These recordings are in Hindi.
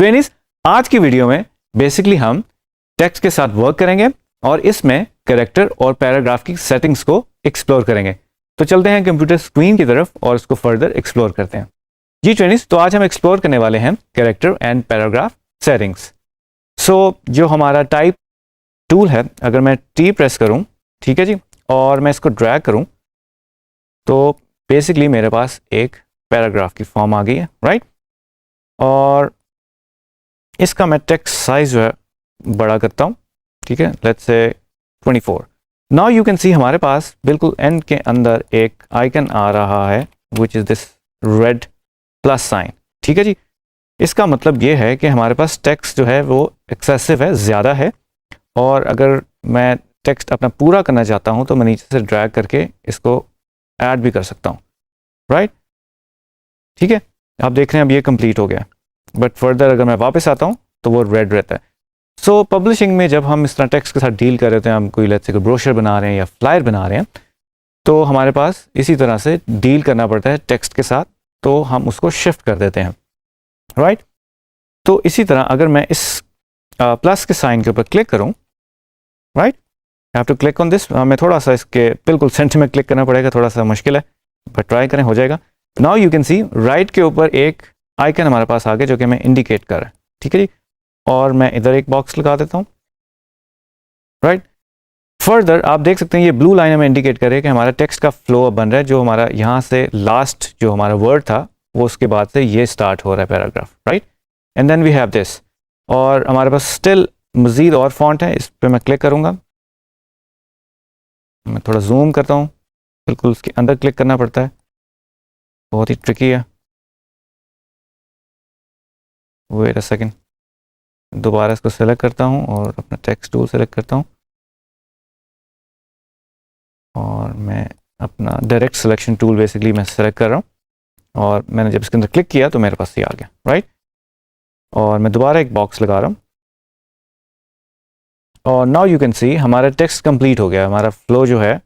ट्रेनिस, आज की वीडियो में बेसिकली हम टेक्स्ट के साथ वर्क करेंगे और इसमें कैरेक्टर और पैराग्राफ की सेटिंग्स को एक्सप्लोर करेंगे। तो चलते हैं कंप्यूटर स्क्रीन की तरफ और इसको फर्दर एक्सप्लोर करते हैं। जी ट्रेनिस, तो आज हम एक्सप्लोर करने वाले हैं कैरेक्टर एंड पैराग्राफ सेटिंग्स। सो जो हमारा टाइप टूल है, अगर मैं टी प्रेस करूं, ठीक है जी, और मैं इसको ड्रैग करूं तो बेसिकली मेरे पास एक पैराग्राफ की फॉर्म आ गई है, राइट। और इसका मैं टेक्स्ट साइज जो है बड़ा करता हूं, ठीक है, let's say 24। Now you can see हमारे पास बिल्कुल एंड के अंदर एक आइकन आ रहा है which is this red plus sign, ठीक है जी। इसका मतलब ये है कि हमारे पास टेक्स्ट जो है वो एक्सेसिव है, ज़्यादा है, और अगर मैं टेक्स्ट अपना पूरा करना चाहता हूं तो मैं नीचे से ड्रैग करके इसको ऐड भी कर सकता हूं, राइट। ठीक है, आप देख रहे हैं अब ये कंप्लीट हो गया, बट फर्दर अगर मैं वापस आता हूं तो वो रेड रहता है। सो पब्लिशिंग में जब हम इस तरह टेक्स्ट के साथ डील कर रहे हैं, हम कोई लेट्स से कोई ब्रोशर बना रहे हैं या फ्लायर बना रहे हैं, तो हमारे पास इसी तरह से डील करना पड़ता है टेक्स्ट के साथ, तो हम उसको शिफ्ट कर देते हैं, राइट। तो इसी तरह अगर मैं इस प्लस के साइन के ऊपर क्लिक करूं, right, I have to click on this. मैं थोड़ा सा इसके बिल्कुल सेंटर में क्लिक करना पड़ेगा, थोड़ा सा मुश्किल है, बट ट्राई करें, हो जाएगा। Now you can see right के ऊपर एक आइकन हमारे पास आ गया जो कि हमें इंडिकेट कर रहा है, ठीक है जी। और मैं इधर एक बॉक्स लगा देता हूं, राइट। फर्दर आप देख सकते हैं ये ब्लू लाइन हमें इंडिकेट करे कि हमारा टेक्स्ट का फ्लो अब बन रहा है, जो हमारा यहाँ से लास्ट जो हमारा वर्ड था वो उसके बाद से ये स्टार्ट हो रहा है paragraph, right. And then we have this, और हमारे पास स्टिल मज़ीद और फॉन्ट है, इस पर मैं क्लिक करूँगा, मैं थोड़ा जूम करता हूँ, बिल्कुल उसके अंदर क्लिक करना पड़ता है, बहुत ही ट्रिकी है। वेट अ सेकंड, दोबारा इसको सेलेक्ट करता हूँ और अपना टेक्स्ट टूल सेलेक्ट करता हूँ, और मैं अपना डायरेक्ट सिलेक्शन टूल बेसिकली मैं सेलेक्ट कर रहा हूँ, और मैंने जब इसके अंदर क्लिक किया तो मेरे पास ये आ गया, राइट। और मैं दोबारा एक बॉक्स लगा रहा हूँ, और नाउ यू कैन सी हमारा टेक्स्ट कंप्लीट हो गया। हमारा फ्लो जो है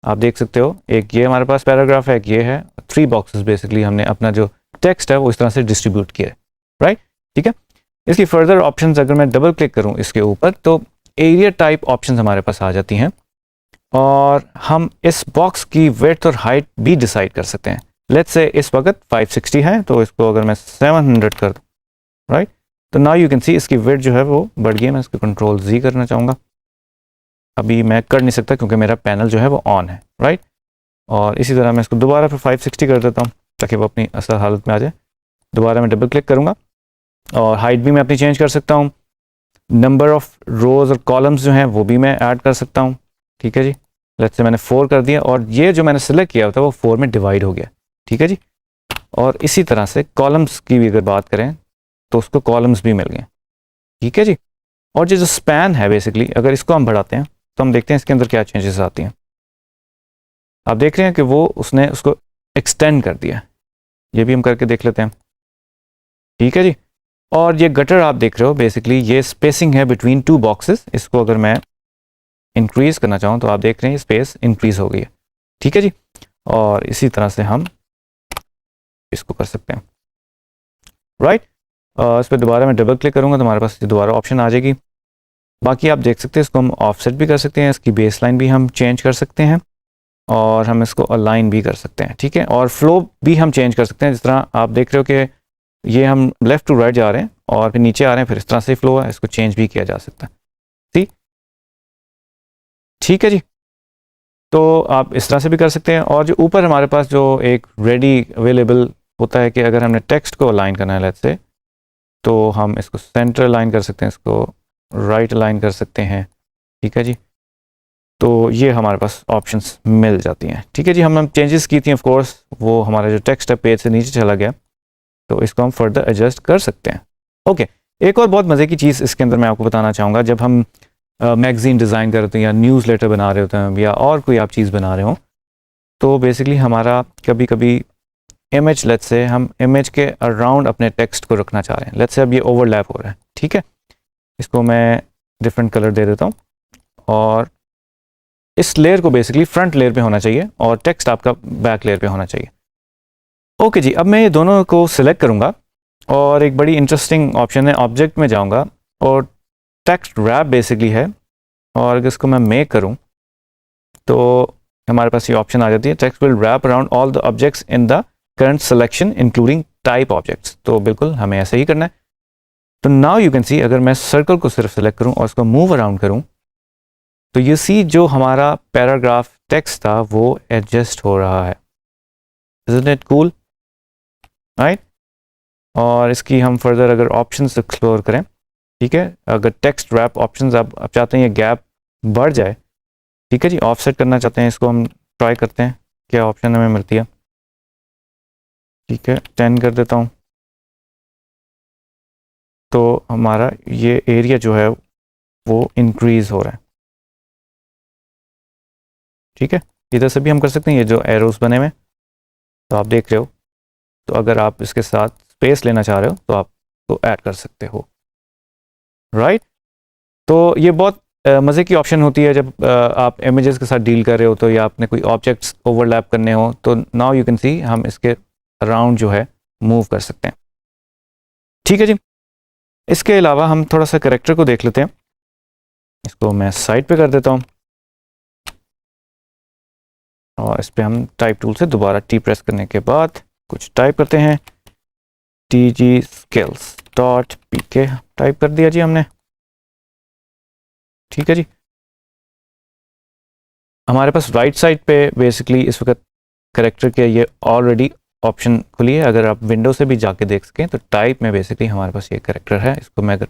आप देख सकते हो, एक ये हमारे पास पैराग्राफ है, एक ये है, 3 बॉक्सेस बेसिकली हमने अपना जो टेक्स्ट है वो इस तरह से डिस्ट्रीब्यूट किया है, राइट। ठीक है, इसकी फर्दर ऑप्शंस अगर मैं डबल क्लिक करूं इसके ऊपर तो एरिया टाइप ऑप्शंस हमारे पास आ जाती हैं, और हम इस बॉक्स की विड्थ और हाइट भी डिसाइड कर सकते हैं। लेट्स से इस वक्त 560 है, तो इसको अगर मैं 700 कर दूं, राइट, तो नाउ यू कैन सी इसकी विड्थ जो है वो बढ़ गई है। मैं इसको कंट्रोल Z करना चाहूँगा, अभी मैं कर नहीं सकता क्योंकि मेरा पैनल जो है वो ऑन है, राइट। और इसी तरह मैं इसको दोबारा फिर 560 कर देता हूँ ताकि वो अपनी असल हालत में आ जाए। दोबारा मैं डबल क्लिक करूँगा, और हाइट भी मैं अपनी चेंज कर सकता हूँ, नंबर ऑफ रोज़ और कॉलम्स जो हैं वो भी मैं ऐड कर सकता हूँ, ठीक है जी। लेट्स से मैंने 4 कर दिया, और ये जो मैंने सेलेक्ट किया था वो 4 में डिवाइड हो गया, ठीक है जी। और इसी तरह से कॉलम्स की भी अगर बात करें तो उसको कॉलम्स भी मिल गए, ठीक है जी। और ये जो स्पैन है बेसिकली अगर इसको हम बढ़ाते हैं तो हम देखते हैं इसके अंदर क्या चेंजेस आती हैं। आप देख रहे हैं कि वो उसने उसको एक्सटेंड कर दिया, ये भी हम करके देख लेते हैं, ठीक है जी। और ये गटर आप देख रहे हो बेसिकली ये स्पेसिंग है बिटवीन 2 बॉक्सेस। इसको अगर मैं इंक्रीज करना चाहूँ तो आप देख रहे हैं स्पेस इंक्रीज हो गई है, ठीक है जी। और इसी तरह से हम इसको कर सकते हैं, राइट। इस पर दोबारा मैं डबल क्लिक करूँगा तो हमारे पास दोबारा ऑप्शन आ जाएगी। बाकी आप देख सकते हैं इसको हम ऑफसेट भी कर सकते हैं, इसकी बेस लाइन भी हम चेंज कर सकते हैं, और हम इसको अलाइन भी कर सकते हैं, ठीक है। और फ्लो भी हम चेंज कर सकते हैं, जिस तरह आप देख रहे हो कि ये हम लेफ़्ट टू राइट जा रहे हैं और फिर नीचे आ रहे हैं, फिर इस तरह से फ्लो है, इसको चेंज भी किया जा सकता है, ठीक है जी। तो आप इस तरह से भी कर सकते हैं। और जो ऊपर हमारे पास जो एक रेडी अवेलेबल होता है कि अगर हमने टेक्स्ट को अलाइन करना है लेट्स से, तो हम इसको सेंटर अलाइन कर सकते हैं, इसको राइट अलाइन कर सकते हैं, ठीक है जी। तो ये हमारे पास ऑप्शंस मिल जाती हैं, ठीक है जी। हम चेंजेस की थी ऑफ कोर्स, वो हमारा जो टेक्स्ट है पेज से नीचे चला गया, तो इसको हम फर्दर एडजस्ट कर सकते हैं, ओके। एक और बहुत मज़े की चीज़ इसके अंदर मैं आपको बताना चाहूँगा, जब हम मैगज़ीन डिज़ाइन कर रहे हैं या न्यूज़लेटर बना रहे होते हैं या और कोई आप चीज़ बना रहे हो, तो बेसिकली हमारा कभी कभी इमेज, लेट्स से हम इमेज के अराउंड अपने टेक्स्ट को रखना चाह रहे हैं, लेट्स से अब ये ओवरलैप हो रहा है, ठीक है। इसको मैं डिफरेंट कलर दे देता हूँ, और इस लेयर को बेसिकली फ्रंट लेयर पे होना चाहिए और टेक्स्ट आपका बैक लेयर पे होना चाहिए, ओके जी। अब मैं ये दोनों को सिलेक्ट करूँगा और एक बड़ी इंटरेस्टिंग ऑप्शन है, ऑब्जेक्ट में जाऊंगा और टेक्स्ट रैप बेसिकली है, और अगर इसको मैं मेक करूं तो हमारे पास ये ऑप्शन आ जाती है, text will wrap around all the objects in the current selection including type objects. तो बिल्कुल हमें ऐसे ही करना है। तो नाउ यू कैन सी, अगर मैं सर्कल को सिर्फ सेलेक्ट करूं और उसको मूव अराउंड करूं तो यू सी जो हमारा पैराग्राफ टेक्स्ट था वो एडजस्ट हो रहा है। Isn't it cool, right? और इसकी हम फर्दर अगर ऑप्शंस एक्सप्लोर करें, ठीक है, अगर टेक्स्ट रैप ऑप्शंस आप चाहते हैं ये गैप बढ़ जाए, ठीक है जी, ऑफसेट करना चाहते हैं, इसको हम ट्राई करते हैं क्या ऑप्शन हमें मिलती है। ठीक है, 10 कर देता हूँ, तो हमारा ये एरिया जो है वो इंक्रीज हो रहा है। ठीक है, इधर से भी हम कर सकते हैं, ये जो एरोस बने हुए तो आप देख रहे हो, तो अगर आप इसके साथ स्पेस लेना चाह रहे हो तो आप तो ऐड कर सकते हो, राइट? तो ये बहुत मज़े की ऑप्शन होती है जब आप इमेजेस के साथ डील कर रहे हो, तो या आपने कोई ऑब्जेक्ट्स ओवरलैप करने हो, तो नाउ यू कैन सी हम इसके अराउंड जो है मूव कर सकते हैं। ठीक है जी, इसके अलावा हम थोड़ा सा करेक्टर को देख लेते हैं। इसको मैं साइड पे कर देता हूँ और इस पर हम टाइप टूल से दोबारा टी प्रेस करने के बाद कुछ टाइप करते हैं, tgskills.pk टाइप कर दिया जी हमने। ठीक है जी, हमारे पास राइट साइड पे बेसिकली इस वक्त करेक्टर के ये ऑलरेडी ऑप्शन खुली है। अगर आप विंडो से भी जाके देख सकें तो टाइप में बेसिकली हमारे पास ये करेक्टर है। इसको मैं अगर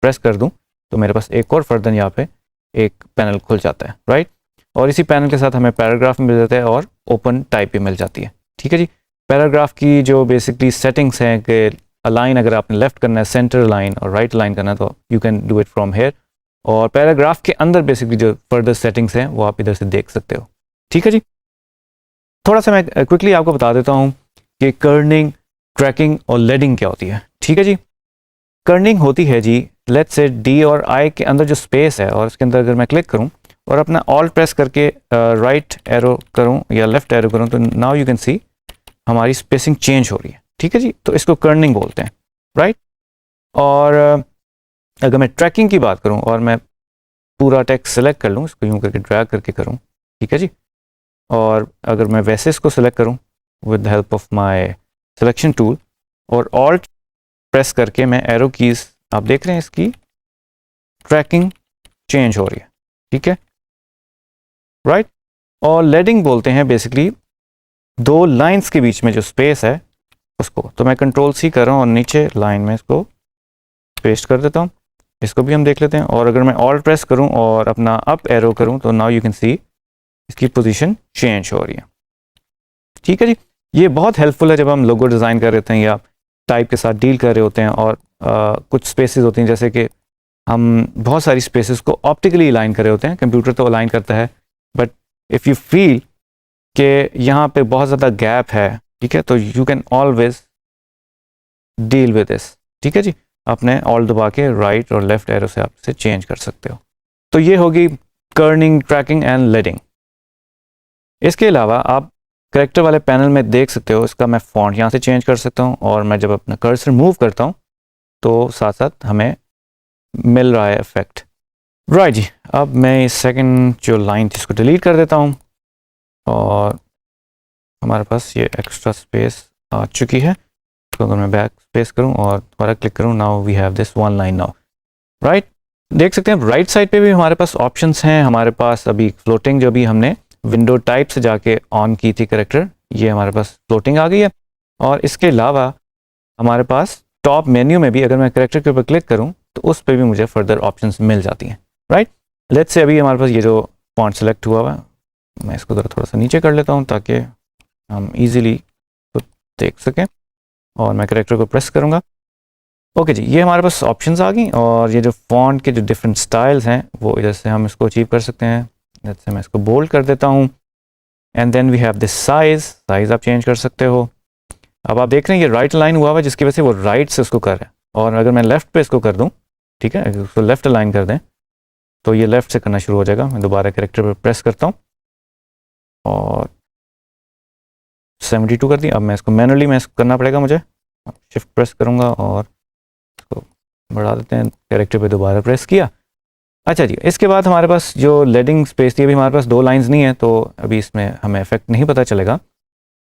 प्रेस कर दूं तो मेरे पास एक और फर्दर यहाँ पे एक पैनल खुल जाता है, राइट? और इसी पैनल के साथ हमें पैराग्राफ मिल जाता है और ओपन टाइप भी मिल जाती है। ठीक है जी, पैराग्राफ की जो बेसिकली सेटिंग्स हैं कि अलाइन अगर आपने लेफ्ट करना है, सेंटर अलाइन और राइट अलाइन करना है, तो you can do it from here. और पैराग्राफ के अंदर बेसिकली जो फर्दर सेटिंग्स हैं वो आप इधर से देख सकते हो। ठीक है जी, थोड़ा सा मैं क्विकली आपको बता देता हूँ कि कर्निंग, ट्रैकिंग और लेडिंग क्या होती है। ठीक है जी, कर्निंग होती है जी, लेट्स से डी और आई के अंदर जो स्पेस है और इसके अंदर अगर मैं क्लिक करूँ और अपना ऑल्ट प्रेस करके राइट एरो करूँ या लेफ्ट एरो करूँ, तो नाउ यू कैन सी हमारी स्पेसिंग चेंज हो रही है। ठीक है जी, तो इसको कर्निंग बोलते हैं, राइट? और अगर मैं ट्रैकिंग की बात करूं और मैं पूरा टेक्स्ट सेलेक्ट कर लूं, इसको यूं करके ड्रैग करके करूं, ठीक है जी, और अगर मैं वैसे इसको सेलेक्ट करूं with the help of my selection tool और ऑल्ट प्रेस करके मैं एरो कीज, आप देख रहे हैं इसकी ट्रैकिंग चेंज हो रही है। ठीक है, राइट? और लेडिंग बोलते हैं बेसिकली दो लाइंस के बीच में जो स्पेस है उसको। तो मैं कंट्रोल सी कर रहा हूँ और नीचे लाइन में इसको पेस्ट कर देता हूँ। इसको भी हम देख लेते हैं, और अगर मैं ऑल्ट प्रेस करूं और अपना अप एरो करूं तो नाउ यू कैन सी इसकी पोजीशन चेंज हो रही है। ठीक है जी, ये बहुत हेल्पफुल है जब हम लोगो डिज़ाइन कर रहे हैं या टाइप के साथ डील कर रहे होते हैं और कुछ स्पेसेस होती हैं, जैसे कि हम बहुत सारी स्पेसेस को ऑप्टिकली अलाइन कर रहे होते हैं। कंप्यूटर तो अलाइन करता है, बट इफ़ यू फील कि यहाँ पे बहुत ज़्यादा गैप है, ठीक है, तो you can always deal with this. ठीक है जी, आपने ऑल दबा के राइट और लेफ्ट एरो से आप इसे चेंज कर सकते हो। तो ये होगी कर्निंग, ट्रैकिंग एंड लेडिंग। इसके अलावा आप करेक्टर वाले पैनल में देख सकते हो, इसका मैं फॉन्ट यहाँ से चेंज कर सकता हूँ, और मैं जब अपना कर्सर मूव करता हूँ तो साथ साथ हमें मिल रहा है इफेक्ट, राइट जी। अब मैं इस सेकंड जो लाइन थी इसको डिलीट कर देता हूँ और हमारे पास ये एक्स्ट्रा स्पेस आ चुकी है। तो अगर मैं बैक स्पेस करूं और दोबारा क्लिक करूं, now we have this one line now, right? देख सकते हैं राइट साइड पे भी हमारे पास ऑप्शंस हैं। हमारे पास अभी फ्लोटिंग जो भी हमने विंडो टाइप से जाके ऑन की थी करेक्टर, ये हमारे पास फ्लोटिंग आ गई है। और इसके अलावा हमारे पास टॉप मेन्यू में भी अगर मैं करेक्टर के ऊपर क्लिक करूं तो उस पर भी मुझे फर्दर ऑप्शंस मिल जाती हैं, राइट? लेट्स से अभी हमारे पास ये जो फॉन्ट सेलेक्ट हुआ हुआ है, मैं इसको थोड़ा सा नीचे कर लेता हूँ ताकि हम ईजिली देख सकें, और मैं करेक्टर को प्रेस करूंगा। ओके जी, ये हमारे पास ऑप्शंस आ गई, और ये जो फॉन्ट के जो डिफरेंट स्टाइल्स हैं वो इधर से हम इसको अचीव कर सकते हैं। जैसे मैं इसको बोल्ड कर देता हूँ, and then we have this size आप चेंज कर सकते हो। अब आप देख रहे हैं ये राइट लाइन हुआ हुआ है जिसकी वजह से वो राइट से उसको कर रहा है, और अगर मैं लेफ्ट पे इसको कर दूँ, ठीक है, अगर उसको लेफ्ट अलाइन कर दें तो ये लेफ्ट से करना शुरू हो जाएगा। मैं दोबारा करेक्टर पर प्रेस करता हूँ और 72 कर दी। अब मैं इसको मैनुअली मैं इसको करना पड़ेगा मुझे, शिफ्ट प्रेस करूँगा और इसको बढ़ा देते हैं, कैरेक्टर पे दोबारा प्रेस किया। अच्छा जी, इसके बाद हमारे पास जो लेडिंग स्पेस थी, अभी हमारे पास 2 लाइंस नहीं है तो अभी इसमें हमें इफेक्ट नहीं पता चलेगा।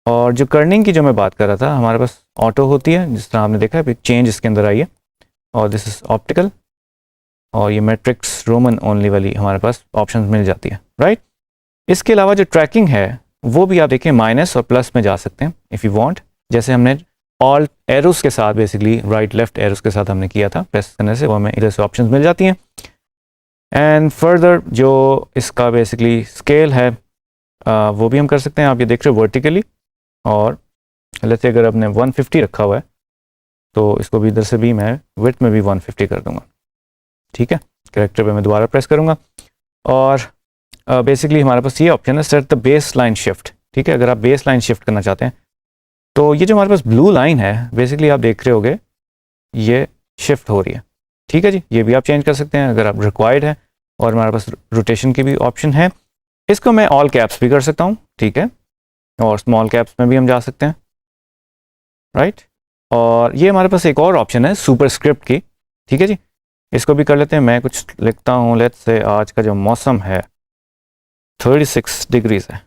और जो कर्निंग की जो मैं बात कर रहा था, हमारे पास ऑटो होती है, जिस तरह आपने देखा अभी चेंज इसके अंदर आई है, और दिस इज ऑप्टिकल, और ये मैट्रिक्स रोमन ओनली वाली हमारे पास ऑप्शन मिल जाती है, राइट। इसके अलावा जो ट्रैकिंग है वो भी आप देखिए माइनस और प्लस में जा सकते हैं इफ़ यू वांट, जैसे हमने ऑल एरोस के साथ बेसिकली राइट लेफ्ट एरोस के साथ हमने किया था, प्रेस करने से वो हमें इधर से ऑप्शंस मिल जाती हैं। एंड फर्दर जो इसका बेसिकली स्केल है वो भी हम कर सकते हैं। आप ये देख रहे हो वर्टिकली, और लेट्स से अगर आपने 150 रखा हुआ है तो इसको भी इधर से भी मैं विड्थ में भी 150 कर दूंगा, ठीक है। कैरेक्टर पे मैं दोबारा प्रेस करूंगा और बेसिकली हमारे पास ये ऑप्शन है set the base line shift, ठीक है। अगर आप बेस लाइन शिफ्ट करना चाहते हैं तो ये जो हमारे पास ब्लू लाइन है बेसिकली आप देख रहे होगे ये शिफ्ट हो रही है, ठीक है जी। ये भी आप चेंज कर सकते हैं अगर आप रिक्वायर्ड है, और हमारे पास रोटेशन की भी ऑप्शन है। इसको मैं ऑल कैप्स भी कर सकता हूँ, ठीक है, और स्मॉल कैप्स में भी हम जा सकते हैं, राइट। और ये हमारे पास एक और ऑप्शन है सुपरस्क्रिप्ट की, ठीक है जी। इसको भी कर लेते हैं। मैं कुछ लिखता हूँ, लेट्स से आज का जो मौसम है 36 डिग्रीज है,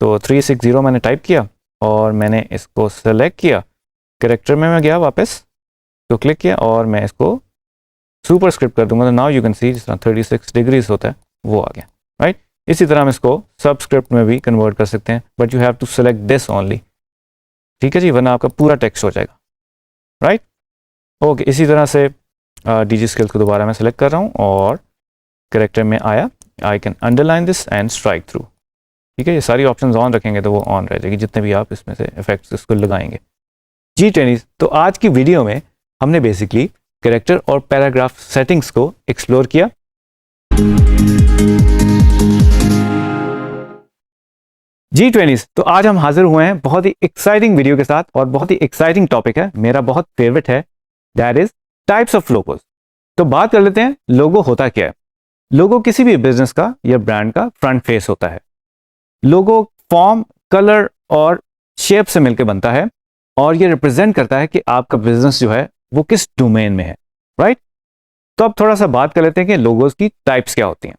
तो 360 मैंने टाइप किया और मैंने इसको सेलेक्ट किया, कैरेक्टर में मैं गया वापस तो क्लिक किया और मैं इसको सुपरस्क्रिप्ट कर दूंगा, तो नाउ यू कैन सी जिस तरह 36 डिग्रीज होता है वो आ गया, राइट। इसी तरह हम इसको सबस्क्रिप्ट में भी कन्वर्ट कर सकते हैं, but you have to select this only, ठीक है जी, वरना आपका पूरा टेक्स्ट हो जाएगा, राइट। ओके, इसी तरह से डीजी स्केल्स को दोबारा मैं सेलेक्ट कर रहा हूँ और कैरेक्टर में आया, I can underline this and strike through, ठीक है। ये सारी ऑप्शंस ऑन रखेंगे तो वो ऑन रह जाएगी जितने भी आप इसमें से इफेक्ट्स इसको लगाएंगे जी ट्रेनिज। तो आज की वीडियो में हमने बेसिकली कैरेक्टर और पैराग्राफ सेटिंग्स को एक्सप्लोर किया। जी ट्रेनिज, तो आज हम हाजिर हुए हैं बहुत ही एक्साइटिंग वीडियो के साथ, और बहुत ही एक्साइटिंग टॉपिक है, मेरा बहुत फेवरेट है, that is types of logos. तो बात कर लेते हैं लोगो होता क्या है। लोगो किसी भी बिजनेस का या ब्रांड का फ्रंट फेस होता है। लोगो फॉर्म, कलर और शेप से मिलकर बनता है, और ये रिप्रेजेंट करता है कि आपका बिजनेस जो है वो किस डोमेन में है, राइट। तो अब थोड़ा सा बात कर लेते हैं कि लोगोस की टाइप्स क्या होती हैं।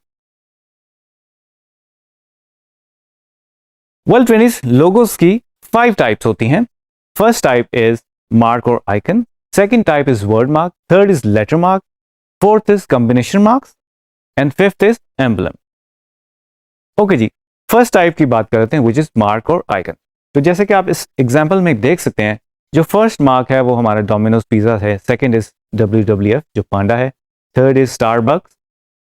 वेल ट्रेनिज, लोगोस की 5 टाइप्स होती हैं। फर्स्ट टाइप इज मार्क और icon, second type is word mark, third is letter mark, fourth is combination marks and fifth is emblem. Okay जी, फर्स्ट टाइप की बात करते हैं विच इज मार्क और आइकन। तो जैसे कि आप इस एग्जाम्पल में देख सकते हैं, जो फर्स्ट मार्क है वो हमारा डोमिनोज पिज्जा है, सेकंड इज WWF जो पांडा है, third is Starbucks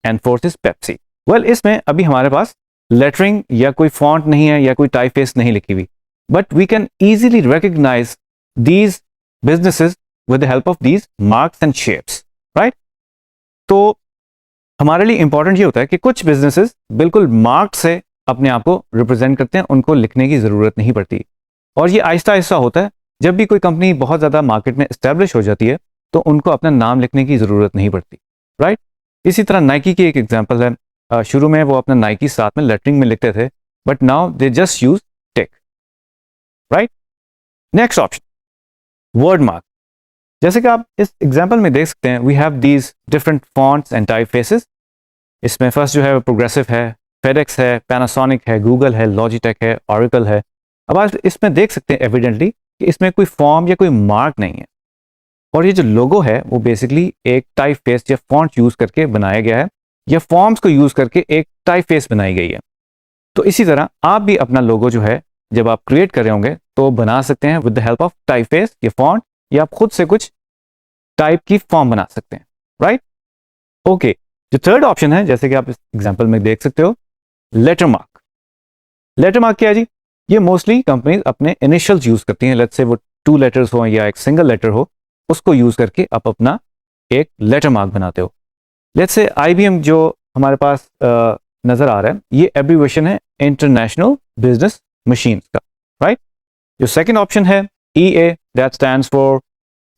and fourth is Pepsi. Well, इसमें अभी हमारे पास लेटरिंग या कोई फॉन्ट नहीं है या कोई टाइपफेस नहीं लिखी हुई, but we can easily recognise these businesses with the help of these marks and shapes, right. तो हमारे लिए इंपॉर्टेंट ये होता है कि कुछ बिजनेसेस बिल्कुल मार्क से अपने आप को रिप्रेजेंट करते हैं, उनको लिखने की जरूरत नहीं पड़ती, और ये आहिस्ता आहिस्ता होता है। जब भी कोई कंपनी बहुत ज्यादा मार्केट में एस्टेब्लिश हो जाती है तो उनको अपना नाम लिखने की जरूरत नहीं पड़ती, राइट। इसी तरह नाइकी की एक एग्जांपल है, शुरू में वो अपना नाइकी साथ में लेटरिंग में लिखते थे, but now they just use tick, right. Next option, word mark. जैसे कि आप इस एग्जांपल में देख सकते हैं, we have these different fonts and typefaces. इसमें फर्स्ट जो है वो प्रोग्रेसिव है, फेडेक्स है, पैनासोनिक है, गूगल है, लॉजिटेक है, ऑरेकल है। अब आप इसमें देख सकते हैं एविडेंटली कि इसमें कोई फॉर्म या कोई मार्क नहीं है, और ये जो लोगो है वो बेसिकली एक टाइप फेस या फॉन्ट यूज करके बनाया गया है, या फॉर्म्स को यूज करके एक टाइप फेस बनाई गई है। तो इसी तरह आप भी अपना लोगो जो है जब आप क्रिएट कर रहे होंगे तो बना सकते हैं with the help of type face या फॉन्ट, या आप खुद से कुछ टाइप की फॉर्म बना सकते हैं, राइट। ओके, जो थर्ड ऑप्शन है, जैसे कि आप इस एग्जांपल में देख सकते हो, लेटर मार्क। लेटर मार्क क्या है जी? ये मोस्टली कंपनीज अपने इनिशियल्स यूज करती हैं, लेट्स से वो 2 लेटर्स हो या एक सिंगल लेटर हो, उसको यूज करके आप अपना एक लेटर मार्क बनाते हो। लेट्स से IBM जो हमारे पास नजर आ रहा है, ये एब्रीविएशन है इंटरनेशनल बिजनेस मशीन्स का, राइट। जो सेकंड ऑप्शन है EA, that stands for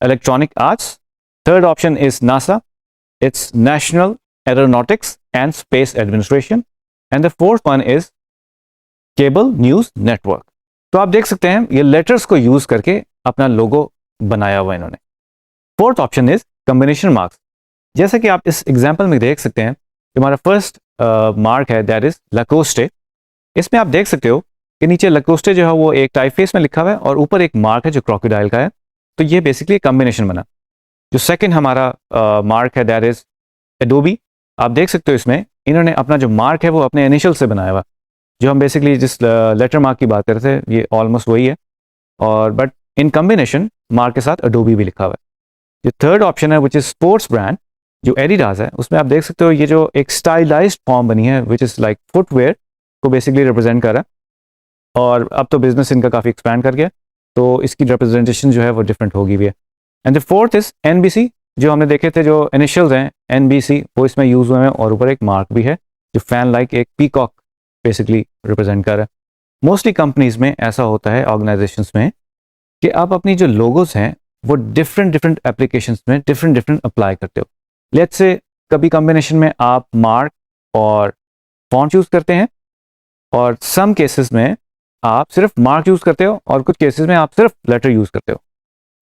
electronic arts. Third option is NASA, it's national aeronautics and space administration, and the fourth one is cable news network. तो आप देख सकते हैं ये लेटर्स को यूज करके अपना लोगो बनाया हुआ इन्होंने। Fourth option is combination marks. जैसे कि आप इस एग्जाम्पल में देख सकते हैं, हमारा फर्स्ट मार्क है दैट इज लकोस्टे। इसमें आप देख सकते हो कि नीचे लकोस्टे जो है वो एक टाइपफेस में लिखा हुआ है और ऊपर एक मार्क है जो क्रोकोडाइल का है। तो ये बेसिकली कॉम्बिनेशन बना। जो सेकंड हमारा मार्क है दैट इज एडोबी। आप देख सकते हो इसमें इन्होंने अपना जो मार्क है वो अपने इनिशियल से बनाया हुआ, जो हम बेसिकली जिस लेटर मार्क की बात कर रहे थे ये ऑलमोस्ट वही है, और बट इन कॉम्बिनेशन मार्क के साथ एडोबी भी लिखा हुआ है। जो थर्ड ऑप्शन है विच इज स्पोर्ट्स ब्रांड, जो एडिडास है, उसमें आप देख सकते हो ये जो एक स्टाइलाइज्ड फॉर्म बनी है विच इज लाइक फुटवेयर को बेसिकली रिप्रेजेंट कर रहा है, और अब तो बिजनेस इनका काफ़ी एक्सपैंड कर गया, तो इसकी रिप्रेजेंटेशन जो है वो डिफरेंट होगी भी है। And the fourth is NBC, जो हमने देखे थे जो इनिशियल्स हैं एनबीसी वो इसमें यूज हुए हैं, और ऊपर एक मार्क भी है जो फैन लाइक एक पीकॉक बेसिकली रिप्रेजेंट कर रहा है। मोस्टली कंपनीज में ऐसा होता है ऑर्गेनाइजेशंस में कि आप अपनी जो लोगोस हैं वो डिफरेंट डिफरेंट एप्लीकेशंस में डिफरेंट डिफरेंट अप्लाई करते हो। लेट्स से कभी कॉम्बिनेशन में आप मार्क और फॉन्ट यूज करते हैं, और सम केसेस में आप सिर्फ मार्क यूज करते हो, और कुछ केसेस में आप सिर्फ लेटर यूज करते हो।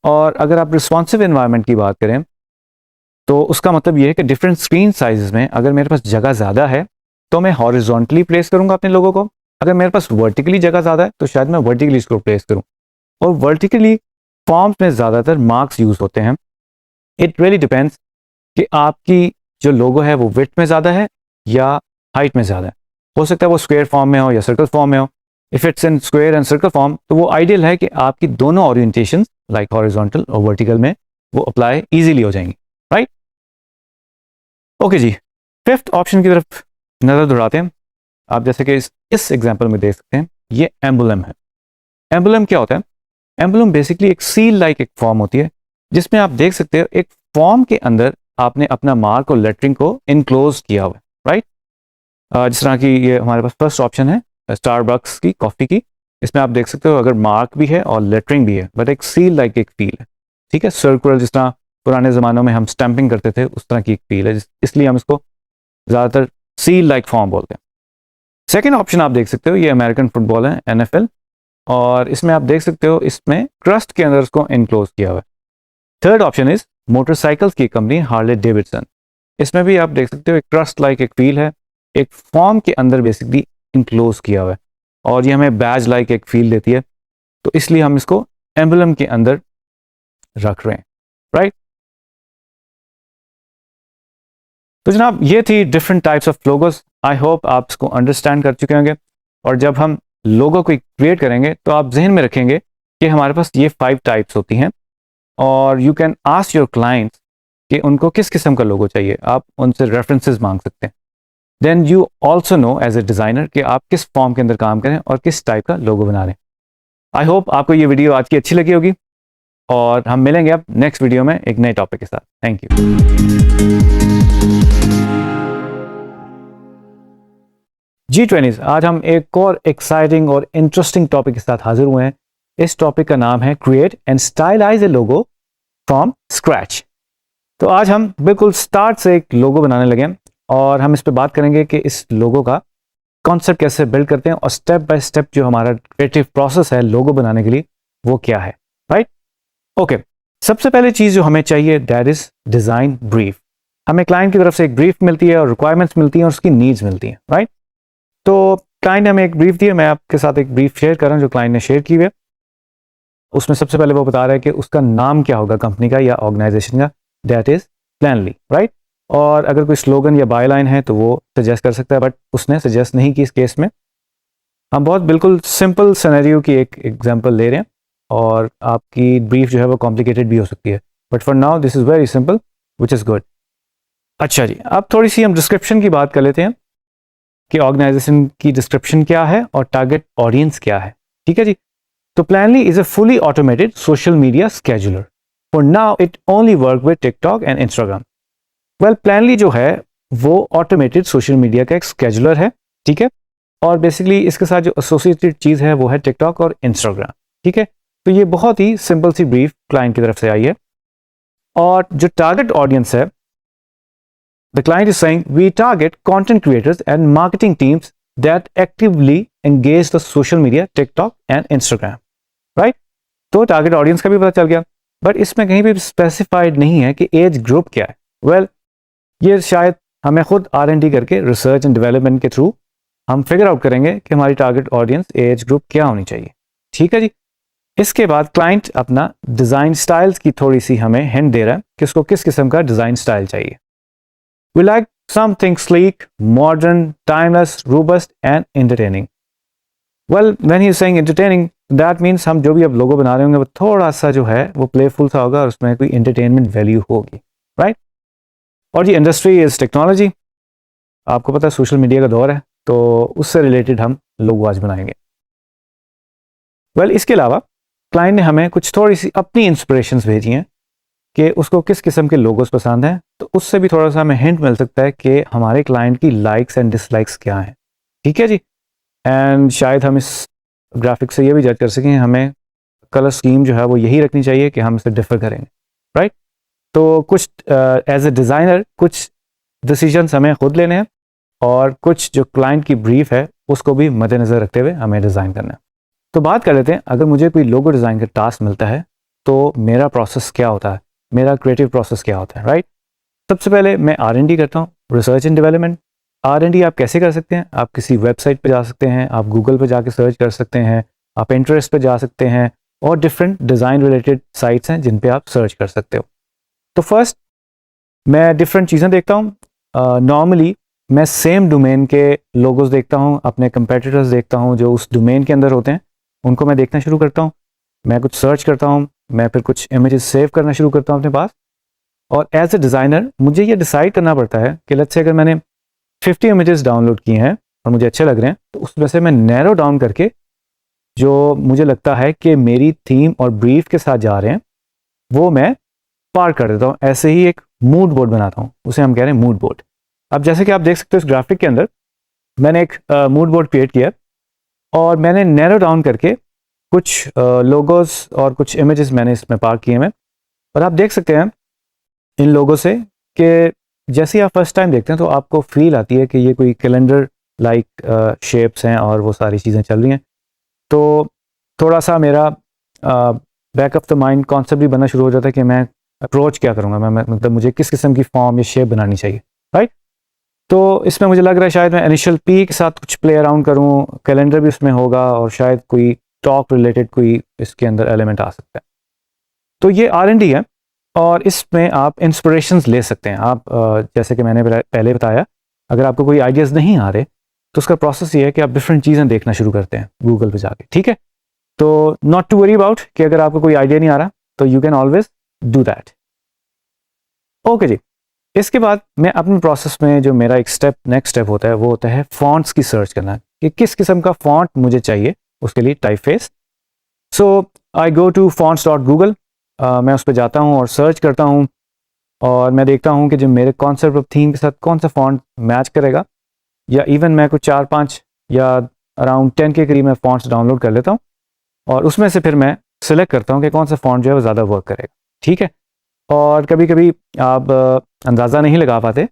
और अगर आप रिस्पॉन्सिव एनवायरनमेंट की बात करें तो उसका मतलब ये है कि डिफरेंट स्क्रीन साइजेस में अगर मेरे पास जगह ज़्यादा है तो मैं हॉरिजॉन्टली प्लेस करूंगा अपने लोगों को, अगर मेरे पास वर्टिकली जगह ज़्यादा है तो शायद मैं वर्टिकली इसको प्लेस करूं। और वर्टिकली फॉर्म्स में ज़्यादातर मार्क्स यूज होते हैं। इट रियली डिपेंड्स कि आपकी जो लोगो है वो विड्थ में ज़्यादा है या हाइट में ज़्यादा है। हो सकता है वो स्क्वायर फॉर्म में हो या सर्कल फॉर्म में हो। If it's in square and circle form तो वो आइडियल है कि आपकी दोनों ओरिएंटेशन लाइक हॉरिजॉन्टल और वर्टिकल में वो अप्लाई ईजिली हो जाएंगी, राइट। ओके जी, फिफ्थ ऑप्शन की तरफ नज़र दौड़ाते हैं। आप जैसे कि इस एग्जाम्पल में देख सकते हैं ये एम्बुलम है। एम्बुलम क्या होता है? एम्बुलम बेसिकली एक सील लाइक एक फॉर्म होती है जिसमें आप देख सकते हो एक फॉर्म के अंदर आपने अपना मार्क और लेटरिंग को इनक्लोज किया हुआ है, राइट। जिस तरह की ये हमारे पास फर्स्ट ऑप्शन है स्टारबक्स की कॉफ़ी की, इसमें आप देख सकते हो अगर मार्क भी है और लेटरिंग भी है बट एक सील लाइक एक फील है, ठीक है। सर्कुलर जिस तरह पुराने ज़मानों में हम स्टैंपिंग करते थे उस तरह की एक फील है, इसलिए हम इसको ज़्यादातर सील लाइक फॉर्म बोलते हैं। सेकेंड ऑप्शन आप देख सकते हो ये अमेरिकन फुटबॉल है NFL, और इसमें आप देख सकते हो इसमें क्रस्ट के अंदर उसको इनक्लोज किया हुआ है। थर्ड ऑप्शन इज मोटरसाइकिल्स की कंपनी हार्ले डेविडसन। इसमें भी आप देख सकते हो एक क्रस्ट लाइक एक फील है, एक फॉर्म के अंदर बेसिकली इनक्लोज किया हुआ है, और ये हमें बैज लाइक एक फील देती है, तो इसलिए हम इसको एम्बुलम के अंदर रख रहे हैं, राइट। तो जनाब ये थी different types of logos. I hope आप इसको अंडरस्टैंड कर चुके होंगे, और जब हम लोगो को क्रिएट करेंगे तो आप जहन में रखेंगे कि हमारे पास ये 5 टाइप्स होती हैं, और you can ask your clients कि उनको किस किस्म का लोगो चाहिए, आप उनसे रेफरेंसेस मांग सकते हैं। Then you also know as a designer कि आप किस फॉर्म के अंदर काम करें और किस टाइप का लोगो बना रहे हैं। आई होप आपको ये वीडियो आज की अच्छी लगी होगी, और हम मिलेंगे अब नेक्स्ट वीडियो में एक नए टॉपिक के साथ। Thank you. G20 आज हम एक और एक्साइटिंग और इंटरेस्टिंग टॉपिक के साथ हाजिर हुए हैं। इस टॉपिक का नाम है create and stylise A logo from scratch. तो आज हम बिल्कुल स्टार्ट से एक लोगो बनाने लगे हैं, और हम इस पे बात करेंगे कि इस लोगो का कॉन्सेप्ट कैसे बिल्ड करते हैं, और स्टेप बाय स्टेप जो हमारा क्रिएटिव प्रोसेस है लोगो बनाने के लिए वो क्या है, राइट। ओके, सबसे पहले चीज़ जो हमें चाहिए दैट इज डिज़ाइन ब्रीफ। हमें क्लाइंट की तरफ से एक ब्रीफ मिलती है और रिक्वायरमेंट्स मिलती हैं और उसकी नीड्स मिलती हैं, राइट। तो क्लाइंट ने हमें एक ब्रीफ दी है, मैं आपके साथ एक ब्रीफ शेयर कर रहा हूँ जो क्लाइंट ने शेयर की हुई है। उसमें सबसे पहले वो बता रहा है कि उसका नाम क्या होगा कंपनी का या ऑर्गेनाइजेशन का, दैट इज प्लानली, राइट। और अगर कोई स्लोगन या बायलाइन है तो वो सजेस्ट कर सकता है, बट उसने सजेस्ट नहीं की इस केस में। हम बहुत बिल्कुल सिंपल सिनेरियो की एक एग्जांपल ले रहे हैं, और आपकी ब्रीफ जो है वो कॉम्प्लिकेटेड भी हो सकती है, but for now this is very simple which is good. अच्छा जी, अब थोड़ी सी हम डिस्क्रिप्शन की बात कर लेते हैं कि ऑर्गेनाइजेशन की डिस्क्रिप्शन क्या है और टारगेट ऑडियंस क्या है, ठीक है जी। तो Planoly is a fully automated social media scheduler. For now it only work with TikTok and Instagram. Well, Planoly जो है वो ऑटोमेटेड सोशल मीडिया का एक स्केड्यूलर है, ठीक है, और बेसिकली इसके साथ जो एसोसिएटेड चीज़ है वो है टिकटॉक और इंस्टाग्राम, ठीक है। तो ये बहुत ही सिंपल सी ब्रीफ क्लाइंट की तरफ से आई है। और जो टारगेट ऑडियंस है, the client is saying we target content creators and marketing teams that actively engage the social media TikTok and Instagram, right। तो टारगेट ऑडियंस का भी पता चल गया, बट इसमें कहीं भी स्पेसिफाइड नहीं है कि एज ग्रुप क्या है। वेल, ये शायद हमें खुद R&D करके रिसर्च एंड डेवलपमेंट के थ्रू हम फिगर आउट करेंगे कि हमारी टारगेट ऑडियंस एज ग्रुप क्या होनी चाहिए। ठीक है जी। इसके बाद क्लाइंट अपना डिज़ाइन स्टाइल्स की थोड़ी सी हमें हिंट दे रहा है कि उसको किस किस्म का डिज़ाइन स्टाइल चाहिए। We like something sleek, modern, timeless, robust and entertaining. Well, when he is saying entertaining, that means हम जो भी अब लोगो बना रहे होंगे वो थोड़ा सा जो है वो प्लेफुल सा होगा और उसमें कोई एंटरटेनमेंट वैल्यू होगी, राइट। और जी इंडस्ट्री इज टेक्नोलॉजी, आपको पता है सोशल मीडिया का दौर है, तो उससे रिलेटेड हम लोगो आज बनाएंगे। वेल, इसके अलावा क्लाइंट ने हमें कुछ थोड़ी सी अपनी इंस्पिरेशंस भेजी हैं कि उसको किस किस्म के लोगोस पसंद हैं, तो उससे भी थोड़ा सा हमें हिंट मिल सकता है कि हमारे क्लाइंट की लाइक्स एंड डिसलाइक्स क्या हैं। ठीक है जी। एंड शायद हम इस ग्राफिक से ये भी जज कर सकें हमें कलर स्कीम जो है वो यही रखनी चाहिए कि हम इसे डिफर करेंगे, राइट। तो कुछ एज ए डिज़ाइनर कुछ डिसीजंस हमें खुद लेने हैं और कुछ जो क्लाइंट की ब्रीफ है उसको भी मद्देनज़र रखते हुए हमें डिज़ाइन करना है। तो बात कर लेते हैं, अगर मुझे कोई लोगो डिज़ाइन का टास्क मिलता है तो मेरा प्रोसेस क्या होता है, मेरा क्रिएटिव प्रोसेस क्या होता है, राइट। सबसे पहले मैं R&D करता हूँ, रिसर्च एंड डेवलपमेंट। R&D आप कैसे कर सकते हैं? आप किसी वेबसाइट पे जा सकते हैं, आप गूगल पे जाके सर्च कर सकते हैं, आप Pinterest पे जा सकते हैं और डिफरेंट डिज़ाइन रिलेटेड साइट्स हैं जिन पे आप सर्च कर सकते हो। तो फर्स्ट मैं डिफरेंट चीज़ें देखता हूँ। नॉर्मली मैं सेम डोमेन के लोगोस देखता हूँ, अपने कंपेटिटर्स देखता हूँ जो उस डोमेन के अंदर होते हैं, उनको मैं देखना शुरू करता हूँ। मैं कुछ सर्च करता हूँ, मैं फिर कुछ इमेजेस सेव करना शुरू करता हूँ अपने पास। और एज ए डिज़ाइनर मुझे ये डिसाइड करना पड़ता है कि लेट्स से अगर मैंने 50 इमेजेस डाउनलोड किए हैं और मुझे अच्छे लग रहे हैं, तो उसमें से मैं नैरो डाउन करके जो मुझे लगता है कि मेरी थीम और ब्रीफ के साथ जा रहे हैं वो मैं पार कर देता हूँ। ऐसे ही एक मूड बोर्ड बनाता हूँ, उसे हम कह रहे हैं मूड बोर्ड। अब जैसे कि आप देख सकते हो इस ग्राफिक के अंदर मैंने एक मूड बोर्ड क्रिएट किया और मैंने नैरो डाउन करके कुछ लोगोस और कुछ इमेजेस मैंने इसमें पार किए हैं। और आप देख सकते हैं इन लोगों से कि जैसे ही आप फर्स्ट टाइम देखते हैं तो आपको फील आती है कि ये कोई कैलेंडर लाइक शेप्स हैं और वो सारी चीज़ें चल रही हैं। तो थोड़ा सा मेरा back of the mind concept भी बनना शुरू हो जाता है कि मैं अप्रोच क्या करूँगा, मैं मतलब मुझे किस किस्म की फॉर्म या शेप बनानी चाहिए, राइट। तो इसमें मुझे लग रहा है शायद मैं इनिशियल पी के साथ कुछ प्ले अराउंड करूँ, कैलेंडर भी उसमें होगा और शायद कोई टॉक रिलेटेड कोई इसके अंदर एलिमेंट आ सकता है। तो ये R&D है और इसमें आप इंस्पिरेशंस ले सकते हैं। आप जैसे कि मैंने पहले बताया, अगर आपको कोई आइडियाज़ नहीं आ रहे तो उसका प्रोसेस ये है कि आप डिफरेंट चीज़ें देखना शुरू करते हैं गूगल पे जाके, ठीक है। तो नॉट टू वरी अबाउट कि अगर आपको कोई आइडिया नहीं आ रहा तो you can always do that. Okay जी। इसके बाद मैं अपने प्रोसेस में जो मेरा एक नेक्स्ट स्टेप होता है वो होता है फॉन्ट्स की सर्च करना कि किस किस्म का फॉन्ट मुझे चाहिए, उसके लिए typeface. So I go to fonts.google, मैं उस पर जाता हूँ और सर्च करता हूँ और मैं देखता हूँ कि जो मेरे कॉन्सेप्ट ऑफ थीम के साथ कौन सा फॉन्ट मैच करेगा, या इवन मैं कुछ 4-5 या अराउंड 10 के करीब मैं फॉन्ट्स डाउनलोड कर लेता हूँ और उसमें से फिर मैं सिलेक्ट करता हूँ कि कौन सा फॉन्ट जो है वो ज़्यादा वर्क करेगा, ठीक है। और कभी कभी आप अंदाज़ा नहीं लगा पाते,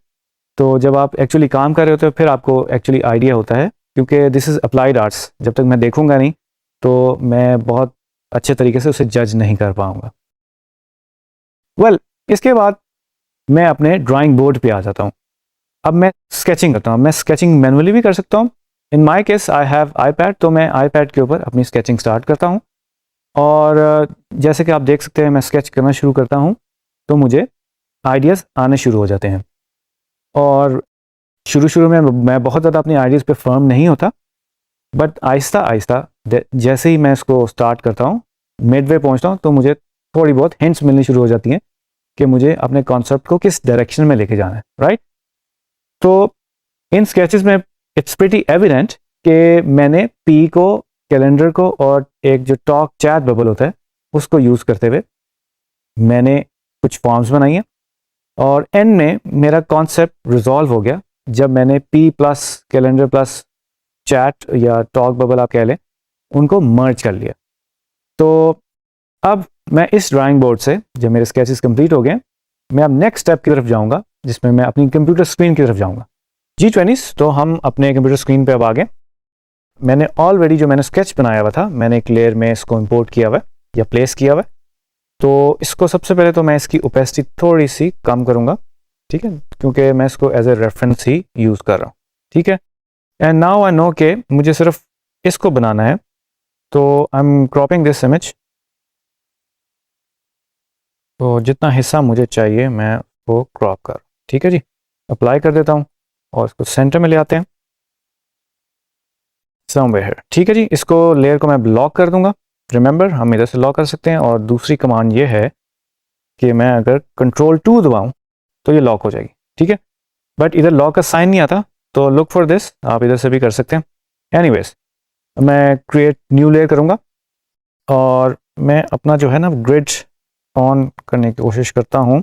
तो जब आप एक्चुअली काम कर रहे होते हो फिर आपको एक्चुअली आइडिया होता है, क्योंकि दिस इज़ अप्लाइड आर्ट्स, जब तक मैं देखूंगा नहीं तो मैं बहुत अच्छे तरीके से उसे जज नहीं कर पाऊंगा। वेल, इसके बाद मैं अपने ड्राइंग बोर्ड पे आ जाता हूँ। अब मैं स्केचिंग करता हूँ, मैं स्केचिंग मैनुअली भी कर सकता हूँ। In my case I have iPad, तो मैं iPad के ऊपर अपनी स्केचिंग स्टार्ट करता हूँ और जैसे कि आप देख सकते हैं मैं स्केच करना शुरू करता हूँ तो मुझे आइडियाज़ आने शुरू हो जाते हैं। और शुरू में मैं बहुत ज़्यादा अपनी आइडियाज़ पे फर्म नहीं होता, बट आहिस्ता आहिस्ता जैसे ही मैं इसको स्टार्ट करता हूँ, मिडवे पहुँचता हूँ, तो मुझे थोड़ी बहुत हिंट्स मिलनी शुरू हो जाती हैं कि मुझे अपने कॉन्सेप्ट को किस डायरेक्शन में लेके जाना है, राइट। तो इन स्केचेस में इट्स प्रीटी एविडेंट कि मैंने पी को, कैलेंडर को और एक जो टॉक चैट बबल होता है उसको यूज़ करते हुए मैंने कुछ फॉर्म्स बनाई हैं और एंड में मेरा कॉन्सेप्ट रिजॉल्व हो गया जब मैंने P plus calendar plus chat या टॉक बबल आप कह लें उनको मर्ज कर लिया। तो अब मैं इस ड्राइंग बोर्ड से जब मेरे स्केचेस कंप्लीट हो गए, मैं अब नेक्स्ट स्टेप की तरफ जाऊंगा जिसमें मैं अपनी कंप्यूटर स्क्रीन की तरफ जाऊंगा। G20, तो हम अपने कंप्यूटर स्क्रीन पे अब आ गए। मैंने ऑलरेडी जो मैंने स्केच बनाया हुआ था, मैंने एक लेयर में इसको इंपोर्ट किया हुआ है, या प्लेस किया हुआ है। तो इसको सबसे पहले तो मैं इसकी ओपेसिटी थोड़ी सी कम करूँगा, ठीक है, क्योंकि मैं इसको एज ए रेफरेंस ही यूज़ कर रहा हूँ, ठीक है। एंड नाउ आई नो के मुझे सिर्फ इसको बनाना है, तो I am cropping this image. तो जितना हिस्सा मुझे चाहिए मैं वो क्रॉप कर, ठीक है जी। अप्लाई कर देता हूँ और इसको सेंटर में ले आते हैं समवेयर, ठीक है जी। इसको लेयर को मैं लॉक कर दूंगा। रिमेंबर हम इधर से लॉक कर सकते हैं, और दूसरी कमांड ये है कि मैं अगर Ctrl+2 दबाऊं तो ये लॉक हो जाएगी, ठीक है। बट इधर लॉक का साइन नहीं आता, तो लुक फॉर दिस, आप इधर से भी कर सकते हैं। एनीवेज मैं क्रिएट न्यू लेयर करूँगा, और मैं अपना जो है ना ग्रिड ऑन करने की कोशिश करता हूँ,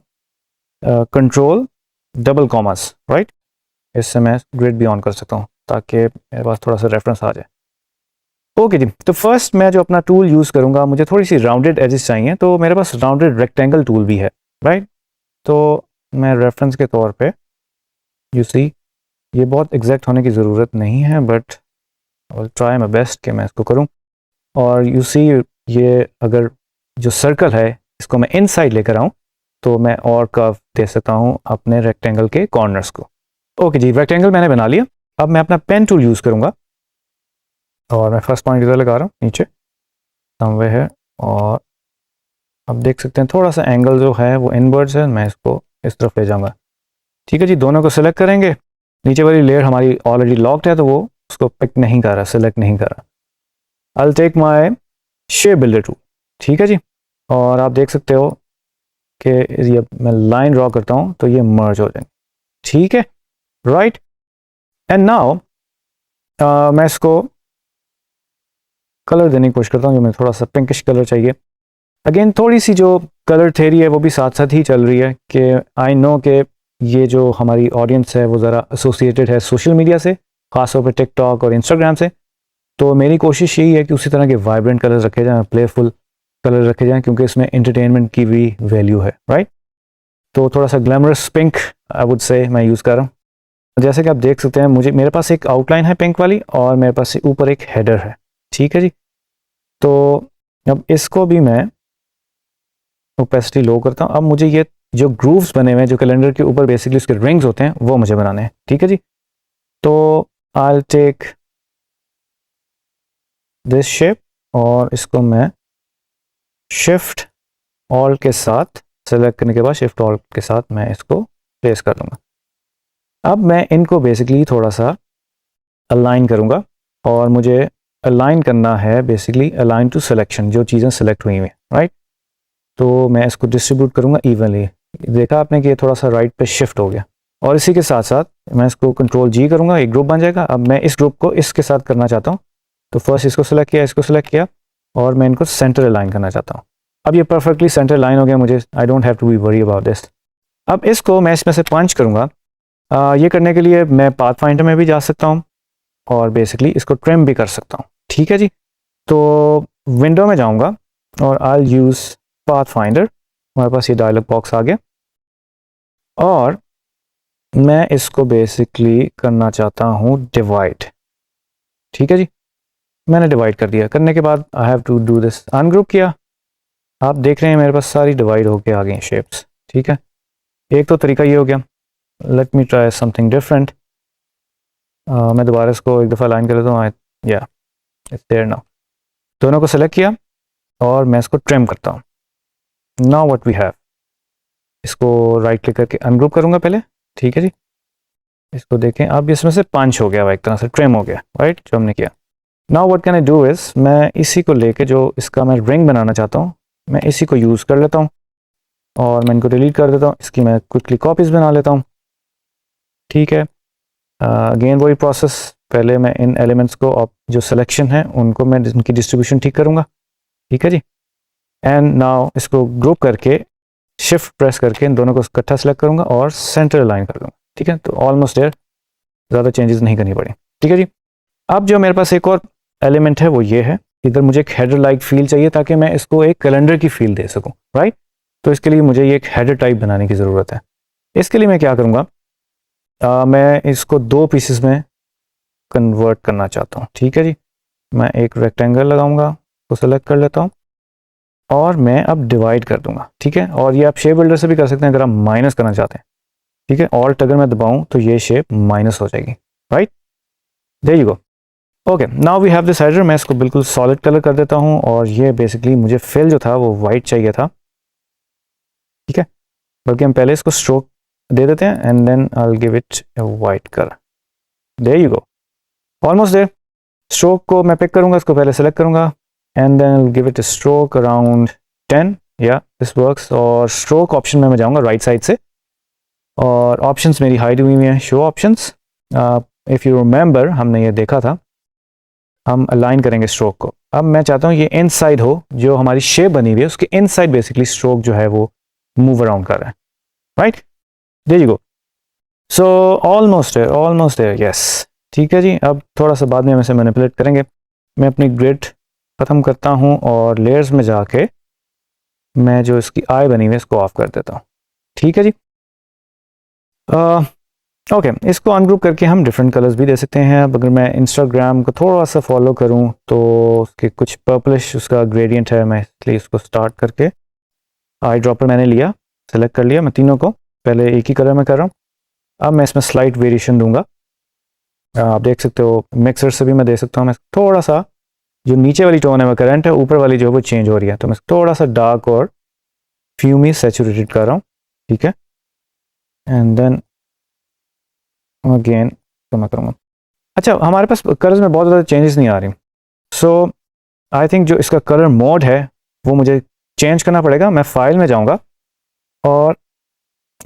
कंट्रोल डबल कॉमास, राइट। इससे मैं ग्रिड भी ऑन कर सकता हूँ ताकि मेरे पास थोड़ा सा रेफरेंस आ जाए। ओके जी, तो फर्स्ट मैं जो अपना टूल यूज़ करूँगा, मुझे थोड़ी सी राउंडेड एजेस चाहिए, तो मेरे पास राउंडेड रेक्टेंगल टूल भी है, राइट। तो मैं रेफरेंस के तौर पे यू सी, ये बहुत एग्जैक्ट होने की ज़रूरत नहीं है, but I will try my best कि मैं इसको करूँ। और यू सी, ये अगर जो सर्कल है इसको मैं इनसाइड लेकर आऊँ तो मैं और कर्व दे सकता हूँ अपने रेक्टेंगल के कॉर्नर्स को। ओके जी, रेक्टेंगल मैंने बना लिया। अब मैं अपना पेन टूल यूज़ करूँगा, और मैं फर्स्ट पॉइंट इधर लगा रहा हूँ नीचे समवे है, और अब देख सकते हैं थोड़ा सा एंगल जो है वो इनवर्ड्स है, मैं इसको इस तरफ ले जाऊँगा, ठीक है जी। दोनों को सिलेक्ट करेंगे। नीचे वाली लेयर हमारी ऑलरेडी लॉक्ड है, तो वो उसको पिक नहीं कर रहा, सिलेक्ट नहीं कर रहा। I will take my shape builder tool, ठीक है जी। और आप देख सकते हो कि ये मैं लाइन ड्रॉ करता हूँ तो ये मर्ज हो जाएंगे, ठीक है, राइट। एंड नाउ मैं इसको कलर देने की कोशिश करता हूँ, जो मैं थोड़ा सा पिंकिश कलर चाहिए। अगेन थोड़ी सी जो कलर थेरी है वो भी साथ साथ ही चल रही है कि आई नो कि ये जो हमारी ऑडियंस है वो ज़रा एसोसिएटेड है सोशल मीडिया से, ख़ासतौर पर टिकटॉक और इंस्टाग्राम से। तो मेरी कोशिश यही है कि उसी तरह के वाइब्रेंट कलर रखे जाएँ, प्लेफुल कलर रखे जाएँ, क्योंकि इसमें एंटरटेनमेंट की भी वैल्यू है, राइट। तो थोड़ा सा glamorous pink I would say मैं यूज़ कर रहा हूँ। जैसे कि आप देख सकते हैं, मेरे पास एक आउटलाइन है पिंक वाली, और मेरे पास ऊपर एक हेडर है, ठीक है जी। तो अब इसको भी मैं ओपेसिटी लो करता हूँ। अब मुझे ये जो ग्रूव्स बने हुए हैं जो कैलेंडर के ऊपर बेसिकली उसके रिंग्स होते हैं वो मुझे बनाने हैं, ठीक है जी। तो I will take this shape, और इसको मैं शिफ्ट ऑल के साथ सेलेक्ट करने के बाद शिफ्ट ऑल के साथ मैं इसको प्लेस कर दूंगा। अब मैं इनको बेसिकली थोड़ा सा अलाइन करूंगा, और मुझे अलाइन करना है बेसिकली अलाइन टू सिलेक्शन, जो चीज़ें सेलेक्ट हुई हैं, राइट। तो मैं इसको डिस्ट्रीब्यूट करूंगा इवनली। देखा आपने कि ये थोड़ा सा राइट पे शिफ्ट हो गया, और इसी के साथ साथ मैं इसको Ctrl+G करूंगा, एक ग्रुप बन जाएगा। अब मैं इस ग्रुप को इसके साथ करना चाहता हूँ, तो फर्स्ट इसको सेलेक्ट किया, इसको सेलेक्ट किया, और मैं इनको सेंटर अलाइन करना चाहता हूँ। अब ये परफेक्टली सेंटर लाइन हो गया, मुझे I don't have to be worry about this. अब इसको मैं इसमें से पंच करूँगा। ये करने के लिए मैं पाथ फाइंडर में भी जा सकता हूँ, और बेसिकली इसको ट्रिम भी कर सकता हूँ, ठीक है जी। तो विंडो में जाऊँगा, और I will use path finder. हमारे पास ये डायलॉग बॉक्स आ गया, और मैं इसको बेसिकली करना चाहता हूँ डिवाइड, ठीक है जी। मैंने डिवाइड कर दिया। करने के बाद I have to do this, ungroup किया। आप देख रहे हैं मेरे पास सारी डिवाइड होके आ गई शेप्स, ठीक है। एक तो तरीका ये हो गया। Let me try something different. मैं दोबारा इसको एक दफ़ा लाइन कर लेता हूँ, या इट्स देयर नाउ। दोनों को सेलेक्ट किया, और मैं इसको ट्रिम करता हूँ। नाउ व्हाट वी हैव, इसको राइट क्लिक करके अनग्रुप करूँगा पहले, ठीक है जी। इसको देखें, अब इसमें से पंच हो गया, एक तरह से ट्रिम हो गया, राइट, जो हमने किया। Now what can I do is, मैं इसी को लेके जो इसका मैं रिंग बनाना चाहता हूँ, मैं इसी को यूज़ कर लेता हूँ, और मैं इनको डिलीट कर देता हूँ। इसकी मैं क्विकली कॉपीज़ बना लेता हूँ, ठीक है। अगेन वही प्रोसेस, पहले मैं इन एलिमेंट्स को जो सिलेक्शन है उनको मैं उनकी डिस्ट्रीब्यूशन ठीक करूँगा, ठीक है जी। एंड नाउ इसको ग्रुप करके शिफ्ट प्रेस करके इन दोनों को इकट्ठा सेलेक्ट करूँगा और सेंटर अलाइन कर दूँगा, ठीक है। तो ऑलमोस्ट देयर, ज़्यादा चेंजेस नहीं करनी पड़ी, ठीक है जी। अब जो मेरे पास एक और एलिमेंट है वो ये है, इधर मुझे एक हेडर लाइक फील चाहिए ताकि मैं इसको एक कैलेंडर की फील दे सकूँ, राइट। तो इसके लिए मुझे ये एक हेडर टाइप बनाने की ज़रूरत है। इसके लिए मैं क्या करूँगा, मैं इसको दो पीसेस में कन्वर्ट करना चाहता हूँ, ठीक है जी। मैं एक रेक्टेंगल लगाऊंगा, तो सेलेक्ट कर लेता हूँ, और मैं अब डिवाइड कर दूंगा, ठीक है। और ये आप शेप बिल्डर से भी कर सकते हैं अगर आप माइनस करना चाहते हैं, ठीक है। ऑल्ट अगर मैं दबाऊं तो ये शेप माइनस हो जाएगी, right, there you go. Okay, now we have this header. मैं इसको बिल्कुल सॉलिड कलर कर देता हूं, और ये बेसिकली मुझे फिल जो था वो वाइट चाहिए था, ठीक है। बल्कि हम पहले इसको स्ट्रोक दे देते हैं and then I will give it a white colour, there you go, almost there. Stroke को मैं पिक करूंगा, इसको पहले सेलेक्ट करूंगा and then I will give it a stroke around 10, या दिस वर्क्स। और स्ट्रोक ऑप्शन में मैं जाऊंगा राइट साइड से, और ऑप्शंस मेरी हाइड हुई हैं, show options. If you remember हमने ये देखा था, हम अलाइन करेंगे स्ट्रोक को। अब मैं चाहता हूँ ये इनसाइड हो, जो हमारी शेप बनी हुई है उसके इनसाइड बेसिकली स्ट्रोक जो है वो मूव अराउंड कर रहा है, right, there you go. So almost there, yes, ठीक है जी। अब थोड़ा सा बाद में हम इसे मैनिपुलेट करेंगे। मैं अपनी ग्रिड ख़त्म करता हूँ और लेयर्स में जाके मैं जो इसकी आई बनी हुई है इसको ऑफ कर देता हूँ, ठीक है जी। ओके, इसको अनग्रुप करके हम डिफरेंट कलर्स भी दे सकते हैं। अब अगर मैं इंस्टाग्राम को थोड़ा सा फॉलो करूं तो उसके कुछ पर्पलिश उसका ग्रेडियंट है, मैं इसलिए इसको स्टार्ट करके आई ड्रॉपर मैंने लिया, सेलेक्ट कर लिया मैं तीनों को, पहले एक ही कलर में कर रहा हूँ। अब मैं इसमें स्लाइट वेरिएशन दूंगा, आप देख सकते हो मिक्सर से भी मैं दे सकता हूँ। मैं थोड़ा सा जो नीचे वाली टोन है वो करंट है, ऊपर वाली जो है वो चेंज हो रही है, तो मैं थोड़ा सा डार्क और फ्यूमी सैचुरेटेड कर रहा हूँ, ठीक है। एंड देन अगेन तो मैं करूँगा। अच्छा, हमारे पास कलर्स में बहुत ज़्यादा चेंजेस नहीं आ रही, सो आई थिंक जो इसका कलर मोड है वो मुझे चेंज करना पड़ेगा। मैं फाइल में जाऊँगा और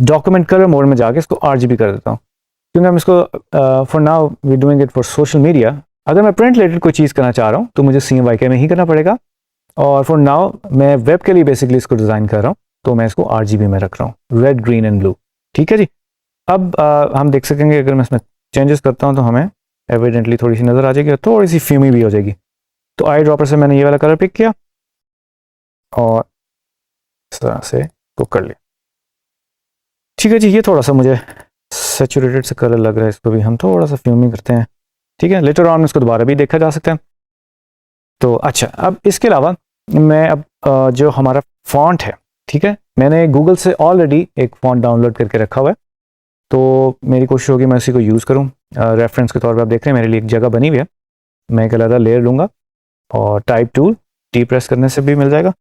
डॉक्यूमेंट कलर मोड में जाके इसको RGB कर देता हूँ, क्योंकि हम इसको for now we doing it for social media. अगर मैं प्रिंट रिलेटेड कोई चीज़ करना चाह रहा हूँ तो मुझे CMYK में ही करना पड़ेगा, और फॉर नाउ मैं वेब के लिए बेसिकली इसको डिज़ाइन कर रहा हूँ, तो मैं इसको RGB में रख रहा हूँ, रेड ग्रीन एंड ब्लू, ठीक है जी। अब हम देख सकेंगे अगर मैं इसमें चेंजेस करता हूँ तो हमें एविडेंटली थोड़ी सी नज़र आ जाएगी और थोड़ी सी फ्यूमी भी हो जाएगी। तो आई ड्रॉपर से मैंने ये वाला कलर पिक किया और इस तरह से कुक कर लिया, ठीक है जी। ये थोड़ा सा मुझे सैचुरेटेड से कलर लग रहा है, इसको भी हम थोड़ा सा फ्यूमी करते हैं, ठीक है। लेटर ऑन इसको दोबारा भी देखा जा सकता है। तो अच्छा, अब इसके अलावा मैं अब जो हमारा फॉन्ट है, ठीक है, मैंने गूगल से ऑलरेडी एक फॉन्ट डाउनलोड करके रखा हुआ है, तो मेरी कोशिश होगी मैं उसी को यूज़ करूँ। रेफरेंस के तौर पे आप देख रहे हैं मेरे लिए एक जगह बनी हुई है, मैं एक अलग लेयर लूँगा और टाइप टूल टी प्रेस करने से भी मिल जाएगा।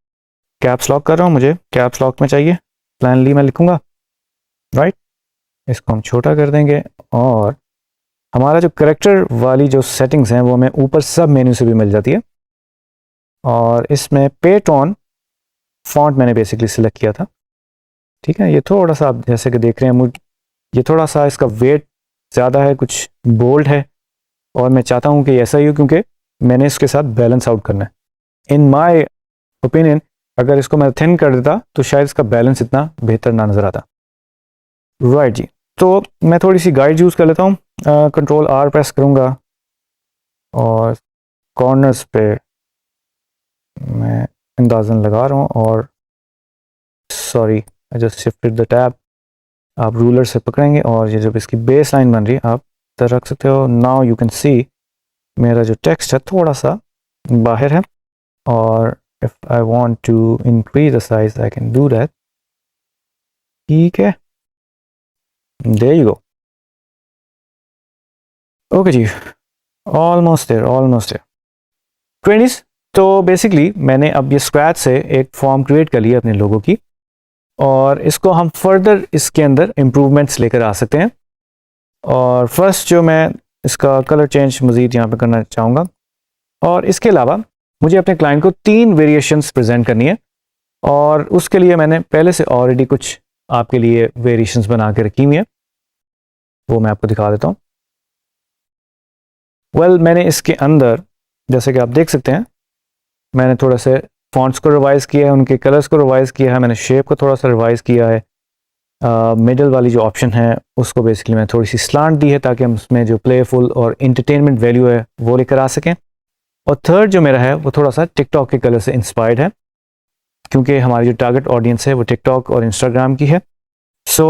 कैप्स लॉक कर रहा हूँ, मुझे कैप्स लॉक में चाहिए, प्लानली मैं लिखूँगा, राइट। इसको हम छोटा कर देंगे, और हमारा जो करेक्टर वाली जो सेटिंग्स हैं वो हमें ऊपर सब मेन्यू से भी मिल जाती है। और इसमें पे टोन फॉन्ट मैंने बेसिकली सिलेक्ट किया था, ठीक है। ये थोड़ा सा आप जैसे कि देख रहे हैं ये थोड़ा सा इसका वेट ज़्यादा है, कुछ बोल्ड है, और मैं चाहता हूँ कि ऐसा ही हो क्योंकि मैंने इसके साथ बैलेंस आउट करना है। इन माय ओपिनियन अगर इसको मैं थिन कर देता तो शायद इसका बैलेंस इतना बेहतर ना नज़र आता, राइट जी। तो मैं थोड़ी सी गाइड यूज़ कर लेता हूँ, कंट्रोल R प्रेस करूँगा और कॉर्नर्स पे मैं अंदाज़न लगा रहा हूँ, और sorry I just shifted the tab. आप रूलर से पकड़ेंगे और ये जब इसकी बेस लाइन बन रही है आप इधर रख सकते हो। नाउ यू कैन सी मेरा जो टेक्स्ट है थोड़ा सा बाहर है, और if I want to increase the size I can do that, ठीक है, देयर यू गो। ओके जी, ऑलमोस्ट देयर ट्वेंटीज। तो बेसिकली मैंने अब ये स्क्रैच से एक फॉर्म क्रिएट कर लिया अपने लोगों की, और इसको हम फर्दर इसके अंदर इम्प्रूवमेंट्स लेकर आ सकते हैं। और फर्स्ट जो मैं इसका कलर चेंज मज़ीद यहाँ पे करना चाहूँगा, और इसके अलावा मुझे अपने क्लाइंट को 3 वेरिएशंस प्रेजेंट करनी है, और उसके लिए मैंने पहले से ऑलरेडी कुछ आपके लिए वेरिएशंस बना के रखी हुई है, वो मैं आपको दिखा देता हूँ। मैंने इसके अंदर जैसे कि आप देख सकते हैं मैंने थोड़ा से फॉन्ट्स को रिवाइज किया है, उनके कलर्स को रिवाइज किया है, मैंने शेप को थोड़ा सा रिवाइज किया है। मिडल वाली जो ऑप्शन है उसको बेसिकली मैं थोड़ी सी स्लांट दी है ताकि हम उसमें जो प्लेफुल और इंटरटेनमेंट वैल्यू है वो लेकर आ सकें। और थर्ड जो मेरा है वो थोड़ा सा टिकटॉक के कलर से इंस्पायर्ड है, क्योंकि हमारी जो टारगेट ऑडियंस है वो टिकटॉक और इंस्टाग्राम की है। So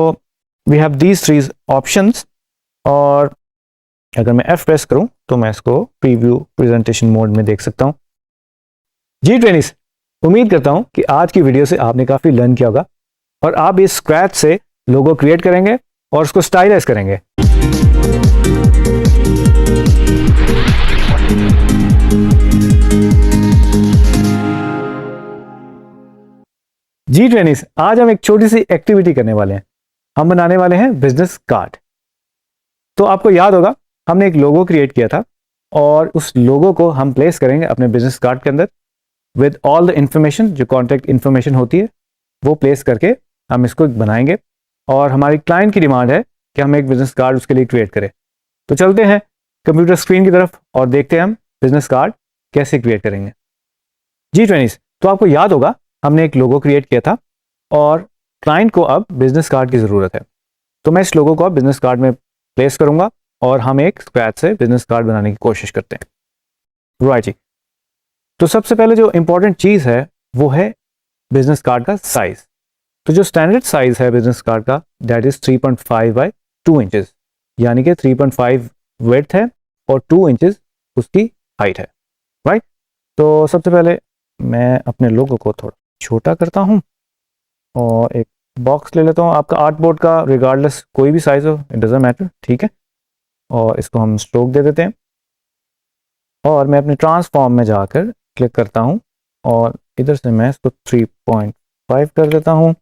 we have these 3 options, और अगर मैं F प्रेस करूं तो मैं इसको प्रीव्यू प्रेजेंटेशन मोड में देख सकता हूं जी। ट्रेनिस उम्मीद करता हूं कि आज की वीडियो से आपने काफ़ी लर्न किया होगा और आप इस स्क्रैच से लोगो क्रिएट करेंगे और उसको स्टाइलाइज करेंगे। जी ट्रेनिस, आज हम एक छोटी सी एक्टिविटी करने वाले हैं। हम बनाने वाले हैं बिजनेस कार्ड। तो आपको याद होगा हमने एक लोगो क्रिएट किया था और उस लोगो को हम प्लेस करेंगे अपने बिजनेस कार्ड के अंदर विद ऑल द इंफॉर्मेशन, जो कॉन्टैक्ट इंफॉर्मेशन होती है वो प्लेस करके हम इसको बनाएंगे। और हमारी क्लाइंट की डिमांड है कि हम एक बिजनेस कार्ड उसके लिए क्रिएट करें। तो चलते हैं कंप्यूटर स्क्रीन की तरफ और देखते हैं हम बिजनेस कार्ड कैसे क्रिएट करेंगे। जी ट्रेनिस, तो आपको याद होगा हमने एक लोगो क्रिएट किया था और क्लाइंट को अब बिजनेस कार्ड की ज़रूरत है। तो मैं इस लोगो को अब बिजनेस कार्ड में प्लेस करूंगा और हम एक स्क्रैच से बिजनेस कार्ड बनाने की कोशिश करते हैं। राइट जी। तो सबसे पहले जो इंपॉर्टेंट चीज़ है वो है बिजनेस कार्ड का साइज। तो जो स्टैंडर्ड साइज है बिजनेस कार्ड का दैट इज 3.5 बाय 2 इंचेस, यानी कि 3.5 विड्थ है और 2 इंचेस उसकी हाइट है। राइट। तो सबसे पहले मैं अपने लोगो को थोड़ा छोटा करता हूँ और एक बॉक्स ले लेता हूँ आपका आर्ट बोर्ड का, रिगार्डलेस कोई भी साइज हो, इट डजंट मैटर। ठीक है। और इसको हम स्ट्रोक दे देते हैं और मैं अपने ट्रांसफॉर्म में जाकर क्लिक करता हूँ और इधर से मैं इसको 3.5 कर देता हूँ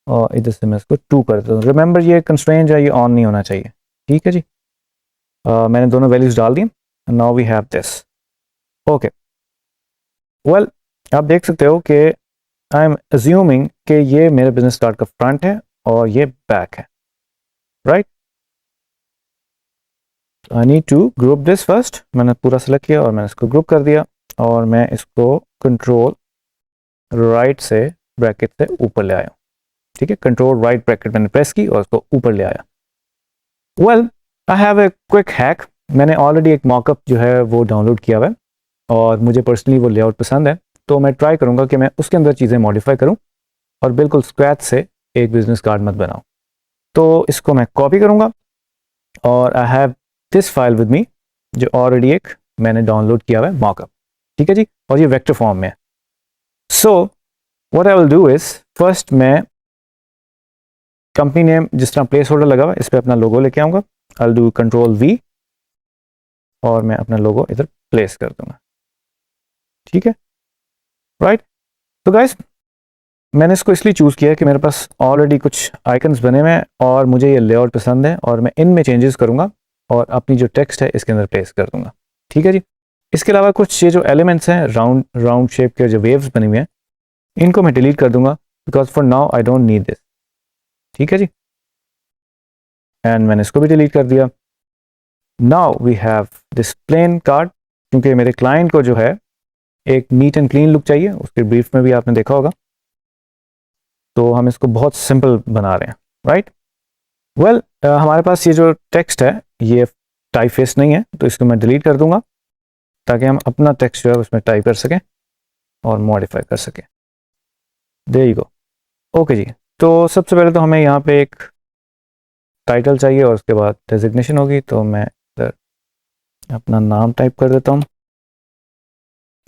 और इधर से मैं इसको 2 कर देता हूँ। रिमेंबर ये कंस्ट्रेंट है, ये ऑन नहीं होना चाहिए। ठीक है जी। मैंने दोनों वैल्यूज डाल दी। Now we have this. Okay well, आप देख सकते हो कि आई एम अज्यूमिंग कि ये मेरे बिजनेस कार्ड का फ्रंट है और ये बैक है। Right. I need to group this first. मैंने पूरा सेलेक्ट किया और मैंने इसको ग्रुप कर दिया और मैं इसको कंट्रोल राइट से ब्रैकेट से ऊपर ले आया। ठीक है, कंट्रोल राइट ब्रैकेट मैंने प्रेस की और इसको ऊपर ले आया। Well, I have a quick hack. मैंने ऑलरेडी एक मॉकअप जो है वो डाउनलोड किया हुआ है और मुझे पर्सनली वो लेआउट पसंद है, तो मैं ट्राई करूंगा कि मैं उसके अंदर चीज़ें मॉडिफाई करूं और बिल्कुल स्क्रैच से एक बिजनेस कार्ड मत बनाऊं। तो इसको मैं कॉपी करूंगा और I have this file with me, जो ऑलरेडी एक मैंने डाउनलोड किया हुआ है मॉकअप। ठीक है जी। और ये वेक्टर फॉर्म में है। So what I will do is, first मैं कंपनी नेम जिस तरह प्लेस होल्डर लगा हुआ है इस पर अपना लोगो लेके आऊंगा। I will do control we और मैं अपना लोगो इधर प्लेस कर दूंगा। ठीक है। राइट। तो गाइस, मैंने इसको इसलिए चूज़ किया कि मेरे पास ऑलरेडी कुछ आइकन्स बने हुए हैं और मुझे ये लेआउट पसंद है और मैं इनमें चेंजेस करूंगा और अपनी जो टेक्स्ट है इसके अंदर प्लेस कर दूंगा। ठीक है जी। इसके अलावा कुछ ये जो एलिमेंट्स हैं राउंड राउंड शेप के जो वेव्स बने हुए हैं इनको मैं डिलीट कर दूंगा because for now I don't need this. ठीक है जी। एंड मैंने इसको भी डिलीट कर दिया। Now we have this plain card, क्योंकि मेरे क्लाइंट को जो है एक नीट एंड क्लीन लुक चाहिए, उसके ब्रीफ में भी आपने देखा होगा। तो हम इसको बहुत सिंपल बना रहे हैं। राइट। वेल, हमारे पास ये जो टेक्स्ट है ये टाइप फेस नहीं है, तो इसको मैं डिलीट कर दूंगा ताकि हम अपना टेक्स्ट जो है उसमें टाइप कर सकें और मॉडिफाई कर सकें। There you go. ओके जी। तो सबसे पहले तो हमें यहाँ पे एक टाइटल चाहिए और उसके बाद डेजिग्नेशन होगी, तो मैं इधर अपना नाम टाइप कर देता हूँ,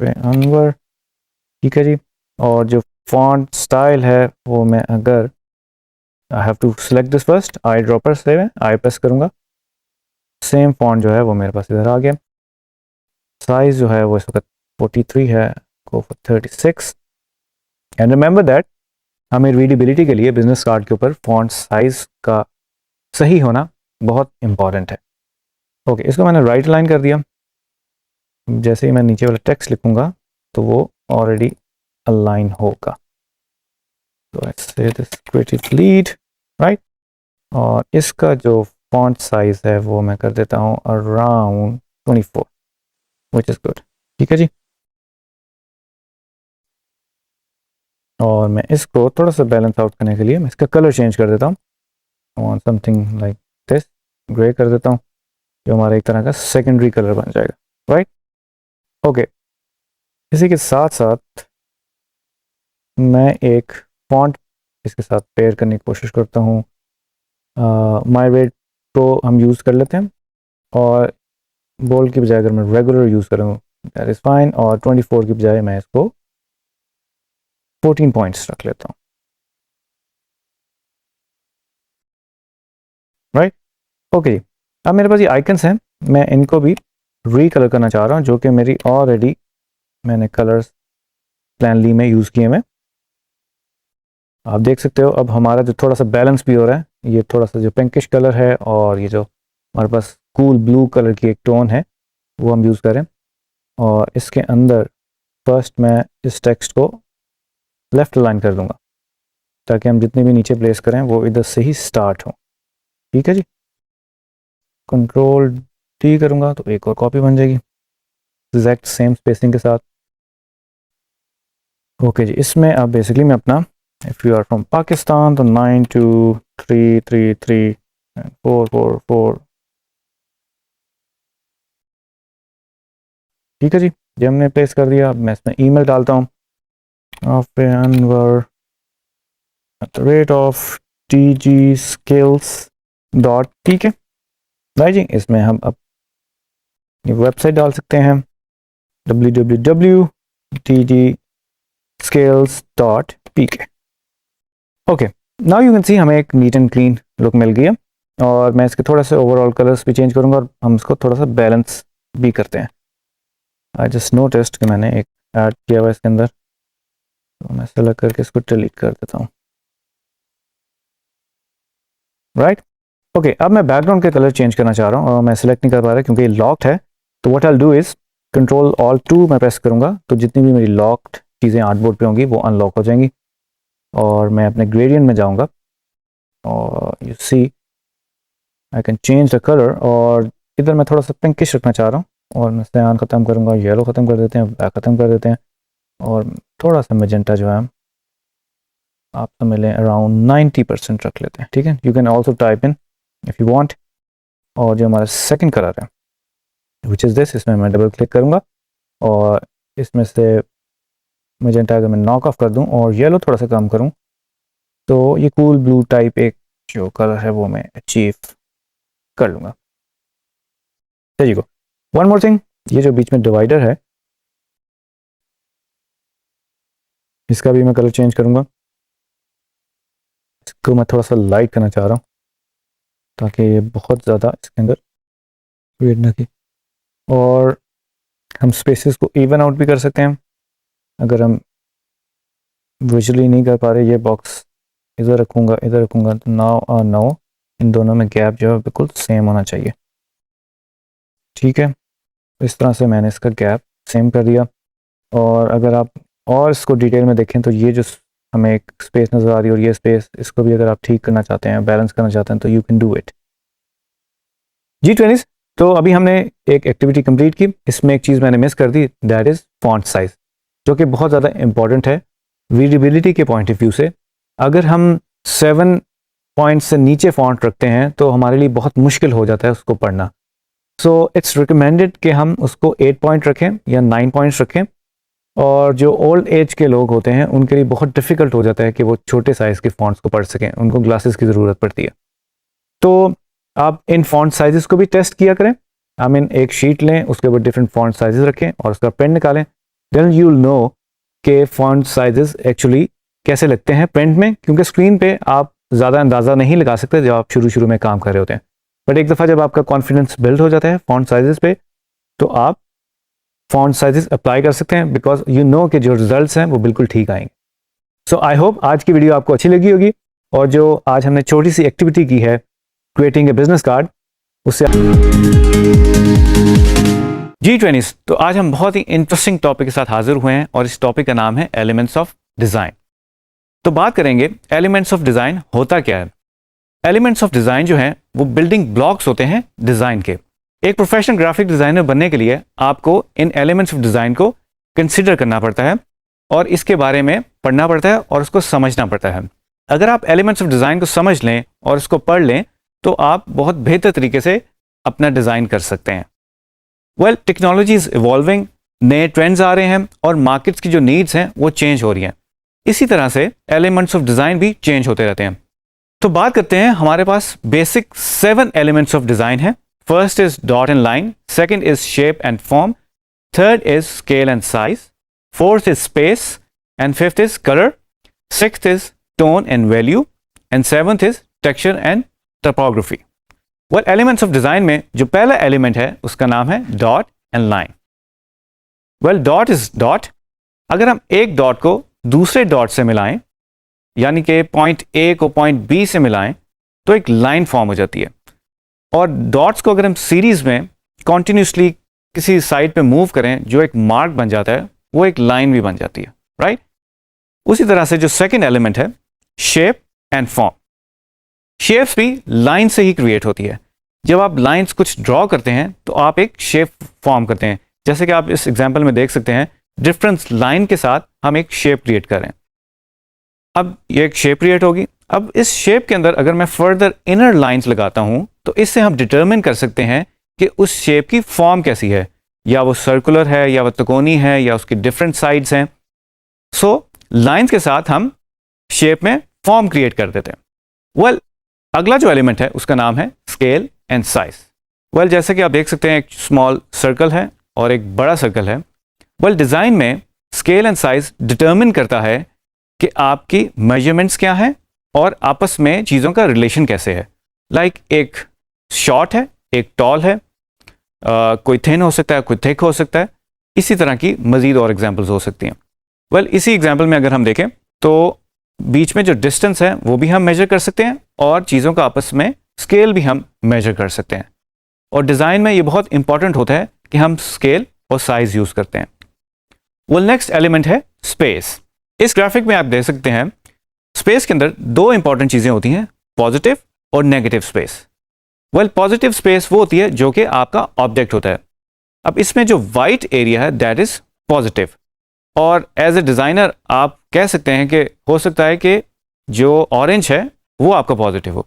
अनवर। ठीक है जी। और जो फॉन्ट स्टाइल है वो मैं अगर I have to select this first, eye dropper से मैं आई प्रेस करूँगा, सेम फॉन्ट जो है वो मेरे पास इधर आ गया। साइज जो है वो इस वक्त 43 है, go for 36। And remember that हमें रीडेबिलिटी के लिए बिजनेस कार्ड के ऊपर फॉन्ट साइज का सही होना बहुत इंपॉर्टेंट है। ओके, इसको मैंने राइट लाइन कर दिया। जैसे ही मैं नीचे वाला टेक्स्ट लिखूंगा तो वो ऑलरेडी अलाइन होगा। तो ऐसे दिस क्रिएटिव लीड। राइट। और इसका जो फॉन्ट साइज है वो मैं कर देता हूँ अराउंड 24, विच इज़ गुड। ठीक है जी। और मैं इसको थोड़ा सा बैलेंस आउट करने के लिए मैं इसका कलर चेंज कर देता हूँ, समथिंग लाइक दिस, ग्रे कर देता हूँ, जो हमारा एक तरह का सेकेंडरी कलर बन जाएगा। राइट। ओके, इसी के साथ साथ मैं एक फॉन्ट इसके साथ पेयर करने की कोशिश करता हूँ। माई वेट प्रो हम यूज़ कर लेते हैं और बोल्ड की बजाय अगर मैं रेगुलर यूज़ करूँ दैट इज़ फाइन, और 24 की बजाय मैं इसको 14 पॉइंट्स रख लेता हूँ, राइट। ओके, अब मेरे पास ये आइकन्स हैं, मैं इनको भी रीकलर करना चाह रहा हूँ, जो कि मेरी ऑलरेडी मैंने कलर्स प्लानली में यूज़ किए हैं। आप देख सकते हो अब हमारा जो थोड़ा सा बैलेंस भी हो रहा है, ये थोड़ा सा जो पिंकिश कलर है और ये जो हमारे पास कूल ब्लू कलर की एक टोन है वो हम यूज़ करें। और इसके अंदर फर्स्ट मैं इस टेक्स्ट को लेफ़्ट अलाइन कर दूंगा ताकि हम जितने भी नीचे प्लेस करें वो इधर से ही स्टार्ट हो। ठीक है जी, कंट्रोल टी करूँगा तो एक और कॉपी बन जाएगी एग्जैक्ट सेम स्पेसिंग के साथ। ओके जी, इसमें अब बेसिकली मैं अपना if you are from Pakistan तो 92333444 ठीक है जी, ये हमने प्लेस कर दिया। अब मैं इसमें ईमेल डालता हूँ anwar@tgskills. ठीक है राइट जी, इसमें हम अब वेबसाइट डाल सकते हैं www.tgskills.pk। Okay, now you can see हमें एक नीट एंड क्लीन लुक मिल गई है। और मैं इसके थोड़ा सा ओवरऑल कलर्स भी चेंज करूंगा और हम इसको थोड़ा सा बैलेंस भी करते हैं। आई जस्ट नोटिस्ड कि मैंने एक ऐड किया हुआ इसके अंदर, तो मैं सेलेक्ट करके इसको डिलीट कर देता हूँ, राइट। ओके, अब मैं बैकग्राउंड के कलर चेंज करना चाह रहा हूँ और मैं सेलेक्ट नहीं कर पा रहा क्योंकि ये लॉक्ड है। तो what I do is Ctrl+Alt+2 मैं प्रेस करूँगा तो जितनी भी मेरी लॉक्ड चीज़ें आर्टबोर्ड पे होंगी वो अनलॉक हो जाएंगी। और मैं अपने ग्रेडियंट में जाऊँगा और you see I can change the colour. और इधर मैं थोड़ा सा पिंकिश रखना चाह रहा हूँ और मैं सयान ख़त्म करूँगा, येलो ख़त्म कर देते हैं, ब्लैक ख़त्म कर देते हैं और थोड़ा सा मेजेंटा जो है आप समझ लें अराउंड 90% रख लेते हैं। ठीक है, you can also type in if you want. और जो हमारा सेकंड कलर है विच इज़ दिस, इसमें मैं डबल क्लिक करूँगा और इसमें से मेजेंटा अगर मैं नॉक ऑफ कर दूँ और येलो थोड़ा सा कम करूँ तो ये कूल ब्लू टाइप एक जो कलर है वो मैं अचीव कर लूँगा। चलिए गो, वन मोर थिंग, ये जो बीच में डिवाइडर है इसका भी मैं कलर चेंज करूँगा। इसको मैं थोड़ा सा लाइट करना चाह रहा हूँ ताकि ये बहुत ज़्यादा इसके अंदर वेट ना थी। और हम स्पेसेस को इवन आउट भी कर सकते हैं अगर हम विजुअली नहीं कर पा रहे। ये बॉक्स इधर रखूँगा तो नाउ और नाउ इन दोनों में गैप जो है बिल्कुल सेम होना चाहिए। ठीक है, इस तरह से मैंने इसका गैप सेम कर दिया। और अगर आप और इसको डिटेल में देखें तो ये जो हमें एक स्पेस नज़र आ रही है और ये स्पेस, इसको भी अगर आप ठीक करना चाहते हैं, बैलेंस करना चाहते हैं तो यू कैन डू इट। जी ट्वेंटीज़, तो अभी हमने एक एक्टिविटी कंप्लीट की। इसमें एक चीज़ मैंने मिस कर दी, दैट इज़ फॉन्ट साइज़, जो कि बहुत ज़्यादा इंपॉर्टेंट है रीडेबिलिटी के पॉइंट ऑफ व्यू से। अगर हम 7 पॉइंट से नीचे फॉन्ट रखते हैं तो हमारे लिए बहुत मुश्किल हो जाता है उसको पढ़ना। सो इट्स रिकमेंडेड कि हम उसको 8 पॉइंट रखें या 9 पॉइंट्स रखें। और जो ओल्ड एज के लोग होते हैं उनके लिए बहुत डिफ़िकल्ट हो जाता है कि वो छोटे साइज़ के फॉन्ट्स को पढ़ सकें, उनको ग्लासेस की ज़रूरत पड़ती है। तो आप इन फॉन्ट साइज़ को भी टेस्ट किया करें। आई मीन एक शीट लें, उसके ऊपर डिफरेंट फॉन्ट साइज़ रखें और उसका प्रिंट निकालें। देन यू विल नो कि फॉन्ट साइज़ एक्चुअली कैसे लगते हैं प्रिंट में, क्योंकि स्क्रीन पे आप ज़्यादा अंदाज़ा नहीं लगा सकते जब आप शुरू में काम कर रहे होते हैं। बट एक दफ़ा जब आपका कॉन्फिडेंस बिल्ड हो जाता है फॉन्ट साइज़ पे तो आप फॉन्ट साइजेस अप्लाई कर सकते हैं, बिकॉज यू नो कि जो रिजल्ट्स हैं वो बिल्कुल ठीक आएंगे। सो आई होप आज की वीडियो आपको अच्छी लगी होगी और जो आज हमने छोटी सी एक्टिविटी की है क्रिएटिंग ए बिजनेस कार्ड उससे G20। तो आज हम बहुत ही इंटरेस्टिंग टॉपिक के साथ हाजिर हुए हैं और इस टॉपिक का नाम है एलिमेंट्स ऑफ डिज़ाइन। तो बात करेंगे एलिमेंट्स ऑफ डिज़ाइन होता क्या है। एलिमेंट्स ऑफ डिज़ाइन जो हैं वो बिल्डिंग ब्लॉक्स होते हैं डिज़ाइन के। एक प्रोफेशनल ग्राफिक डिज़ाइनर बनने के लिए आपको इन एलिमेंट्स ऑफ डिज़ाइन को कंसिडर करना पड़ता है और इसके बारे में पढ़ना पड़ता है और उसको समझना पड़ता है। अगर आप एलिमेंट्स ऑफ डिज़ाइन को समझ लें और उसको पढ़ लें तो आप बहुत बेहतर तरीके से अपना डिज़ाइन कर सकते हैं। वेल, टेक्नोलॉजी इज़ इवॉल्विंग, नए ट्रेंड्स आ रहे हैं और मार्केट्स की जो नीड्स हैं वो चेंज हो रही हैं। इसी तरह से एलिमेंट्स ऑफ डिज़ाइन भी चेंज होते रहते हैं। तो बात करते हैं, हमारे पास बेसिक 7 एलिमेंट्स ऑफ डिज़ाइन है। First is dot and line, second is shape and form, third is scale and size, fourth is space, and fifth is color, sixth is tone and value, and seventh is texture and topography. Well, elements of design में जो पहला element है उसका नाम है dot and line. Well, dot is dot. अगर हम एक dot को दूसरे dot से मिलाएं, यानी कि पॉइंट A को पॉइंट B से मिलाएं, तो एक लाइन फॉर्म हो जाती है. और डॉट्स को अगर हम सीरीज में कॉन्टिन्यूसली किसी साइड पे मूव करें, जो एक मार्क बन जाता है, वो एक लाइन भी बन जाती है, राइट? उसी तरह से जो सेकंड एलिमेंट है, शेप एंड फॉर्म. शेप्स भी लाइन से ही क्रिएट होती है. जब आप लाइंस कुछ ड्रॉ करते हैं तो आप एक शेप फॉर्म करते हैं. जैसे कि आप इस एग्जांपल में देख सकते हैं, डिफरेंस लाइन के साथ हम एक शेप क्रिएट कर रहे हैं. अब ये एक शेप क्रिएट होगी. अब इस शेप के अंदर अगर मैं फर्दर इनर लाइंस लगाता हूं तो इससे हम डिटरमिन कर सकते हैं कि उस शेप की फॉर्म कैसी है, या वो सर्कुलर है, या वो त्रिकोणी है, या उसकी डिफरेंट साइड्स हैं. सो लाइंस के साथ हम शेप में फॉर्म क्रिएट कर देते हैं. वेल, अगला जो एलिमेंट है उसका नाम है स्केल एंड साइज. वेल, जैसे कि आप देख सकते हैं, एक स्मॉल सर्कल है और एक बड़ा सर्कल है. वेल, डिज़ाइन में स्केल एंड साइज डिटरमिन करता है कि आपकी मेजरमेंट्स क्या हैं और आपस में चीज़ों का रिलेशन कैसे है. लाइक एक शॉर्ट है, एक टॉल है, कोई थिन हो सकता है, कोई थिक हो सकता है. इसी तरह की मज़ीद और एग्जांपल्स हो सकती हैं. वेल, इसी एग्जांपल में अगर हम देखें तो बीच में जो डिस्टेंस है वो भी हम मेजर कर सकते हैं और चीज़ों का आपस में स्केल भी हम मेजर कर सकते हैं. और डिज़ाइन में ये बहुत इंपॉर्टेंट होता है कि हम स्केल और साइज़ यूज़ करते हैं. वेल, नेक्स्ट एलिमेंट है स्पेस. इस ग्राफिक में आप देख सकते हैं, स्पेस के अंदर दो इंपॉर्टेंट चीज़ें होती हैं, पॉजिटिव और negative space. Well, positive space वो होती है जो कि आपका ऑब्जेक्ट होता है. अब इसमें जो वाइट एरिया है दैट इज पॉजिटिव. और एज ए डिज़ाइनर आप कह सकते हैं कि हो सकता है कि जो ऑरेंज है वो आपका पॉजिटिव हो,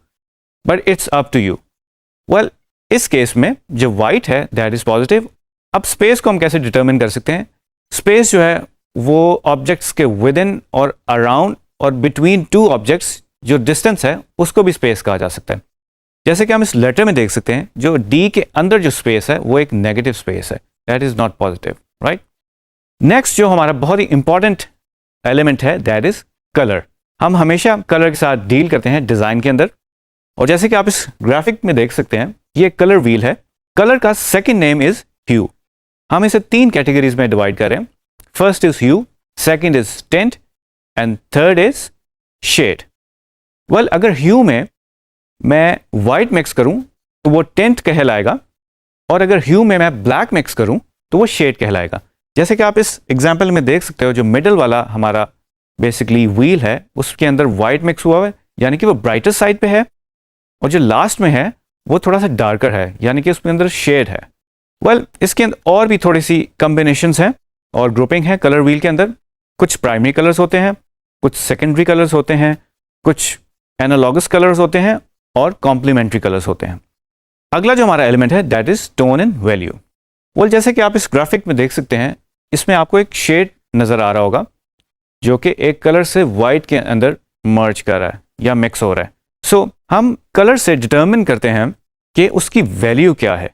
but it's up to you. Well, इस केस में जो वाइट है दैट इज पॉजिटिव. अब स्पेस को हम कैसे डिटरमिन कर सकते हैं? स्पेस जो है वो ऑब्जेक्ट्स के विद इन और अराउंड और बिटवीन टू ऑब्जेक्ट्स जो डिस्टेंस है उसको भी स्पेस कहा जा सकता है. जैसे कि हम इस लेटर में देख सकते हैं, जो डी के अंदर जो स्पेस है वो एक नेगेटिव स्पेस है, that is not positive, right? Next जो हमारा बहुत ही इंपॉर्टेंट एलिमेंट है दैट इज कलर. हम हमेशा कलर के साथ डील करते हैं डिजाइन के अंदर. और जैसे कि आप इस ग्राफिक में देख सकते हैं, ये कलर व्हील है. कलर का सेकेंड नेम इज ह्यू. हम इसे तीन कैटेगरीज में डिवाइड करें. First is hue, second is tint and third is shade. Well, अगर ह्यू में मैं वाइट मिक्स करूं तो वो टिंट कहलाएगा, और अगर ह्यू में मैं ब्लैक मिक्स करूं तो वो शेड कहलाएगा. जैसे कि आप इस एग्जांपल में देख सकते हो, जो मिडल वाला हमारा बेसिकली व्हील है उसके अंदर वाइट मिक्स हुआ है, यानी कि वो ब्राइटर साइड पे है, और जो लास्ट में है वो थोड़ा सा डार्कर है, यानी कि उसके अंदर शेड है. वेल, इसके अंदर और भी थोड़ी सी कॉम्बिनेशंस हैं और ग्रुपिंग है कलर व्हील के अंदर. कुछ प्राइमरी कलर्स होते हैं, कुछ सेकेंडरी कलर्स होते हैं, कुछ एनालॉगस कलर्स होते हैं और कॉम्प्लीमेंट्री कलर्स होते हैं. अगला जो हमारा एलिमेंट है that is tone and value. Well, जैसे कि आप इस ग्राफिक में देख सकते हैं, इसमें आपको एक शेड नज़र आ रहा होगा जो कि एक कलर से वाइट के अंदर मर्ज कर रहा है या मिक्स हो रहा है. सो हम कलर से डिटरमिन करते हैं कि उसकी वैल्यू क्या है,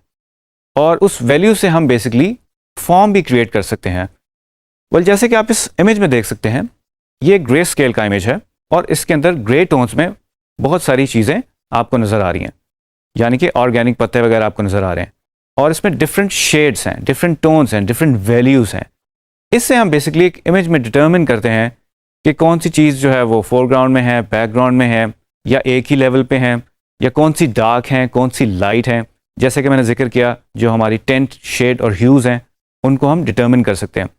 और उस वैल्यू से हम बेसिकली फॉर्म भी क्रिएट कर सकते हैं. वेल, जैसे कि आप इस इमेज में देख सकते हैं, ये ग्रे स्केल का इमेज है और इसके अंदर ग्रे टोन्स में बहुत सारी चीज़ें आपको नज़र आ रही हैं, यानी कि ऑर्गेनिक पत्ते वगैरह आपको नज़र आ रहे हैं, और इसमें डिफरेंट शेड्स हैं, डिफरेंट टोन्स हैं, डिफरेंट वैल्यूज़ हैं. इससे हम बेसिकली एक इमेज में डिटरमिन करते हैं कि कौन सी चीज़ जो है वो फोरग्राउंड में है, बैकग्राउंड में है, या एक ही लेवल पे है, या कौन सी डार्क है, कौन सी लाइट है. जैसे कि मैंने जिक्र किया, जो हमारी टेंट, शेड और ह्यूज़ हैं उनको हम डिटरमिन कर सकते हैं,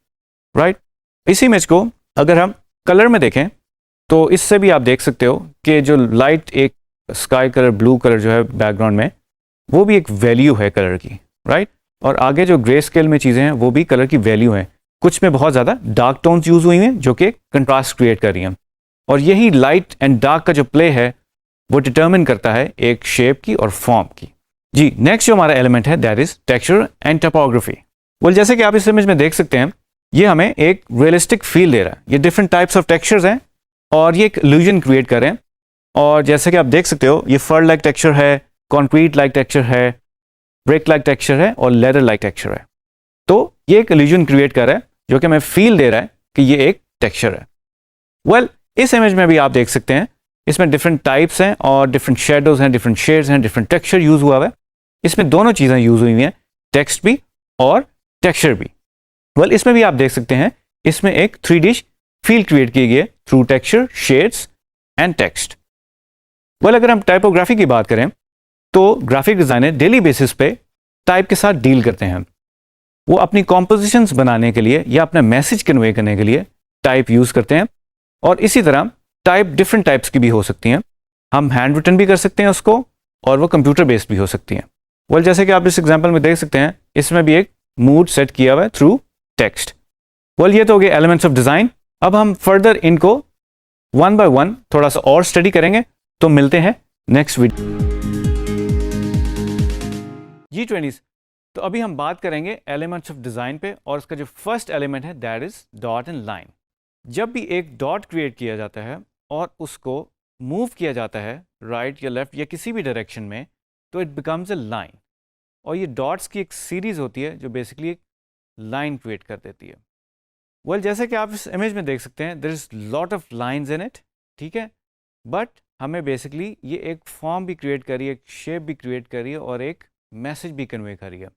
राइट? इसी इमेज को अगर हम कलर में देखें तो इससे भी आप देख सकते हो कि जो लाइट एक स्काई कलर, ब्लू कलर जो है बैकग्राउंड में, वो भी एक वैल्यू है कलर की, राइट? और आगे जो ग्रे स्केल में चीज़ें हैं वो भी कलर की वैल्यू हैं. कुछ में बहुत ज़्यादा डार्क टोन्स यूज़ हुई हैं जो कि कंट्रास्ट क्रिएट कर रही हैं, और यही लाइट एंड डार्क का जो प्ले है वो डिटरमिन करता है एक शेप की और फॉर्म की. जी, नेक्स्ट जो हमारा एलिमेंट है that is texture and topography. Well, जैसे कि आप इस इमेज में देख सकते हैं, ये हमें एक रियलिस्टिक फील दे रहा है. ये डिफरेंट टाइप्स ऑफ टेक्सचर्स हैं और ये एक इल्यूजन क्रिएट कर रहे हैं. और जैसे कि आप देख सकते हो, ये फर लाइक टेक्सचर है, कॉन्क्रीट लाइक टेक्सचर है, ब्रिक लाइक टेक्सचर है और लेदर लाइक टेक्सचर है. तो ये एक इल्यूजन क्रिएट कर रहा है जो कि हमें फील दे रहा है कि ये एक टेक्सचर है। वेल, इस इमेज में भी आप देख सकते हैं इसमें डिफरेंट टाइप्स हैं और डिफरेंट शेडोज हैं, डिफरेंट शेड्स हैं, डिफरेंट टेक्सचर यूज हुआ है। इसमें दोनों चीज़ें यूज हुई हैं, टेक्स्ट भी और टेक्सचर भी। वेल, इसमें भी आप देख सकते हैं इसमें एक 3D फील क्रिएट की गई है through texture, shades and text. Well, अगर हम टाइपोग्राफी की बात करें तो ग्राफिक डिजाइनर डेली बेसिस पे टाइप के साथ डील करते हैं। वो अपनी कॉम्पोजिशंस बनाने के लिए या अपना मैसेज कन्वे करने के लिए टाइप यूज करते हैं। और इसी तरह टाइप डिफरेंट टाइप्स की भी हो सकती हैं। हम हैंड रिटन भी कर सकते हैं उसको, और वो कंप्यूटर बेस्ड भी हो सकती हैं। वेल, जैसे कि आप इस एग्जांपल में देख सकते हैं इसमें भी एक मूड सेट किया हुआ है थ्रू टेक्स्ट। वेल, ये तो हो गए एलिमेंट्स ऑफ डिजाइन। अब हम फर्दर इनको वन बाय वन थोड़ा सा और स्टडी करेंगे। तो मिलते हैं नेक्स्ट वीडियो G20s। तो अभी हम बात करेंगे एलिमेंट्स ऑफ डिजाइन पे, और उसका जो फर्स्ट एलिमेंट है that is dot and line. जब भी एक डॉट क्रिएट किया जाता है और उसको मूव किया जाता है राइट या लेफ्ट या किसी भी डायरेक्शन में, तो इट बिकम्स अ लाइन। और ये डॉट्स की एक सीरीज होती है जो बेसिकली एक लाइन क्रिएट कर देती है। वेल, जैसे कि आप इस इमेज में देख सकते हैं there is lot of lines in it, ठीक है। बट हमें बेसिकली ये एक फॉर्म भी क्रिएट करी है, एक शेप भी क्रिएट करी है और एक मैसेज भी कन्वे करी है।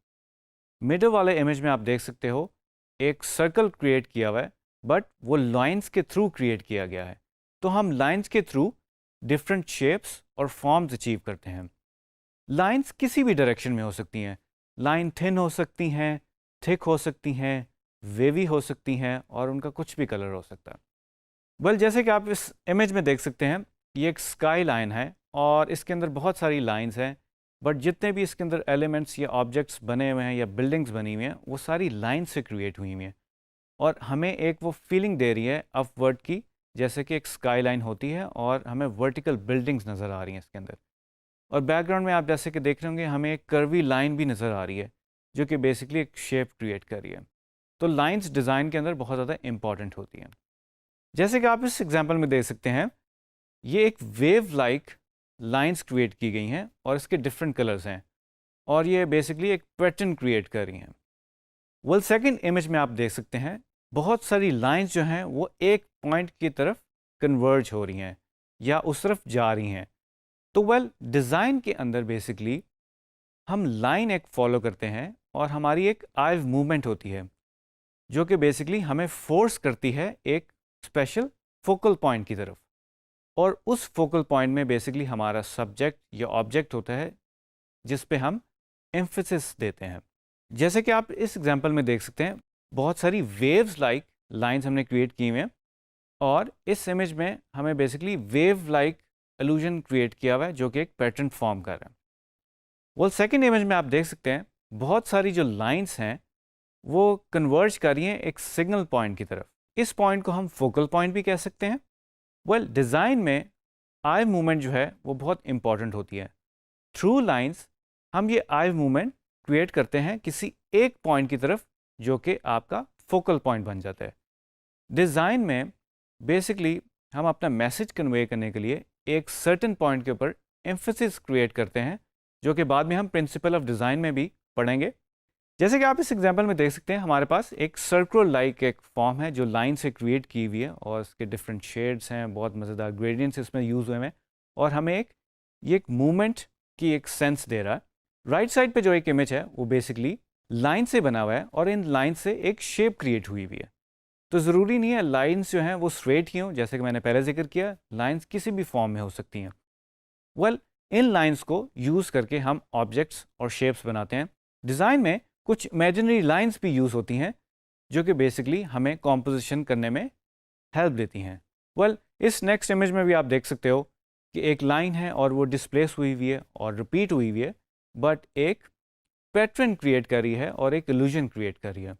मिडल वाले इमेज में आप देख सकते हो एक सर्कल क्रिएट किया हुआ है, बट वो लाइंस के थ्रू क्रिएट किया गया है। तो हम लाइंस के थ्रू डिफरेंट शेप्स और फॉर्म्स अचीव करते हैं। लाइंस किसी भी डायरेक्शन में हो सकती हैं। लाइन थिन हो सकती हैं, थिक हो सकती हैं, वेवी हो सकती हैं, और उनका कुछ भी कलर हो सकता है। वेल, जैसे कि आप इस इमेज में देख सकते हैं ये एक स्काई लाइन है और इसके अंदर बहुत सारी लाइंस हैं। बट जितने भी इसके अंदर एलिमेंट्स या ऑब्जेक्ट्स बने हुए हैं या बिल्डिंग्स बनी हुई हैं वो सारी लाइन से क्रिएट हुई हुई हैं, और हमें एक वो फीलिंग दे रही है अपवर्ड की, जैसे कि एक स्काई लाइन होती है और हमें वर्टिकल बिल्डिंग्स नज़र आ रही हैं इसके अंदर। और बैकग्राउंड में आप जैसे कि देख रहे होंगे हमें एक कर्वी लाइन भी नज़र आ रही है जो कि बेसिकली एक शेप क्रिएट कर रही है। तो लाइंस डिज़ाइन के अंदर बहुत ज़्यादा इंपॉर्टेंट होती हैं। जैसे कि आप इस एग्जाम्पल में देख सकते हैं ये एक वेव लाइक लाइंस क्रिएट की गई हैं और इसके डिफरेंट कलर्स हैं, और ये बेसिकली एक पैटर्न क्रिएट कर रही हैं। वेल, सेकंड इमेज में आप देख सकते हैं बहुत सारी लाइंस जो हैं वो एक पॉइंट की तरफ कन्वर्ज हो रही हैं या उस तरफ जा रही हैं। तो वेल, डिज़ाइन के अंदर बेसिकली हम लाइन एक फॉलो करते हैं और हमारी एक आई मूवमेंट होती है जो कि बेसिकली हमें फोर्स करती है एक स्पेशल फोकल पॉइंट की तरफ, और उस फोकल पॉइंट में बेसिकली हमारा सब्जेक्ट या ऑब्जेक्ट होता है जिस पे हम एम्फेसिस देते हैं। जैसे कि आप इस एग्जांपल में देख सकते हैं बहुत सारी वेव्स लाइक लाइंस हमने क्रिएट की हुई हैं, और इस इमेज में हमें basically wave like illusion create किया हुआ है जो कि एक पैटर्न फॉर्म कर रहा है। वेल, सेकेंड इमेज में आप देख सकते हैं बहुत सारी जो लाइंस हैं वो कन्वर्ज कर रही हैं एक सिग्नल पॉइंट की तरफ। इस पॉइंट को हम फोकल पॉइंट भी कह सकते हैं। वेल, डिज़ाइन में आई मूवमेंट जो है वो बहुत इंपॉर्टेंट होती है। थ्रू लाइंस हम ये आई मूवमेंट क्रिएट करते हैं किसी एक पॉइंट की तरफ जो कि आपका फोकल पॉइंट बन जाता है। डिज़ाइन में बेसिकली हम अपना मैसेज कन्वे करने के लिए एक सर्टेन पॉइंट के ऊपर एम्फेसिस क्रिएट करते हैं जो कि बाद में हम प्रिंसिपल ऑफ डिज़ाइन में भी पढ़ेंगे। जैसे कि आप इस एग्जांपल में देख सकते हैं हमारे पास एक सर्कुलर लाइक एक फॉर्म है जो लाइन से क्रिएट की हुई है और इसके डिफरेंट शेड्स हैं, बहुत मज़ेदार ग्रेडियंट्स इसमें यूज़ हुए हैं और हमें ये एक मूवमेंट की एक सेंस दे रहा है। राइट साइड पे जो एक इमेज है वो बेसिकली लाइन से बना हुआ है और इन लाइन से एक शेप क्रिएट हुई हुई है। तो ज़रूरी नहीं है लाइन्स जो हैं वो स्ट्रेट ही हों, जैसे कि मैंने पहले जिक्र किया लाइन्स किसी भी फॉर्म में हो सकती हैं। वेल, इन लाइन्स को यूज़ करके हम ऑब्जेक्ट्स और शेप्स बनाते हैं। डिज़ाइन में कुछ इमेजिनरी लाइंस भी यूज़ होती हैं जो कि बेसिकली हमें कॉम्पोजिशन करने में हेल्प देती हैं। वेल, इस नेक्स्ट इमेज में भी आप देख सकते हो कि एक लाइन है और वो डिस्प्लेस हुई हुई है और रिपीट हुई हुई है, बट एक पैटर्न क्रिएट कर रही है और एक इल्यूजन क्रिएट कर रही है।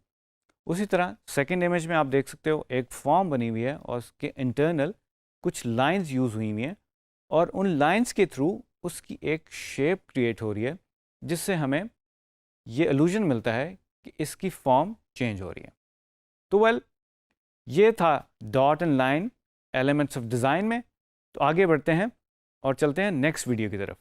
उसी तरह सेकेंड इमेज में आप देख सकते हो एक फॉर्म बनी हुई है और उसके इंटरनल कुछ लाइंस यूज़ हुई हुई हैं और उन लाइंस के थ्रू उसकी एक शेप क्रिएट हो रही है जिससे हमें ये इल्यूजन मिलता है कि इसकी फॉर्म चेंज हो रही है। तो वेल, ये था dot and line elements of design में। तो आगे बढ़ते हैं और चलते हैं नेक्स्ट वीडियो की तरफ।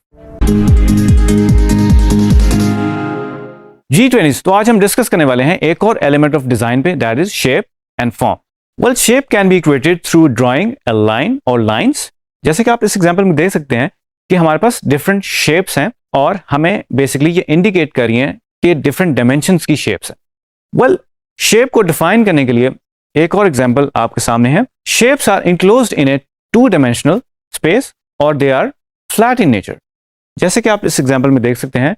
G20s। तो आज हम डिस्कस करने वाले हैं एक और एलिमेंट ऑफ डिज़ाइन पे, that is shape and form. Well shape can be created through drawing a line और लाइंस। जैसे कि आप इस एग्जांपल में देख सकते हैं कि हमारे पास डिफरेंट शेप्स हैं और हमें बेसिकली ये इंडिकेट कर रही हैं कि डिफरेंट डायमेंशंस की शेप्स हैं। वेल शेप को डिफाइन करने के लिए एक और एग्जांपल आपके सामने है। Shapes are enclosed in a two dimensional space और they are flat in nature. जैसे कि आप इस एग्जांपल में देख सकते हैं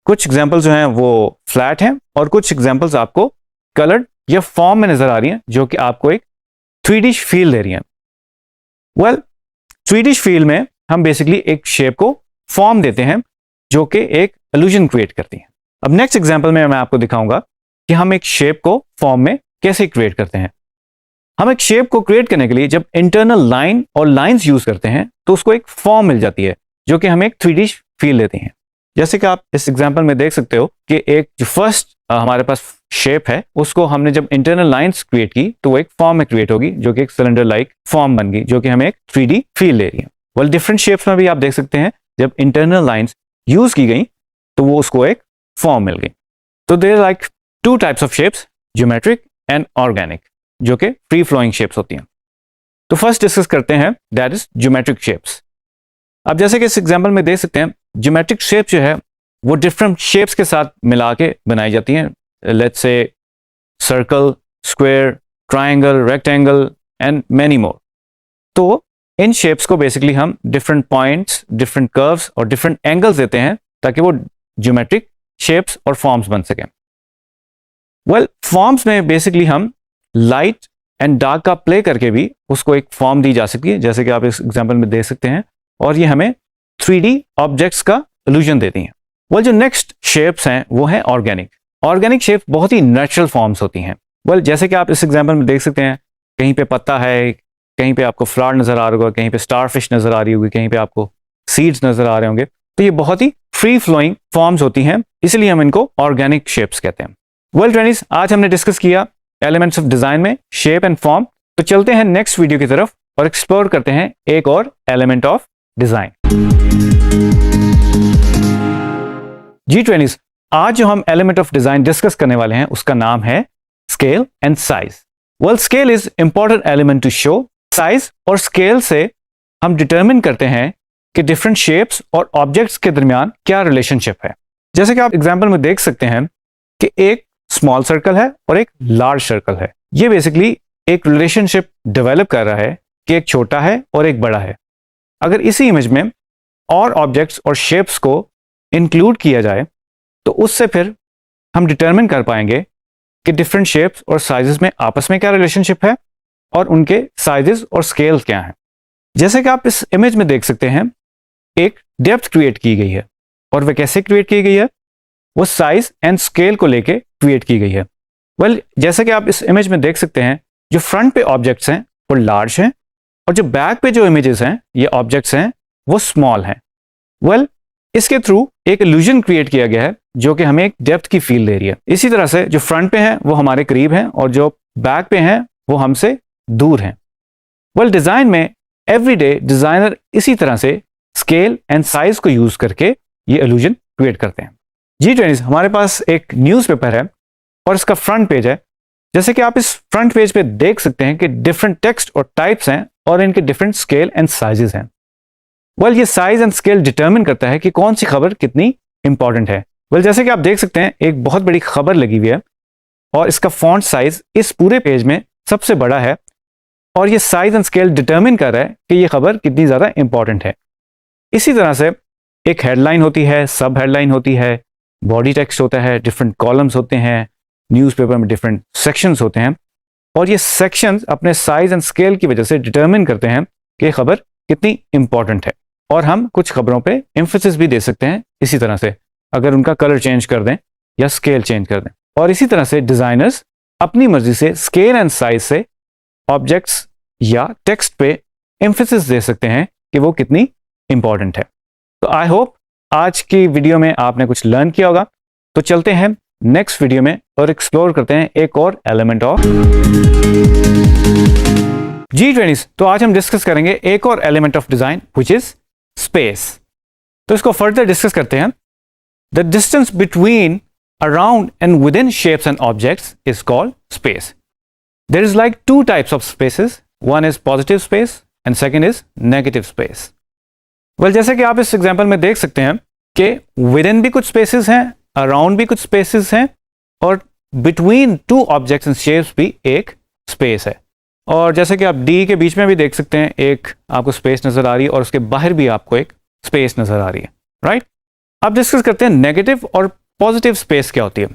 कुछ एग्जांपल्स जो हैं वो फ्लैट हैं और कुछ एग्जांपल्स आपको कलर्ड या फॉर्म में नजर आ रही हैं जो कि आपको एक 3D फील दे रही हैं। वेल 3D फील में हम बेसिकली एक शेप को फॉर्म देते हैं जो कि एक इल्यूजन क्रिएट करती है। अब नेक्स्ट एग्जांपल में मैं आपको दिखाऊंगा कि हम एक शेप को फॉर्म में कैसे क्रिएट करते हैं। हम एक शेप को क्रिएट करने के लिए जब इंटरनल लाइन और लाइंस यूज करते हैं तो उसको एक फॉर्म मिल जाती है जो कि हमें एक 3D फील देती हैं। जैसे कि आप इस एग्जांपल में देख सकते हो कि एक जो फर्स्ट हमारे पास शेप है उसको हमने जब इंटरनल लाइंस क्रिएट की तो वो एक फॉर्म में क्रिएट होगी जो कि एक सिलेंडर लाइक फॉर्म बन गई जो कि हमें एक 3D फील दे रही है। वेल डिफरेंट शेप्स में भी आप देख सकते हैं जब इंटरनल लाइंस यूज की गई तो वो उसको एक फॉर्म मिल गई। तो there are like two types of shapes, geometric and organic, जो कि फ्री फ्लोइंग शेप्स होती हैं। तो फर्स्ट डिस्कस करते हैं दैट इज ज्योमेट्रिक शेप्स। अब जैसे कि इस एग्जांपल में देख सकते हैं ज्योमेट्रिक शेप जो है वो डिफरेंट शेप्स के साथ मिला के बनाई जाती हैं। Let's say circle, square, triangle, rectangle and many more. तो इन शेप्स को बेसिकली हम डिफरेंट पॉइंट्स, डिफरेंट कर्व्स और डिफरेंट एंगल्स देते हैं ताकि वो ज्योमेट्रिक शेप्स और फॉर्म्स बन सकें। वेल फॉर्म्स में बेसिकली हम लाइट एंड डार्क का प्ले करके भी उसको एक फॉर्म दी जा सकती है जैसे कि आप इस एग्जांपल में देख सकते हैं और ये हमें 3D ऑब्जेक्ट्स का इल्यूजन देती हैं। वेल जो नेक्स्ट शेप्स हैं वो हैं ऑर्गेनिक। ऑर्गेनिक शेप बहुत ही नेचुरल फॉर्म्स होती हैं। वेल जैसे कि आप इस एग्जांपल में देख सकते हैं कहीं पे पत्ता है, कहीं पे आपको फ्लावर नजर आ रहा होगा, कहीं पे स्टारफिश नजर आ रही होगी, कहीं पे आपको सीड्स नजर आ रहे होंगे। तो ये बहुत ही फ्री फ्लोइंग फॉर्म्स होती हैं, इसलिए हम इनको ऑर्गेनिक शेप्स कहते हैं। वेल फ्रेंड्स आज हमने डिस्कस किया एलिमेंट्स ऑफ डिजाइन में शेप एंड फॉर्म। तो चलते हैं नेक्स्ट वीडियो की तरफ और एक्सप्लोर करते हैं एक और एलिमेंट ऑफ डिजाइन। जी ट्रेनिस, आज जो हम एलिमेंट ऑफ डिजाइन डिस्कस करने वाले हैं उसका नाम है scale and size. Well scale is important element to show size और स्केल से हम डिटरमिन करते हैं कि डिफरेंट शेप्स और ऑब्जेक्ट्स के दरमियान क्या रिलेशनशिप है। जैसे कि आप एग्जांपल में देख सकते हैं कि एक स्मॉल सर्कल है और एक लार्ज सर्कल है। ये बेसिकली एक रिलेशनशिप डेवलप कर रहा है कि एक छोटा है और एक बड़ा है। अगर इसी इमेज में और ऑब्जेक्ट्स और शेप्स को इंक्लूड किया जाए तो उससे फिर हम डिटरमिन कर पाएंगे कि डिफरेंट शेप्स और साइजेस में आपस में क्या रिलेशनशिप है और उनके साइजेस और स्केल क्या हैं। जैसे कि आप इस इमेज में देख सकते हैं एक डेप्थ क्रिएट की गई है और वह कैसे क्रिएट की गई है, वो साइज एंड स्केल को लेके क्रिएट की गई है। वेल जैसे कि आप इस इमेज में देख सकते हैं जो फ्रंट पे ऑब्जेक्ट्स हैं वो लार्ज हैं और जो बैक पे जो इमेजेस हैं ये ऑब्जेक्ट्स हैं वो स्मॉल हैं। वेल इसके थ्रू एक इल्यूजन क्रिएट किया गया है जो कि हमें एक डेप्थ की फील दे रही है। इसी तरह से जो फ्रंट पे हैं वो हमारे करीब हैं और जो बैक पे हैं वो हमसे दूर हैं। वेल डिजाइन में एवरीडे डिजाइनर इसी तरह से स्केल एंड साइज को यूज करके ये इल्यूजन क्रिएट करते हैं। जी ट्रेनिस, हमारे पास एक न्यूज़पेपर है और इसका फ्रंट पेज है। जैसे कि आप इस फ्रंट पेज पे देख सकते हैं कि डिफरेंट टेक्स्ट और टाइप्स हैं और इनके डिफरेंट स्केल एंड साइजेस हैं। वेल ये साइज एंड स्केल डिटरमिन करता है कि कौन सी खबर कितनी इंपॉर्टेंट है। वेल जैसे कि आप देख सकते हैं एक बहुत बड़ी खबर लगी हुई है और इसका फॉन्ट साइज इस पूरे पेज में सबसे बड़ा है और ये साइज एंड स्केल डिटरमिन कर रहा है कि ये खबर कितनी ज़्यादा इंपॉर्टेंट है। इसी तरह से एक हेडलाइन होती है, सब हेडलाइन होती है, बॉडी टेक्स्ट होता है, डिफरेंट कॉलम्स होते हैं, न्यूज़पेपर में डिफरेंट सेक्शंस होते हैं और ये सेक्शंस अपने साइज एंड स्केल की वजह से डिटरमिन करते हैं कि ये खबर कितनी इंपॉर्टेंट है। और हम कुछ खबरों पे एम्फेसिस भी दे सकते हैं इसी तरह से, अगर उनका कलर चेंज कर दें या स्केल चेंज कर दें। और इसी तरह से डिजाइनर्स अपनी मर्जी से स्केल एंड साइज से ऑब्जेक्ट्स या टेक्स्ट पे एम्फेसिस दे सकते हैं कि वो कितनी इंपॉर्टेंट है। तो आई होप आज की वीडियो में आपने कुछ लर्न किया होगा। तो चलते हैं नेक्स्ट वीडियो में और एक्सप्लोर करते हैं एक और एलिमेंट ऑफ जी ट्रेनिस। तो आज हम डिस्कस करेंगे एक और element of design which is space. तो इसको फर्दर डिस्कस करते हैं। The distance between, around and within shapes and objects is called space. There is like two types of spaces, one is positive space and second is negative space. Well, जैसे कि आप इस एग्जाम्पल में देख सकते हैं कि विद इन भी कुछ स्पेसेस हैं, अराउंड भी कुछ स्पेसेस हैं, और between two objects and shapes भी एक स्पेस है। और जैसे कि आप डी के बीच में भी देख सकते हैं एक आपको स्पेस नजर आ रही है और उसके बाहर भी आपको एक स्पेस नजर आ रही है, राइट। अब डिस्कस करते हैं नेगेटिव और पॉजिटिव स्पेस क्या होती है।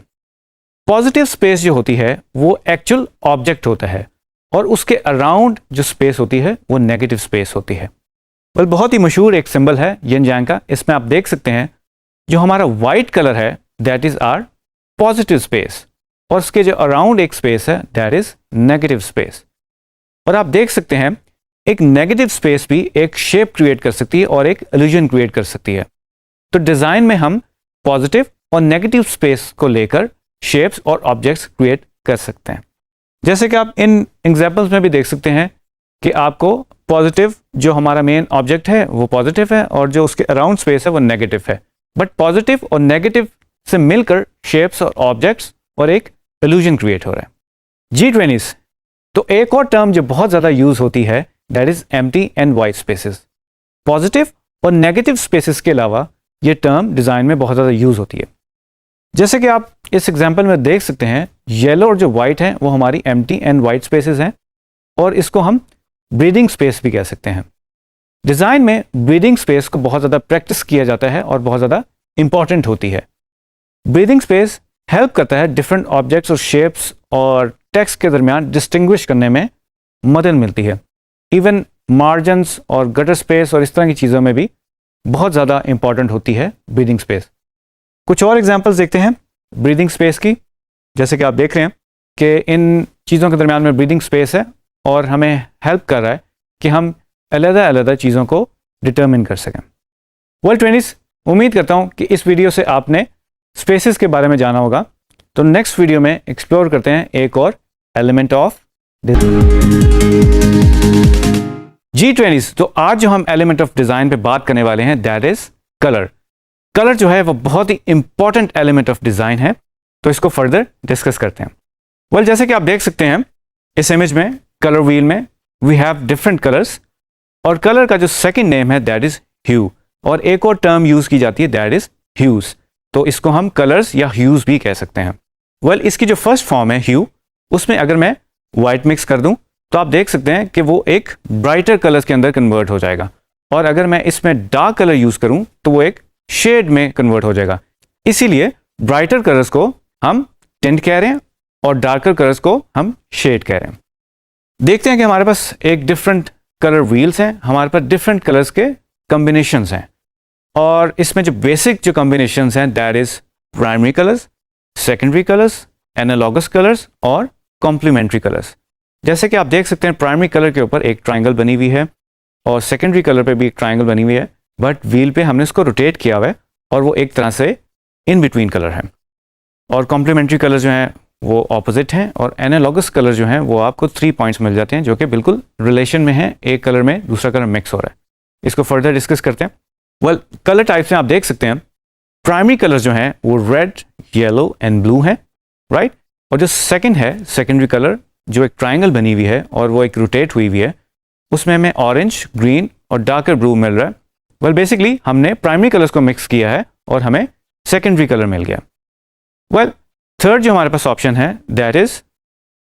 पॉजिटिव स्पेस जो होती है वो एक्चुअल ऑब्जेक्ट होता है और उसके अराउंड जो स्पेस होती है वो नेगेटिव स्पेस होती है। वेल, बहुत ही मशहूर एक सिंबल है यिन यांग का, इसमें आप देख सकते हैं जो हमारा वाइट कलर है that is our positive space, और उसके जो अराउंड एक स्पेस है दैट इज नेगेटिव स्पेस। और आप देख सकते हैं एक नेगेटिव स्पेस भी एक शेप क्रिएट कर सकती है और एक इल्यूजन क्रिएट कर सकती है। तो डिजाइन में हम पॉजिटिव और नेगेटिव स्पेस को लेकर शेप्स और ऑब्जेक्ट्स क्रिएट कर सकते हैं। जैसे कि आप इन एग्जांपल्स में भी देख सकते हैं कि आपको पॉजिटिव जो हमारा मेन ऑब्जेक्ट है वो पॉजिटिव है और जो उसके अराउंड स्पेस है वो नेगेटिव है, बट पॉजिटिव और नेगेटिव से मिलकर शेप्स और ऑब्जेक्ट्स और एक इल्यूजन क्रिएट हो रहा है। G20s, तो एक और टर्म जो बहुत ज़्यादा यूज होती है that is empty and white spaces. Positive और नेगेटिव स्पेसेस के अलावा ये टर्म डिज़ाइन में बहुत ज़्यादा यूज होती है। जैसे कि आप इस एग्जाम्पल में देख सकते हैं येलो और जो वाइट है वो हमारी एम्प्टी एंड वाइट स्पेसेस हैं, और इसको हम ब्रीदिंग स्पेस भी कह सकते हैं। डिज़ाइन में ब्रीदिंग स्पेस को बहुत ज़्यादा प्रैक्टिस किया जाता है और बहुत ज़्यादा इंपॉर्टेंट होती है। ब्रीदिंग स्पेस हेल्प करता है डिफरेंट ऑब्जेक्ट्स और शेप्स और टेक्स्ट के दरमियान डिस्टिंग्विश करने में मदद मिलती है। इवन मार्जिन्स और गटर स्पेस और इस तरह की चीज़ों में भी बहुत ज़्यादा इंपॉर्टेंट होती है ब्रीदिंग स्पेस। कुछ और एग्जांपल्स देखते हैं ब्रीदिंग स्पेस की। जैसे कि आप देख रहे हैं कि इन चीज़ों के दरमियान में ब्रीदिंग स्पेस है और हमें हेल्प कर रहा है कि हम अलग-अलग चीज़ों को डिटर्मिन कर सकें। वेल ट्वेंटीज़, उम्मीद करता हूँ कि इस वीडियो से आपने स्पेसेस के बारे में जाना होगा। तो नेक्स्ट वीडियो में एक्सप्लोर करते हैं एक और एलिमेंट ऑफ G20s। तो आज जो हम एलिमेंट ऑफ डिजाइन पे बात करने वाले हैं दैट इज कलर। कलर जो है वो बहुत ही इंपॉर्टेंट एलिमेंट ऑफ डिजाइन है, तो इसको फर्दर डिस्कस करते हैं। वेल, जैसे कि आप देख सकते हैं इस इमेज में कलर व्हील में वी हैव डिफरेंट कलर्स, और कलर का जो सेकंड नेम है दैट इज ह्यू, और एक और टर्म यूज की जाती है दैट इज ह्यूज, तो इसको हम कलर्स या ह्यूज भी कह सकते हैं। वेल, इसकी जो फर्स्ट फॉर्म है ह्यू, उसमें अगर मैं वाइट मिक्स कर दूं तो आप देख सकते हैं कि वो एक ब्राइटर कलर्स के अंदर कन्वर्ट हो जाएगा, और अगर मैं इसमें डार्क कलर यूज करूं तो वो एक शेड में कन्वर्ट हो जाएगा। इसीलिए ब्राइटर कलर्स को हम टिंट कह रहे हैं और डार्कर कलर्स को हम शेड कह रहे हैं। देखते हैं कि हमारे पास एक डिफरेंट कलर व्हील्स हैं, हमारे पास डिफरेंट कलर्स के कॉम्बिनेशंस हैं, और इसमें जो बेसिक जो कॉम्बिनेशंस हैं that is primary colours, secondary colours, analogous colours और कॉम्प्लीमेंट्री कलर्स। जैसे कि आप देख सकते हैं प्राइमरी कलर के ऊपर एक ट्राइंगल बनी हुई है और सेकेंडरी कलर पे भी एक ट्राइंगल बनी हुई है, बट व्हील पे हमने इसको रोटेट किया हुआ है और वो एक तरह से इन बिटवीन कलर है। और कॉम्प्लीमेंट्री कलर जो हैं वो ऑपोजिट हैं, और एनालॉगस कलर जो हैं वो आपको 3 पॉइंट्स मिल जाते हैं जो कि बिल्कुल रिलेशन में हैं, एक कलर में दूसरा कलर मिक्स हो रहा है। इसको फर्दर डिस्कस करते हैं। वेल, कलर टाइप्स में आप देख सकते हैं प्राइमरी कलर जो हैं वो रेड, येलो एंड ब्लू है, राइट। और जो सेकंड है सेकेंडरी कलर जो एक ट्राइंगल बनी हुई है और वो एक रोटेट हुई है, उसमें हमें ऑरेंज, ग्रीन और डार्कर ब्लू मिल रहा है। वेल, बेसिकली हमने प्राइमरी कलर्स को मिक्स किया है और हमें सेकेंडरी कलर मिल गया। वेल, थर्ड जो हमारे पास ऑप्शन है दैट इज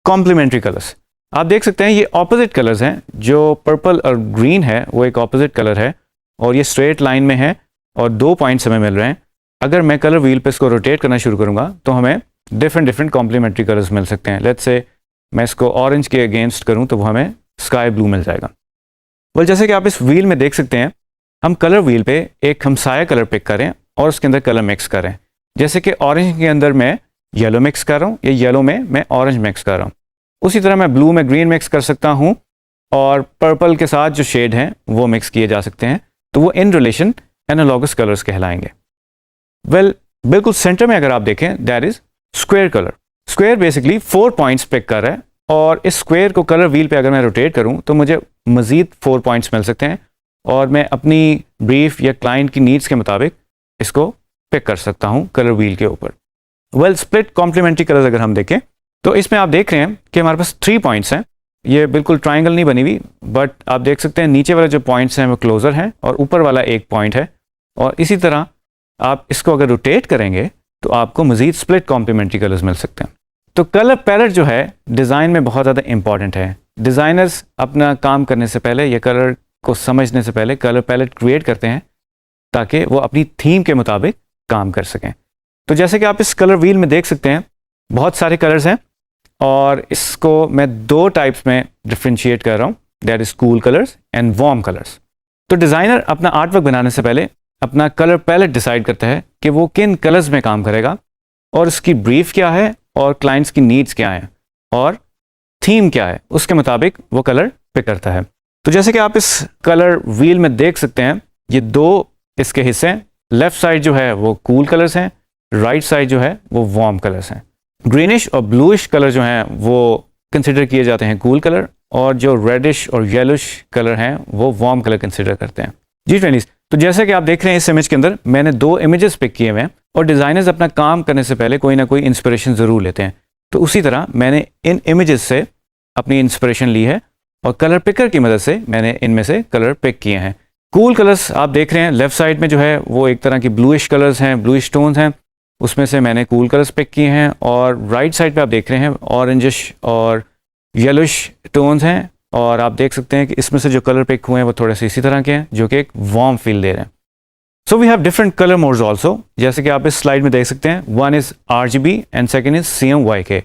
कॉम्प्लीमेंट्री कलर्स। आप देख सकते हैं ये ऑपोजिट कलर्स हैं, जो पर्पल और ग्रीन है वो एक ऑपोजिट कलर है और ये स्ट्रेट लाइन में है और 2 पॉइंट्स हमें मिल रहे हैं। अगर मैं कलर व्हील पे इसको रोटेट करना शुरू करूंगा तो हमें डिफरेंट कॉम्प्लीमेंट्री कलर्स मिल सकते हैं। लेट्स से मैं इसको ऑरेंज के अगेंस्ट करूं तो वो हमें स्काई ब्लू मिल जाएगा। वेल, जैसे कि आप इस व्हील में देख सकते हैं हम कलर व्हील पे एक हमसाया कलर पिक करें और उसके अंदर कलर मिक्स करें। जैसे कि ऑरेंज के अंदर मैं येलो मिक्स कर रहा हूँ या येलो में मैं ऑरेंज मिक्स कर रहा हूँ, उसी तरह मैं ब्लू में ग्रीन मिक्स कर सकता हूँ और पर्पल के साथ जो शेड हैं वो मिक्स किए जा सकते हैं, तो वो इन रिलेशन एनालॉगस कलर्स कहलाएंगे। वेल, बिल्कुल सेंटर में अगर आप देखें that is square colour. Square basically 4 points pick कर रहा है और इस स्क्वायर को कलर व्हील पे अगर मैं रोटेट करूं तो मुझे मजीद 4 पॉइंट्स मिल सकते हैं और मैं अपनी ब्रीफ या क्लाइंट की नीड्स के मुताबिक इसको पिक कर सकता हूं कलर व्हील के ऊपर। वेल, स्प्लिट कॉम्प्लीमेंट्री कलर्स अगर हम देखें तो इसमें आप देख रहे हैं कि हमारे पास 3 पॉइंट्स हैं। ये बिल्कुल ट्राइंगल नहीं बनी हुई, बट आप देख सकते हैं नीचे वाले जो पॉइंट्स हैं वो क्लोजर हैं और ऊपर वाला एक पॉइंट है। और इसी तरह आप इसको अगर रोटेट करेंगे तो आपको मज़ीद स्प्लिट कॉम्प्लीमेंट्री कलर्स मिल सकते हैं। तो कलर पैलेट जो है डिज़ाइन में बहुत ज़्यादा इंपॉर्टेंट है। डिज़ाइनर्स अपना काम करने से पहले या कलर को समझने से पहले कलर पैलेट क्रिएट करते हैं ताकि वो अपनी थीम के मुताबिक काम कर सकें। तो जैसे कि आप इस कलर व्हील में देख सकते हैं बहुत सारे कलर्स हैं और इसको मैं 2 टाइप्स में डिफ्रेंशिएट कर रहा हूँ, that is cool colours and warm colours. तो डिज़ाइनर अपना आर्ट वर्क बनाने से पहले अपना कलर पैलेट डिसाइड करता है कि वो किन कलर्स में काम करेगा और उसकी ब्रीफ क्या है और क्लाइंट्स की नीड्स क्या हैं और थीम क्या है, उसके मुताबिक वो कलर पिक करता है। तो जैसे कि आप इस कलर व्हील में देख सकते हैं ये 2 इसके हिस्से हैं। लेफ्ट साइड जो है वो कूल कलर्स हैं, राइट साइड जो है वो वार्म कलर्स हैं। ग्रीनिश और ब्लूइश कलर जो हैं वो कंसिडर किए जाते हैं कूल कलर, और जो रेडिश और येलोश कलर हैं वो वार्म कलर कंसिडर करते हैं। जी फ्रेंड्स, तो जैसे कि आप देख रहे हैं इस इमेज के अंदर मैंने 2 इमेजेस पिक किए हुए हैं और डिज़ाइनर्स अपना काम करने से पहले कोई ना कोई इंस्पिरेशन ज़रूर लेते हैं। तो उसी तरह मैंने इन इमेजेस से अपनी इंस्पिरेशन ली है और कलर पिकर की मदद से मैंने इनमें से कलर पिक किए हैं। कूल कलर्स आप देख रहे हैं लेफ्ट साइड में जो है वो एक तरह की ब्लूइश कलर्स हैं, ब्लूइश टोन्स हैं, उसमें से मैंने कूल कलर्स पिक किए हैं। और राइट साइड पे आप देख रहे हैं ऑरेंजिश और येलोइश टोन्स हैं और आप देख सकते हैं कि इसमें से जो कलर पिक हुए हैं वो थोड़े से इसी तरह के हैं जो कि एक वार्म फील दे रहे हैं। So we have different colour modes also, जैसे कि आप इस स्लाइड में देख सकते हैं। One is RGB and second is CMYK।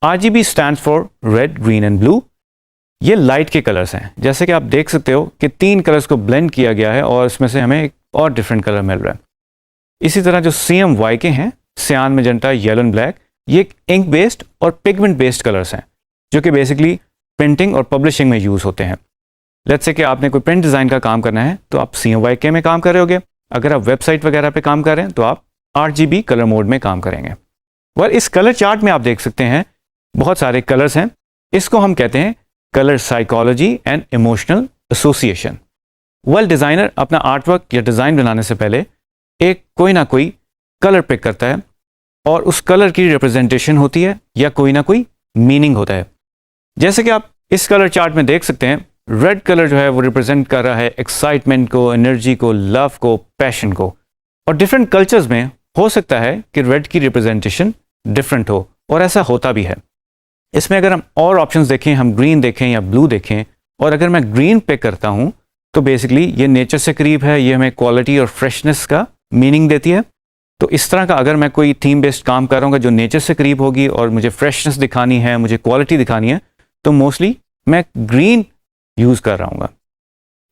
RGB stand for red, green and blue. ये लाइट के कलर्स हैं। जैसे कि आप देख सकते हो कि 3 कलर्स को ब्लेंड किया गया है और इसमें से हमें एक और डिफरेंट कलर मिल रहा है। इसी तरह जो CMYK हैं, सियान, मैजेंटा, येलो एंड ब्लैक, ये इंक बेस्ड और पिगमेंट बेस्ड कलर्स हैं जो कि बेसिकली प्रिंटिंग और पब्लिशिंग में यूज़ होते हैं। लेट्स से कि आपने कोई प्रिंट डिज़ाइन का काम करना है तो आप CMYK में काम कर रहे होगे। अगर आप वेबसाइट वगैरह पे काम कर रहे हैं तो आप RGB कलर मोड में काम करेंगे। और इस कलर चार्ट में आप देख सकते हैं बहुत सारे कलर्स हैं। इसको हम कहते हैं colour psychology and emotional association. Well, designer अपना आर्ट वर्क या डिज़ाइन बनाने से पहले एक कोई ना कोई कलर पिक करता है और उस कलर की रिप्रेजेंटेशन होती है या कोई ना कोई मीनिंग होता है। जैसे कि आप इस कलर चार्ट में देख सकते हैं रेड कलर जो है वो रिप्रेजेंट कर रहा है एक्साइटमेंट को, एनर्जी को, लव को, पैशन को। और डिफरेंट कल्चर्स में हो सकता है कि रेड की रिप्रेजेंटेशन डिफरेंट हो और ऐसा होता भी है। इसमें अगर हम और ऑप्शंस देखें, हम ग्रीन देखें या ब्लू देखें, और अगर मैं ग्रीन पिक करता हूं तो बेसिकली ये नेचर से करीब है, ये हमें क्वालिटी और फ्रेशनेस का मीनिंग देती है। तो इस तरह का अगर मैं कोई थीम बेस्ड काम कर रहा हूँ जो नेचर से करीब होगी और मुझे फ्रेशनेस दिखानी है, मुझे क्वालिटी दिखानी है, तो मोस्टली मैं ग्रीन यूज़ कर रहा हूँ।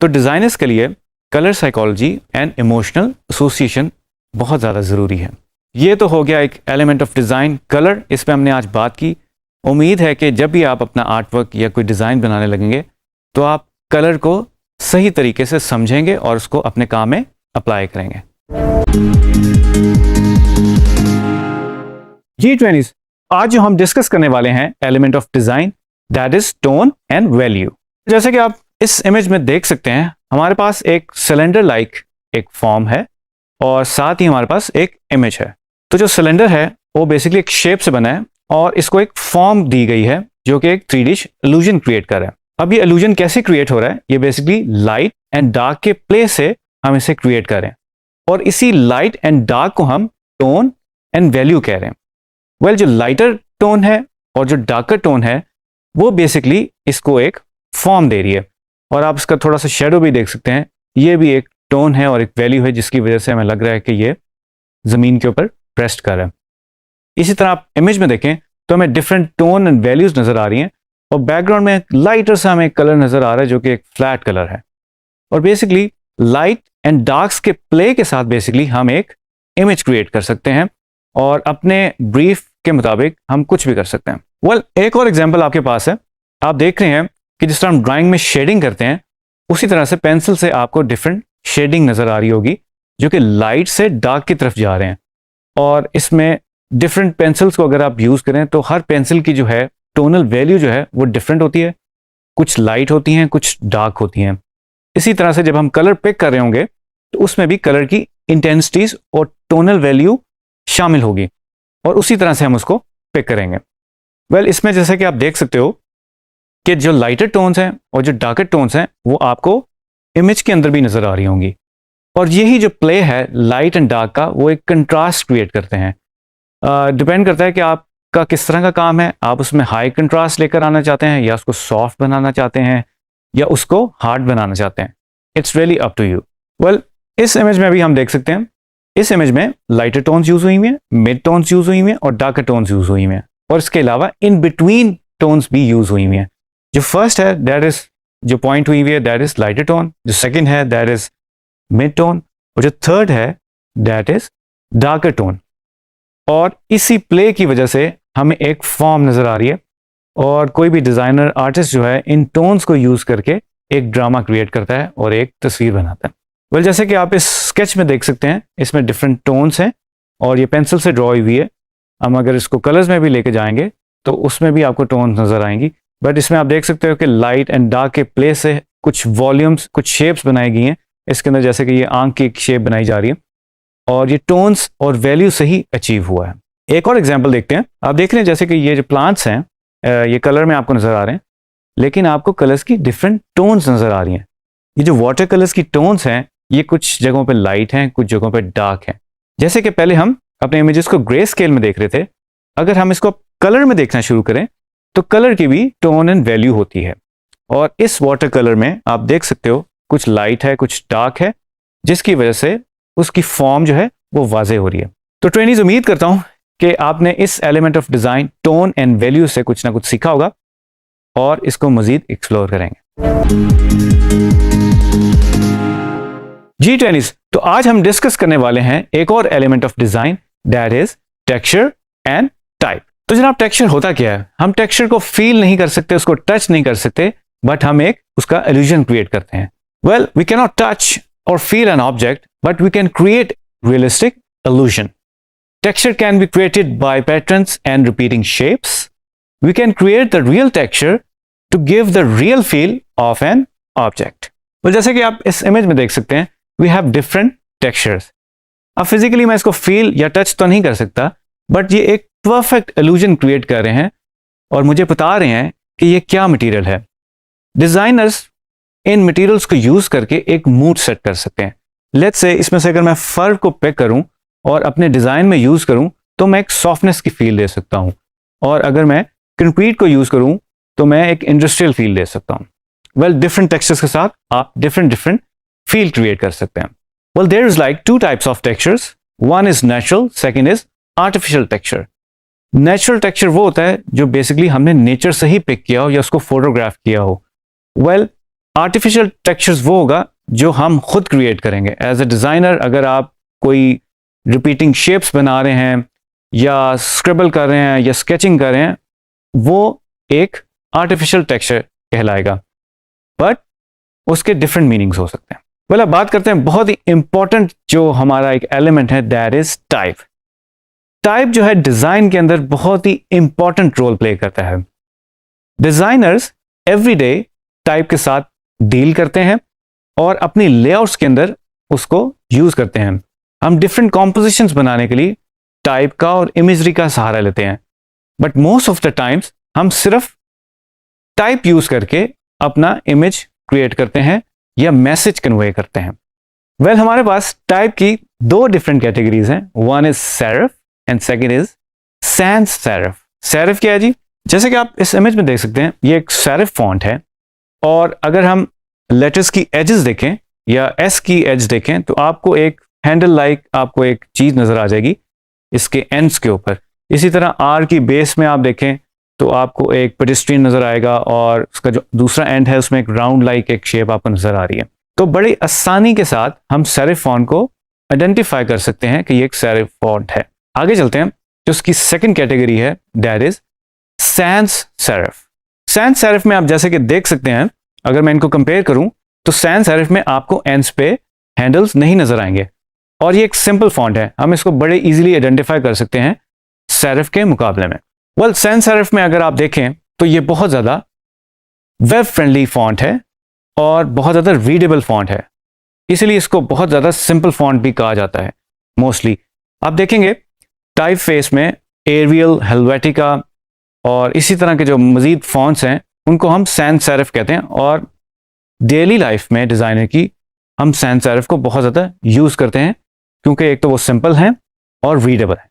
तो डिज़ाइनर्स के लिए colour psychology and emotional association बहुत ज़्यादा ज़रूरी है। ये तो हो गया एक एलिमेंट ऑफ डिज़ाइन, कलर। इस पर हमने आज बात की। उम्मीद है कि जब भी आप अपना आर्ट वर्क या कोई डिज़ाइन बनाने लगेंगे तो आप कलर को सही तरीके से समझेंगे और उसको अपने काम में अप्लाई करेंगे। जी ट्रेनिस, आज जो हम डिस्कस करने वाले हैं element of design, that is tone and value. जैसे कि आप इस इमेज में देख सकते हैं हमारे पास एक सिलेंडर लाइक एक फॉर्म है और साथ ही हमारे पास एक इमेज है। तो जो सिलेंडर है वो बेसिकली एक शेप से बना है और इसको एक फॉर्म दी गई है जो कि एक 3D इल्यूजन क्रिएट कर रहा है। अब ये इल्यूजन कैसे क्रिएट हो रहा है? ये बेसिकली लाइट एंड डार्क के प्ले से हम इसे क्रिएट कर रहे हैं और इसी लाइट एंड डार्क को हम टोन एंड वैल्यू कह रहे हैं। वेल, जो लाइटर टोन है और जो डार्कर टोन है वो बेसिकली इसको एक फॉर्म दे रही है और आप इसका थोड़ा सा शेडो भी देख सकते हैं। ये भी एक टोन है और एक वैल्यू है जिसकी वजह से हमें लग रहा है कि ये ज़मीन के ऊपर रेस्ट कर रहा है। इसी तरह आप इमेज में देखें तो हमें डिफरेंट टोन एंड वैल्यूज नज़र आ रही हैं और बैकग्राउंड में लाइटर सा हमें कलर नज़र आ रहा है जो कि एक फ्लैट कलर है। और बेसिकली लाइट एंड डार्क्स के प्ले के साथ बेसिकली हम एक इमेज क्रिएट कर सकते हैं और अपने ब्रीफ के मुताबिक हम कुछ भी कर सकते हैं। वेल, एक और एग्जांपल आपके पास है। आप देख रहे हैं कि जिस तरह हम ड्राइंग में शेडिंग करते हैं उसी तरह से पेंसिल से आपको डिफरेंट शेडिंग नज़र आ रही होगी जो कि लाइट से डार्क की तरफ जा रहे हैं। और इसमें डिफरेंट पेंसिल्स को अगर आप यूज़ करें तो हर पेंसिल की जो है टोनल वैल्यू जो है वो डिफरेंट होती है, कुछ लाइट होती हैं, कुछ डार्क होती हैं। इसी तरह से जब हम कलर पिक कर रहे होंगे तो उसमें भी कलर की इंटेंसिटीज और टोनल वैल्यू शामिल होगी और उसी तरह से हम उसको पिक करेंगे। वेल इसमें जैसे कि आप देख सकते हो कि जो लाइटर टोन्स हैं और जो डार्कर टोन्स हैं वो आपको इमेज के अंदर भी नज़र आ रही होंगी, और यही जो प्ले है लाइट एंड डार्क का, वो एक कंट्रास्ट क्रिएट करते हैं। डिपेंड करता है कि आपका किस तरह का काम है, आप उसमें हाई कंट्रास्ट लेकर आना चाहते हैं या उसको सॉफ्ट बनाना चाहते हैं या उसको हार्ड बनाना चाहते हैं। It's really up to you. Well इस इमेज में भी हम देख सकते हैं, इस इमेज में लाइटर टोन्स यूज हुई हुई हैं, मिड टोन्स यूज हुई हुई हैं और डार्कर टोन्स यूज हुई हुई हैं, और इसके अलावा इन बिटवीन टोन्स भी यूज हुई हुई हैं। जो फर्स्ट है दैट इज, जो पॉइंट हुई हुई है दैट इज लाइटर टोन, जो सेकंड है दैट इज मिड टोन, और जो थर्ड है दैट इज डार्कर टोन। और इसी प्ले की वजह से हमें एक फॉर्म नजर आ रही है, और कोई भी डिजाइनर आर्टिस्ट जो है इन टोन्स को यूज करके एक ड्रामा क्रिएट करता है और एक तस्वीर बनाता है। वेल जैसे कि आप इस स्केच में देख सकते हैं, इसमें डिफरेंट टोन्स हैं और ये पेंसिल से ड्रॉ हुई है। हम अगर इसको कलर्स में भी लेके जाएंगे तो उसमें भी आपको टोन्स नजर आएंगी, बट इसमें आप देख सकते हो कि लाइट एंड डार्क के प्ले से कुछ वॉल्यूम्स, कुछ शेप्स बनाई गई हैं इसके अंदर, जैसे कि ये आंख की एक शेप बनाई जा रही है, और ये टोन्स और वैल्यू से ही अचीव हुआ है। एक और एग्जाम्पल देखते हैं। आप देख रहे हैं जैसे कि ये जो प्लांट्स हैं ये कलर में आपको नजर आ रहे हैं, लेकिन आपको कलर्स की डिफरेंट टोन्स नजर आ रही हैं। ये जो वाटर कलर्स की टोन्स हैं ये कुछ जगहों पे लाइट हैं, कुछ जगहों पे डार्क हैं। जैसे कि पहले हम अपने इमेजेस को ग्रे स्केल में देख रहे थे, अगर हम इसको कलर में देखना शुरू करें तो कलर की भी टोन एंड वैल्यू होती है, और इस वाटर कलर में आप देख सकते हो कुछ लाइट है, कुछ डार्क है, जिसकी वजह से उसकी फॉर्म जो है वो वाजे हो रही है। तो ट्रेनीज, उम्मीद करता हूं कि आपने इस element of design, tone and value से कुछ ना कुछ सीखा होगा और इसको मजीद एक्सप्लोर करेंगे। जी ट्रेनीज, तो आज हम डिस्कस करने वाले हैं एक और element of design, that is texture and type. तो जनाब टेक्सचर होता क्या है? हम टेक्सचर को फील नहीं कर सकते, उसको टच नहीं कर सकते, बट हम एक उसका इल्यूजन क्रिएट करते हैं। Well we can not touch और feel an object, but we can create realistic illusion. Texture can be created by patterns and repeating shapes. We can create the real texture to give the real feel of an object. well, जैसे कि आप इस इमेज में देख सकते हैं, we have different textures. अब फिजिकली मैं इसको फील या टच तो नहीं कर सकता, बट ये एक परफेक्ट illusion क्रिएट कर रहे हैं और मुझे बता रहे हैं कि ये क्या मटेरियल है। डिजाइनर्स इन मटेरियल्स को यूज करके एक मूड सेट कर सकते हैं। लेट्स से इसमें से अगर मैं फर को पिक करूं और अपने डिजाइन में यूज करूं तो मैं एक सॉफ्टनेस की फील दे सकता हूं, और अगर मैं कंक्रीट को यूज करूं तो मैं एक इंडस्ट्रियल फील दे सकता हूं। वेल डिफरेंट टेक्सचर्स के साथ आप डिफरेंट फील क्रिएट कर सकते हैं। Well there is like two types of textures, one is natural, second is artificial texture. Natural texture वो होता है जो बेसिकली हमने नेचर से ही पिक किया हो या उसको फोटोग्राफ किया हो। वेल आर्टिफिशियल टेक्सचर्स वो होगा जो हम खुद क्रिएट करेंगे एज ए डिजाइनर। अगर आप कोई रिपीटिंग शेप्स बना रहे हैं या स्क्रिबल कर रहे हैं या स्केचिंग कर रहे हैं, वो एक आर्टिफिशियल टेक्सचर कहलाएगा, बट उसके डिफरेंट मीनिंग्स हो सकते हैं। वेल अब बात करते हैं बहुत ही इंपॉर्टेंट जो हमारा एक एलिमेंट है, दैट इज टाइप। टाइप जो है डिजाइन के अंदर बहुत ही इंपॉर्टेंट रोल प्ले करता है। डिजाइनर्स एवरीडे टाइप के साथ डील करते हैं और अपनी लेआउट्स के अंदर उसको यूज करते हैं। हम डिफरेंट कॉम्पोजिशंस बनाने के लिए टाइप का और इमेजरी का सहारा लेते हैं, but most of the times हम सिर्फ टाइप यूज करके अपना इमेज क्रिएट करते हैं या मैसेज कन्वे करते हैं। वेल हमारे पास टाइप की दो डिफरेंट कैटेगरीज हैं, one is serif and second is sans serif. Serif क्या है जी? जैसे कि आप इस इमेज में देख सकते हैं, ये एक सेरिफ फॉन्ट है, और अगर हम लेटर्स की एजेस देखें या एस की एज देखें तो आपको एक हैंडल लाइक आपको एक चीज नजर आ जाएगी इसके एंड्स के ऊपर। इसी तरह आर की बेस में आप देखें तो आपको एक पेडेस्ट्रियन नजर आएगा और उसका जो दूसरा एंड है उसमें एक राउंड लाइक एक शेप आपको नजर आ रही है। तो बड़ी आसानी के साथ हम सेरिफ फॉन्ट को आइडेंटिफाई कर सकते हैं कि ये एक सेरिफ फॉन्ट है। आगे चलते हैं, जो उसकी सेकंड कैटेगरी है that is sans serif. Sans serif में आप जैसे कि देख सकते हैं, अगर मैं इनको कंपेयर करूं तो सैंस सेरिफ में आपको एंड्स पे हैंडल्स नहीं नजर आएंगे, और ये एक सिंपल फॉन्ट है, हम इसको बड़े इजीली आइडेंटिफाई कर सकते हैं सेरिफ के मुकाबले में। वेल सैंस सेरिफ में अगर आप देखें तो ये बहुत ज़्यादा वेब फ्रेंडली फॉन्ट है और बहुत ज़्यादा रीडेबल फॉन्ट है, इसलिए इसको बहुत ज़्यादा सिंपल फॉन्ट भी कहा जाता है। मोस्टली आप देखेंगे टाइप फेस में एरियल, हेल्वेटिका और इसी तरह के जो मज़ीद फॉन्ट्स हैं उनको हम सैंस सेरिफ कहते हैं, और डेली लाइफ में डिज़ाइनर की हम सैंस सेरिफ को बहुत ज़्यादा यूज़ करते हैं, क्योंकि एक तो वो सिंपल हैं और रीडेबल है।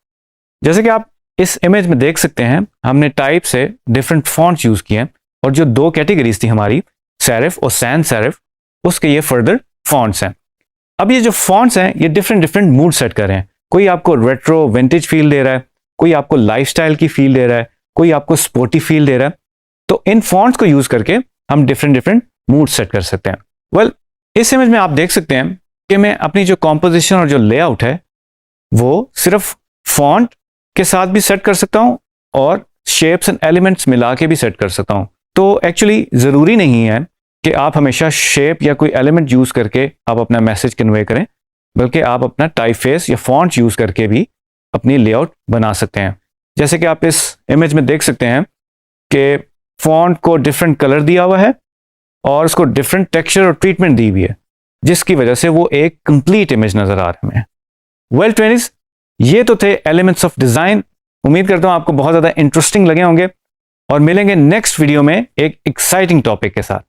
जैसे कि आप इस इमेज में देख सकते हैं, हमने टाइप से डिफरेंट फॉन्ट्स यूज़ किए हैं, और जो दो कैटेगरीज थी हमारी, सेरिफ और सैंस सेरिफ, उसके ये फर्दर फॉन्ट्स हैं। अब ये जो फॉन्ट्स हैं ये डिफरेंट मूड सेट कर रहे हैं। कोई आपको रेट्रो विंटेज फील दे रहा है, कोई आपको लाइफस्टाइल की फील दे रहा है, कोई आपको स्पोर्टी फील दे रहा है। तो इन फॉन्ट्स को यूज करके हम डिफरेंट मूड सेट कर सकते हैं। वेल, इस इमेज में आप देख सकते हैं कि मैं अपनी जो कॉम्पोजिशन और जो लेआउट है वो सिर्फ फॉन्ट के साथ भी सेट कर सकता हूं और शेप्स एंड एलिमेंट्स मिला के भी सेट कर सकता हूं। तो एक्चुअली ज़रूरी नहीं है कि आप हमेशा शेप या कोई एलिमेंट यूज़ करके आप अपना मैसेज कन्वे करें, बल्कि आप अपना टाइपफेस या फॉन्ट यूज़ करके भी अपनी लेआउट बना सकते हैं। जैसे कि आप इस इमेज में देख सकते हैं कि फॉन्ट को डिफरेंट कलर दिया हुआ है और उसको डिफरेंट टेक्सचर और ट्रीटमेंट दी हुई है, जिसकी वजह से वो एक कंप्लीट इमेज नज़र आ रहा है हमें। वेल ट्रेनिस, ये तो थे एलिमेंट्स ऑफ डिज़ाइन। उम्मीद करता हूँ आपको बहुत ज़्यादा इंटरेस्टिंग लगे होंगे, और मिलेंगे नेक्स्ट वीडियो में एक एक्साइटिंग टॉपिक के साथ।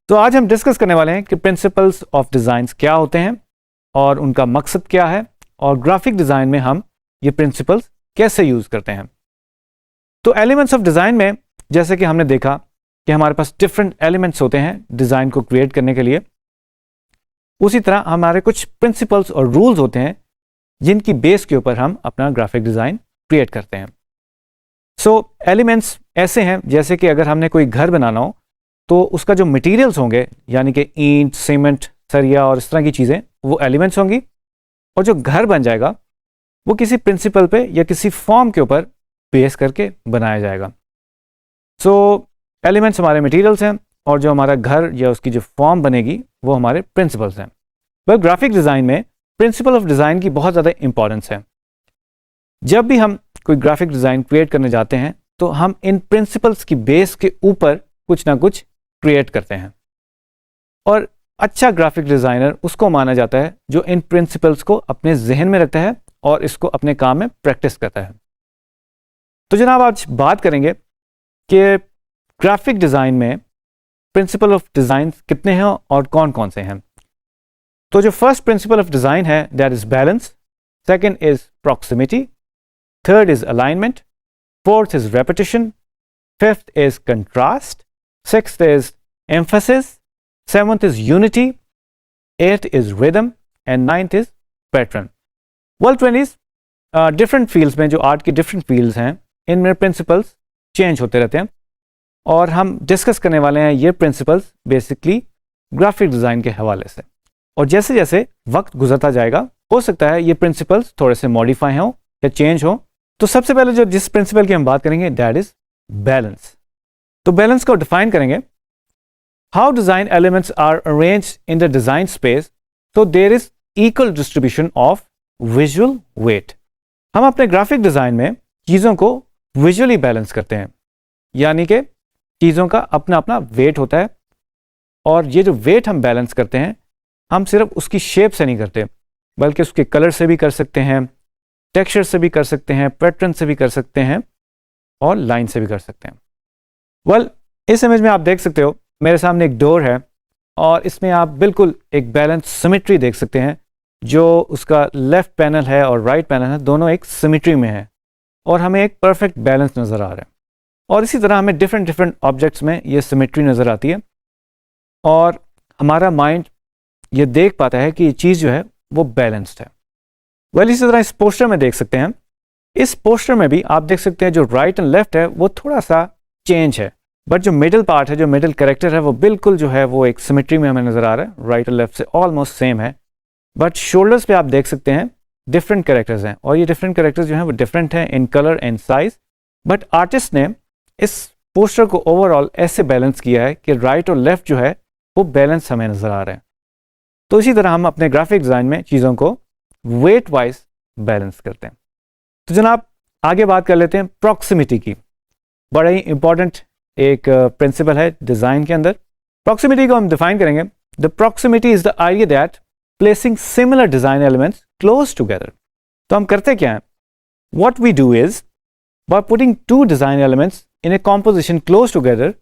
तो आज हम डिस्कस करने वाले हैं कि प्रिंसिपल्स ऑफ डिज़ाइन क्या होते हैं और उनका मकसद क्या है, और ग्राफिक डिज़ाइन में हम ये प्रिंसिपल्स कैसे यूज़ करते हैं। तो एलिमेंट्स ऑफ डिज़ाइन में जैसे कि हमने देखा कि हमारे पास डिफरेंट एलिमेंट्स होते हैं डिज़ाइन को क्रिएट करने के लिए, उसी तरह हमारे कुछ प्रिंसिपल्स और रूल्स होते हैं जिनकी बेस के ऊपर हम अपना ग्राफिक डिज़ाइन क्रिएट करते हैं। सो एलिमेंट्स ऐसे हैं जैसे कि अगर हमने कोई घर बनाना हो तो उसका जो मटेरियल्स होंगे, यानी कि ईंट, सीमेंट, सरिया और इस तरह की चीज़ें, वो एलिमेंट्स होंगी, और जो घर बन जाएगा वो किसी प्रिंसिपल पे या किसी फॉर्म के ऊपर बेस करके बनाया जाएगा। सो एलिमेंट्स हमारे मटेरियल्स हैं, और जो हमारा घर या उसकी जो फॉर्म बनेगी वो हमारे प्रिंसिपल्स हैं। वेल, ग्राफिक डिज़ाइन में प्रिंसिपल ऑफ डिज़ाइन की बहुत ज़्यादा इंपॉर्टेंस है। जब भी हम कोई ग्राफिक डिज़ाइन क्रिएट करने जाते हैं तो हम इन प्रिंसिपल्स की बेस के ऊपर कुछ ना कुछ क्रिएट करते हैं, और अच्छा ग्राफिक डिज़ाइनर उसको माना जाता है जो इन प्रिंसिपल्स को अपने जहन में रखता है और इसको अपने काम में प्रैक्टिस करता है। तो जनाब, आज बात करेंगे कि ग्राफिक डिज़ाइन में प्रिंसिपल ऑफ डिज़ाइन कितने हैं और कौन कौन से हैं। तो जो फर्स्ट प्रिंसिपल ऑफ डिज़ाइन है that is balance, second is proximity, third is alignment, fourth is repetition, fifth is contrast, sixth is emphasis, seventh is unity, eighth is rhythm and ninth is pattern. Well twenties, different fields में, जो आर्ट की डिफरेंट फील्ड्स हैं, इनमें प्रिंसिपल्स चेंज होते रहते हैं, और हम डिस्कस करने वाले हैं ये प्रिंसिपल्स बेसिकली ग्राफिक डिज़ाइन के हवाले से। और जैसे जैसे वक्त गुजरता जाएगा हो सकता है ये प्रिंसिपल्स थोड़े से मॉडिफाई हों या चेंज हों। तो सबसे पहले जो जिस प्रिंसिपल की हम बात करेंगे दैट इज बैलेंस। तो बैलेंस को डिफाइन करेंगे, how design elements are arranged in the design space तो there is equal distribution of visual weight. हम अपने ग्राफिक डिज़ाइन में चीज़ों को विजुअली बैलेंस करते हैं, यानी कि चीज़ों का अपना अपना वेट होता है, और ये जो वेट हम बैलेंस करते हैं हम सिर्फ उसकी शेप से नहीं करते, बल्कि उसके कलर से भी कर सकते हैं, टेक्सचर से भी कर सकते हैं, पैटर्न से भी कर सकते हैं, और लाइन से भी कर सकते हैं। वेल, इस इमेज में आप देख सकते हो मेरे सामने एक डोर है, और इसमें आप बिल्कुल एक बैलेंस सिमेट्री देख सकते हैं। जो उसका लेफ्ट पैनल है और राइट पैनल है दोनों एक सिमेट्री में है, और हमें एक परफेक्ट बैलेंस नज़र आ रहा है। और इसी तरह हमें डिफरेंट ऑब्जेक्ट्स में ये सिमेट्री नज़र आती है, और हमारा माइंड ये देख पाता है कि ये चीज़ जो है वो बैलेंस्ड है। वेल, इसी तरह इस पोस्टर में देख सकते हैं, इस पोस्टर में भी आप देख सकते हैं जो राइट एंड लेफ्ट है वो थोड़ा सा चेंज है, बट जो मिडिल पार्ट है, जो मिडिल कैरेक्टर है, वो बिल्कुल जो है वो एक सिमेट्री में हमें नज़र आ रहा है, राइट और लेफ्ट से ऑलमोस्ट सेम है। बट शोल्डर्स पे आप देख सकते हैं डिफरेंट कैरेक्टर्स हैं, और ये डिफरेंट कैरेक्टर्स जो हैं वो डिफरेंट हैं in colour and size. But artist ने इस पोस्टर को ओवरऑल ऐसे बैलेंस किया है कि राइट और लेफ्ट जो है वो बैलेंस हमें नज़र आ रहे हैं। तो इसी तरह हम अपने ग्राफिक डिज़ाइन में चीज़ों को वेट वाइज बैलेंस करते हैं। तो जनाब, आगे बात कर लेते हैं प्रॉक्सिमिटी की। बड़ा ही इंपॉर्टेंट एक प्रिंसिपल है डिज़ाइन के अंदर। प्रॉक्सिमिटी को हम डिफाइन करेंगे, the proximity is the idea that placing similar design elements close together. तो हम करते क्या हैं, what we do is By putting two design elements in a composition close together,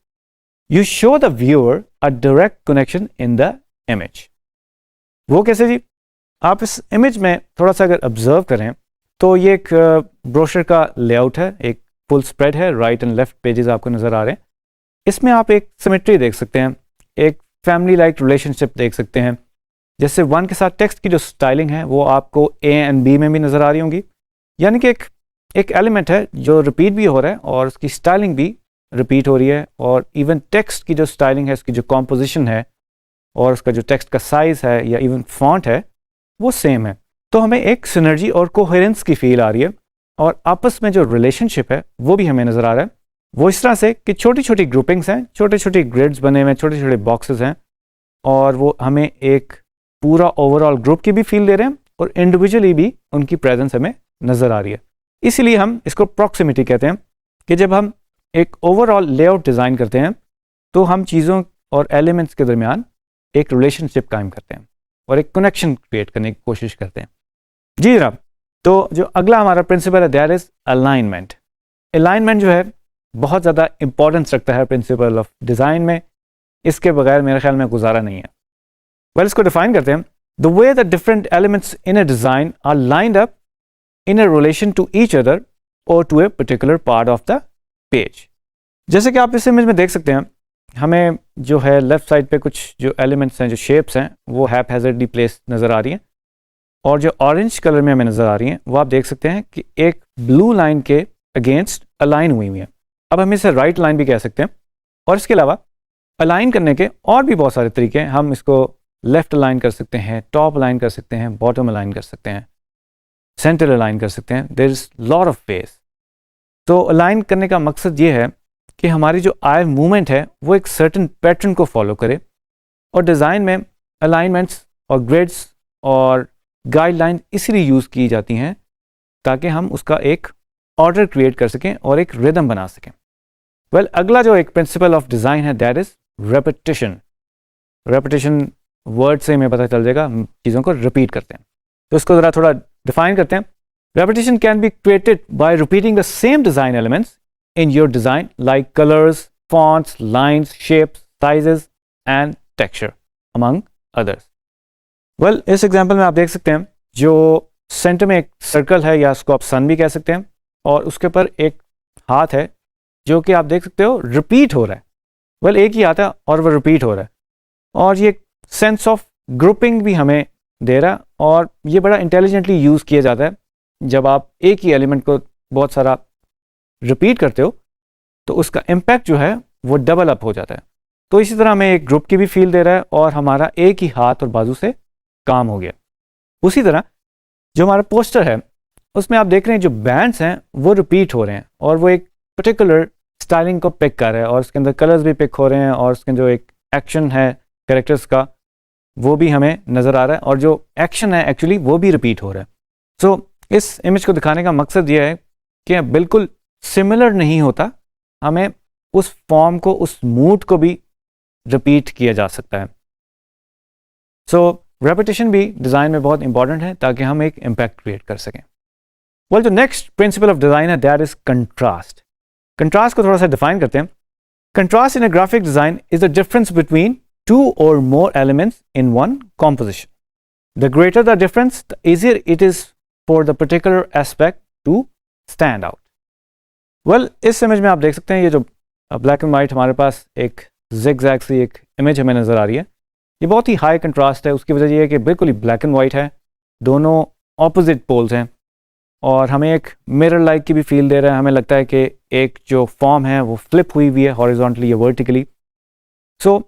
you show the viewer a direct connection in the image. वो कैसे जी? आप इस इमेज में थोड़ा सा अगर ऑब्जर्व करें तो ये एक ब्रोशर का लेआउट है, एक फुल स्प्रेड है, राइट एंड लेफ्ट पेजेस आपको नज़र आ रहे हैं। इसमें आप एक सिमेट्री देख सकते हैं, एक फैमिली लाइक रिलेशनशिप देख सकते हैं। जैसे वन के साथ टेक्स्ट की जो स्टाइलिंग है वो आपको ए एंड बी में भी नज़र आ रही होंगी, यानी कि एक एलिमेंट है जो रिपीट भी हो रहा है और उसकी स्टाइलिंग भी रिपीट हो रही है, और इवन टेक्स्ट की जो स्टाइलिंग है, उसकी जो कॉम्पोजिशन है और उसका जो टेक्स्ट का साइज़ है या इवन फॉन्ट है वो सेम है। तो हमें एक सिनर्जी और कोहेरेंस की फील आ रही है, और आपस में जो रिलेशनशिप है वो भी हमें नज़र आ रहा है। वो इस तरह से कि छोटी छोटी ग्रुपिंग्स हैं, छोटे छोटे ग्रिड्स बने हुए हैं, छोटे छोटे बॉक्सेस हैं, और वो हमें एक पूरा ओवरऑल ग्रुप की भी फील दे रहे हैं और इंडिविजुअली भी उनकी प्रेजेंस हमें नज़र आ रही है। इसीलिए हम इसको प्रॉक्सिमिटी कहते हैं कि जब हम एक ओवरऑल लेआउट डिज़ाइन करते हैं तो हम चीज़ों और एलिमेंट्स के दरमियान एक रिलेशनशिप कायम करते हैं और एक कनेक्शन क्रिएट करने की कोशिश करते हैं। जी जनाब, तो जो अगला हमारा प्रिंसिपल है दैट इज़ अलाइनमेंट। अलाइनमेंट जो है बहुत ज़्यादा इंपॉर्टेंस रखता है प्रिंसिपल ऑफ डिज़ाइन में, इसके बगैर मेरे ख्याल में गुजारा नहीं है। वेल, इसको डिफाइन करते हैं। The way the different elements in a design are lined up in a relation to each other और to a particular part of the page. जैसे कि आप इस इमेज में देख सकते हैं, हमें जो है लेफ्ट साइड पे कुछ जो एलिमेंट्स हैं, जो शेप्स हैं, वो हैपहैज़र्डली प्लेस नज़र आ रही हैं, और जो ऑरेंज कलर में हमें नज़र आ रही हैं वो आप देख सकते हैं कि एक ब्लू लाइन के अगेंस्ट अलाइन हुई हुई है। अब हम इसे राइट लाइन भी कह सकते हैं, और इसके अलावा अलाइन करने के और भी बहुत सारे तरीके हैं। हम इसको लेफ्ट अलाइन कर सकते हैं, टॉप अलाइन कर सकते हैं, बॉटम अलाइन कर सकते हैं, सेंटर अलाइन कर सकते हैं। There is lot of ways. तो अलाइन करने का मकसद ये है कि हमारी जो आई मूवमेंट है वो एक सर्टेन पैटर्न को फॉलो करे, और डिज़ाइन में अलाइनमेंट्स और ग्रिड्स और गाइडलाइन इसलिए यूज़ की जाती हैं ताकि हम उसका एक ऑर्डर क्रिएट कर सकें और एक रिदम बना सकें। वेल, अगला जो एक प्रिंसिपल ऑफ डिज़ाइन है that is repetition. Repetition word से हमें पता चल जाएगा, हम चीज़ों को रिपीट करते हैं। तो इसको ज़रा थोड़ा डिफाइन करते हैं। Repetition can be created by repeating the same design elements in your design like colors, fonts, lines, shapes, sizes and texture among others. Well, इस एग्जांपल में आप देख सकते हैं जो सेंटर में एक सर्कल है, या उसको आप सन भी कह सकते हैं, और उसके ऊपर एक हाथ है जो कि आप देख सकते हो रिपीट हो रहा है। वेल, एक ही हाथ है और वो रिपीट हो रहा है, और ये सेंस ऑफ ग्रुपिंग भी हमें दे रहा है, और ये बड़ा इंटेलिजेंटली यूज़ किया जाता है। जब आप एक ही एलिमेंट को बहुत सारा रिपीट करते हो तो उसका इम्पैक्ट जो है वो डबल अप हो जाता है। तो इसी तरह हमें एक ग्रुप की भी फील दे रहा है, और हमारा एक ही हाथ और बाजू से काम हो गया। उसी तरह जो हमारा पोस्टर है उसमें आप देख रहे हैं जो बैंड्स हैं वो रिपीट हो रहे हैं, और वो एक पर्टिकुलर स्टाइलिंग को पिक कर रहा है, और उसके अंदर कलर्स भी पिक हो रहे हैं, और उसके जो एक एक्शन है कैरेक्टर्स का वो भी हमें नज़र आ रहा है, और जो एक्शन है एक्चुअली वो भी रिपीट हो रहा है। सो इस इमेज को दिखाने का मकसद ये है कि बिल्कुल सिमिलर नहीं होता, हमें उस फॉर्म को, उस मूड को भी रिपीट किया जा सकता है। सो रेपिटेशन भी डिज़ाइन में बहुत इंपॉर्टेंट है ताकि हम एक इम्पैक्ट क्रिएट कर सकें। वेल, जो नेक्स्ट प्रिंसिपल ऑफ डिज़ाइन है दैट इज़ कंट्रास्ट। कंट्रास्ट को थोड़ा सा डिफाइन करते हैं। Contrast in a graphic design is the difference between two or more elements in one composition. The greater the difference the easier it is for the particular aspect to stand out. Well, इस इमेज में आप देख सकते हैं ये जो ब्लैक एंड वाइट हमारे पास एक ज़िगज़ैग सी एक इमेज हमें नज़र आ रही है, ये बहुत ही हाई कंट्रास्ट है। उसकी वजह ये है कि बिल्कुल ही ब्लैक एंड वाइट है, दोनों ऑपोजिट पोल्स हैं, और हमें एक मिरर लाइक की भी फील दे रहा है। हमें लगता है कि एक जो फॉर्म है वो फ्लिप हुई हुई है हॉरिजॉन्टली या वर्टिकली। सो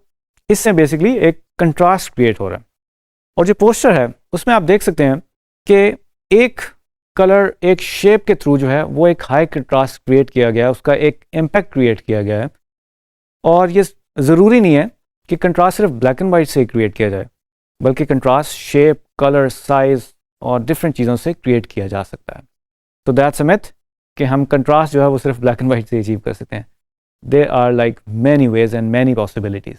इससे बेसिकली एक कंट्रास्ट क्रिएट हो रहा है। और जो पोस्टर है उसमें आप देख सकते हैं कि एक कलर, एक शेप के थ्रू जो है वो एक हाई कंट्रास्ट क्रिएट किया गया है, उसका एक इम्पैक्ट क्रिएट किया गया है। और ये ज़रूरी नहीं है कि कंट्रास्ट सिर्फ ब्लैक एंड वाइट से क्रिएट किया जाए, बल्कि कंट्रास्ट शेप, कलर, साइज़ और डिफरेंट चीज़ों से क्रिएट किया जा सकता है। तो दैट्स अ मिथ कि हम कंट्रास्ट जो है वो सिर्फ ब्लैक एंड वाइट से अचीव कर सकते हैं। There are like many ways and many possibilities.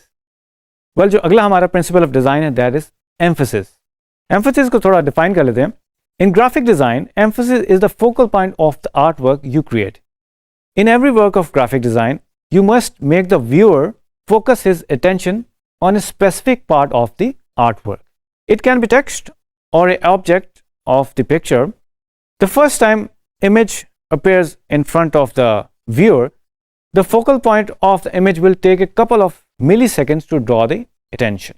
Well, जो अगला हमारा प्रिंसिपल ऑफ डिज़ाइन है दैट इज़ एम्फेसिस। एम्फेसिस को थोड़ा डिफाइन कर लेते हैं। In graphic design, emphasis is the focal point of the artwork you create. In every work of graphic design, you must make the viewer focus his attention on a specific part of the artwork. It can be text or an object of the picture. The first time image appears in front of the viewer, the focal point of the image will take a couple of milliseconds to draw the attention.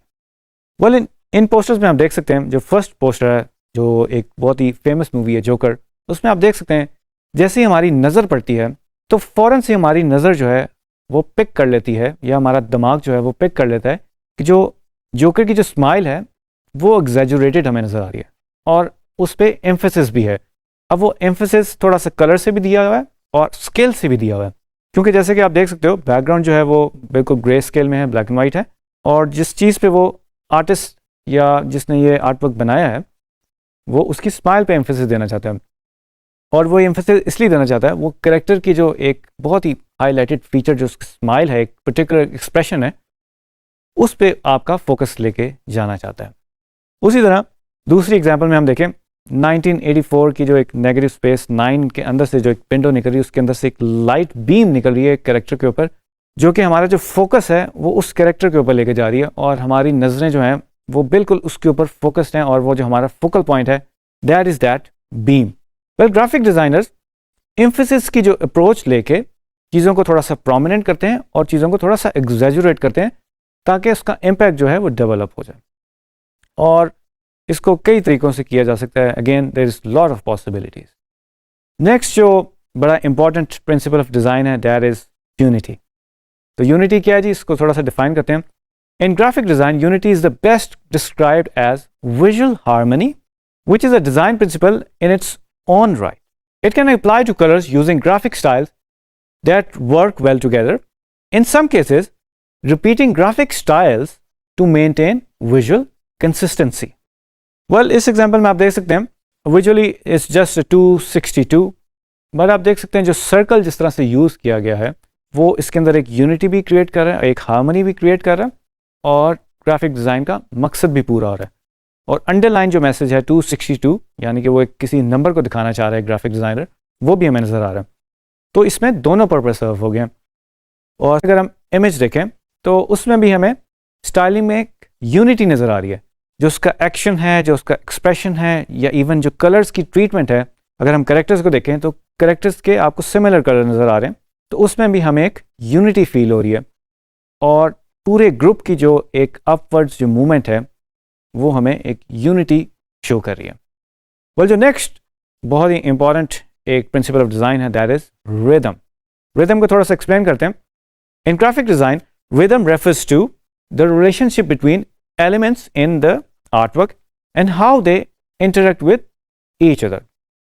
Well, in posters में आप देख सकते हैं, जो फर्स्ट पोस्टर है जो एक बहुत ही फेमस मूवी है जोकर, उसमें आप देख सकते हैं जैसे ही हमारी नज़र पड़ती है तो फ़ौरन से हमारी नज़र जो है वो पिक कर लेती है, या हमारा दिमाग जो है वो पिक कर लेता है कि जो जोकर की जो स्माइल है वो एग्जैजुरेटेड हमें नज़र आ रही है और उस पर एम्फेसिस भी है. अब वो एम्फेसिस थोड़ा सा कलर से भी दिया हुआ है और स्केल से भी दिया हुआ है, क्योंकि जैसे कि आप देख सकते हो बैकग्राउंड जो है वो बिल्कुल ग्रे स्केल में है, ब्लैक एंड वाइट है, और जिस चीज़ पे वो आर्टिस्ट या जिसने ये आर्ट वर्क बनाया है वो उसकी स्माइल पे एम्फेसिस देना चाहता है. और वो एम्फेसिस इसलिए देना चाहता है, वो कैरेक्टर की जो एक बहुत ही हाईलाइटेड फीचर जो उसकी स्माइल है, एक पर्टिकुलर एक्सप्रेशन है, उस पे आपका फोकस लेके जाना चाहता है. उसी तरह दूसरी एग्जांपल में हम देखें 1984 की जो एक नेगेटिव स्पेस 9 के अंदर से जो एक विंडो निकल रही है, उसके अंदर से एक लाइट बीम निकल रही है कैरेक्टर के ऊपर, जो कि हमारा जो फोकस है वो उस कैरेक्टर के ऊपर लेके जा रही है और हमारी नज़रें जो हैं वो बिल्कुल उसके ऊपर फोकस्ड हैं, और वो जो हमारा फोकल पॉइंट है that is that beam. Well, graphic designers emphasis की जो अप्रोच लेके चीज़ों को थोड़ा सा प्रोमिनेंट करते हैं और चीज़ों को थोड़ा सा एग्जैजुरेट करते हैं ताकि उसका इम्पैक्ट जो है वो डेवलप हो जाए. और इसको कई तरीक़ों से किया जा सकता है. Again there is lot of possibilities. Next जो बड़ा इंपॉर्टेंट प्रिंसिपल ऑफ डिज़ाइन है दैट इज़ यूनिटी. तो यूनिटी क्या है जी, इसको थोड़ा सा डिफाइन करते हैं. In graphic design, unity is the best described as visual harmony, which is a design principle in its own right. It can apply to colors using graphic styles that work well together. In some cases, repeating graphic styles to maintain visual consistency. Well, इस example में आप देख सकते हैं visually it's just a 262, but आप देख सकते हैं जो circle जिस तरह से use किया गया है वो इसके अंदर एक unity भी create कर रहा है, एक harmony भी create कर रहा है, और ग्राफिक डिज़ाइन का मकसद भी पूरा हो रहा है. और अंडरलाइन जो मैसेज है 262, यानी कि वो एक किसी नंबर को दिखाना चाह रहा है ग्राफिक डिज़ाइनर, वो भी हमें नज़र आ रहा है. तो इसमें दोनों पर्पस सर्व हो गए. और अगर हम इमेज देखें तो उसमें भी हमें स्टाइलिंग में एक यूनिटी नज़र आ रही है. जो उसका एक्शन है, जो उसका एक्सप्रेशन है, या इवन जो कलर्स की ट्रीटमेंट है, अगर हम कैरेक्टर्स को देखें तो कैरेक्टर्स के आपको सिमिलर कलर नज़र आ रहे हैं, तो उसमें भी हमें एक यूनिटी फील हो रही है. और पूरे ग्रुप की जो एक अपवर्ड्स जो मूवमेंट है वो हमें एक यूनिटी शो कर रही है. वेल, जो नेक्स्ट बहुत ही इंपॉर्टेंट एक प्रिंसिपल ऑफ डिज़ाइन है दैट इज़ रिदम. रिदम को थोड़ा सा एक्सप्लेन करते हैं. In graphic design, rhythm refers to the relationship between elements in the artwork and how they interact with each other.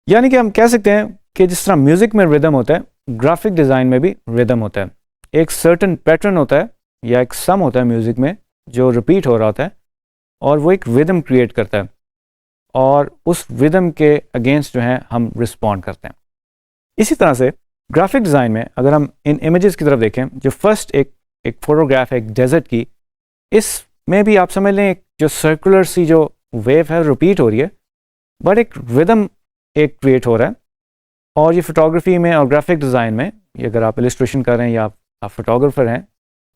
यानी कि हम कह सकते हैं कि जिस तरह म्यूज़िक में रिदम होता है, ग्राफिक डिज़ाइन में भी रिदम होता है. एक सर्टन पैटर्न होता है या एक सम होता है म्यूज़िक में जो रिपीट हो रहा होता है, और वो एक रिदम क्रिएट करता है, और उस रिदम के अगेंस्ट जो है हम रिस्पॉन्ड करते हैं. इसी तरह से ग्राफिक डिज़ाइन में अगर हम इन इमेजेस की तरफ देखें, जो फर्स्ट एक फोटोग्राफ है एक डेजर्ट की, इसमें भी आप समझ लें एक जो सर्कुलर सी जो वेव है रिपीट हो रही है, बट एक रिदम एक क्रिएट हो रहा है. और ये फोटोग्राफी में और ग्राफिक डिज़ाइन में, अगर आप इलस्ट्रेशन कर रहे हैं या आप फोटोग्राफर हैं,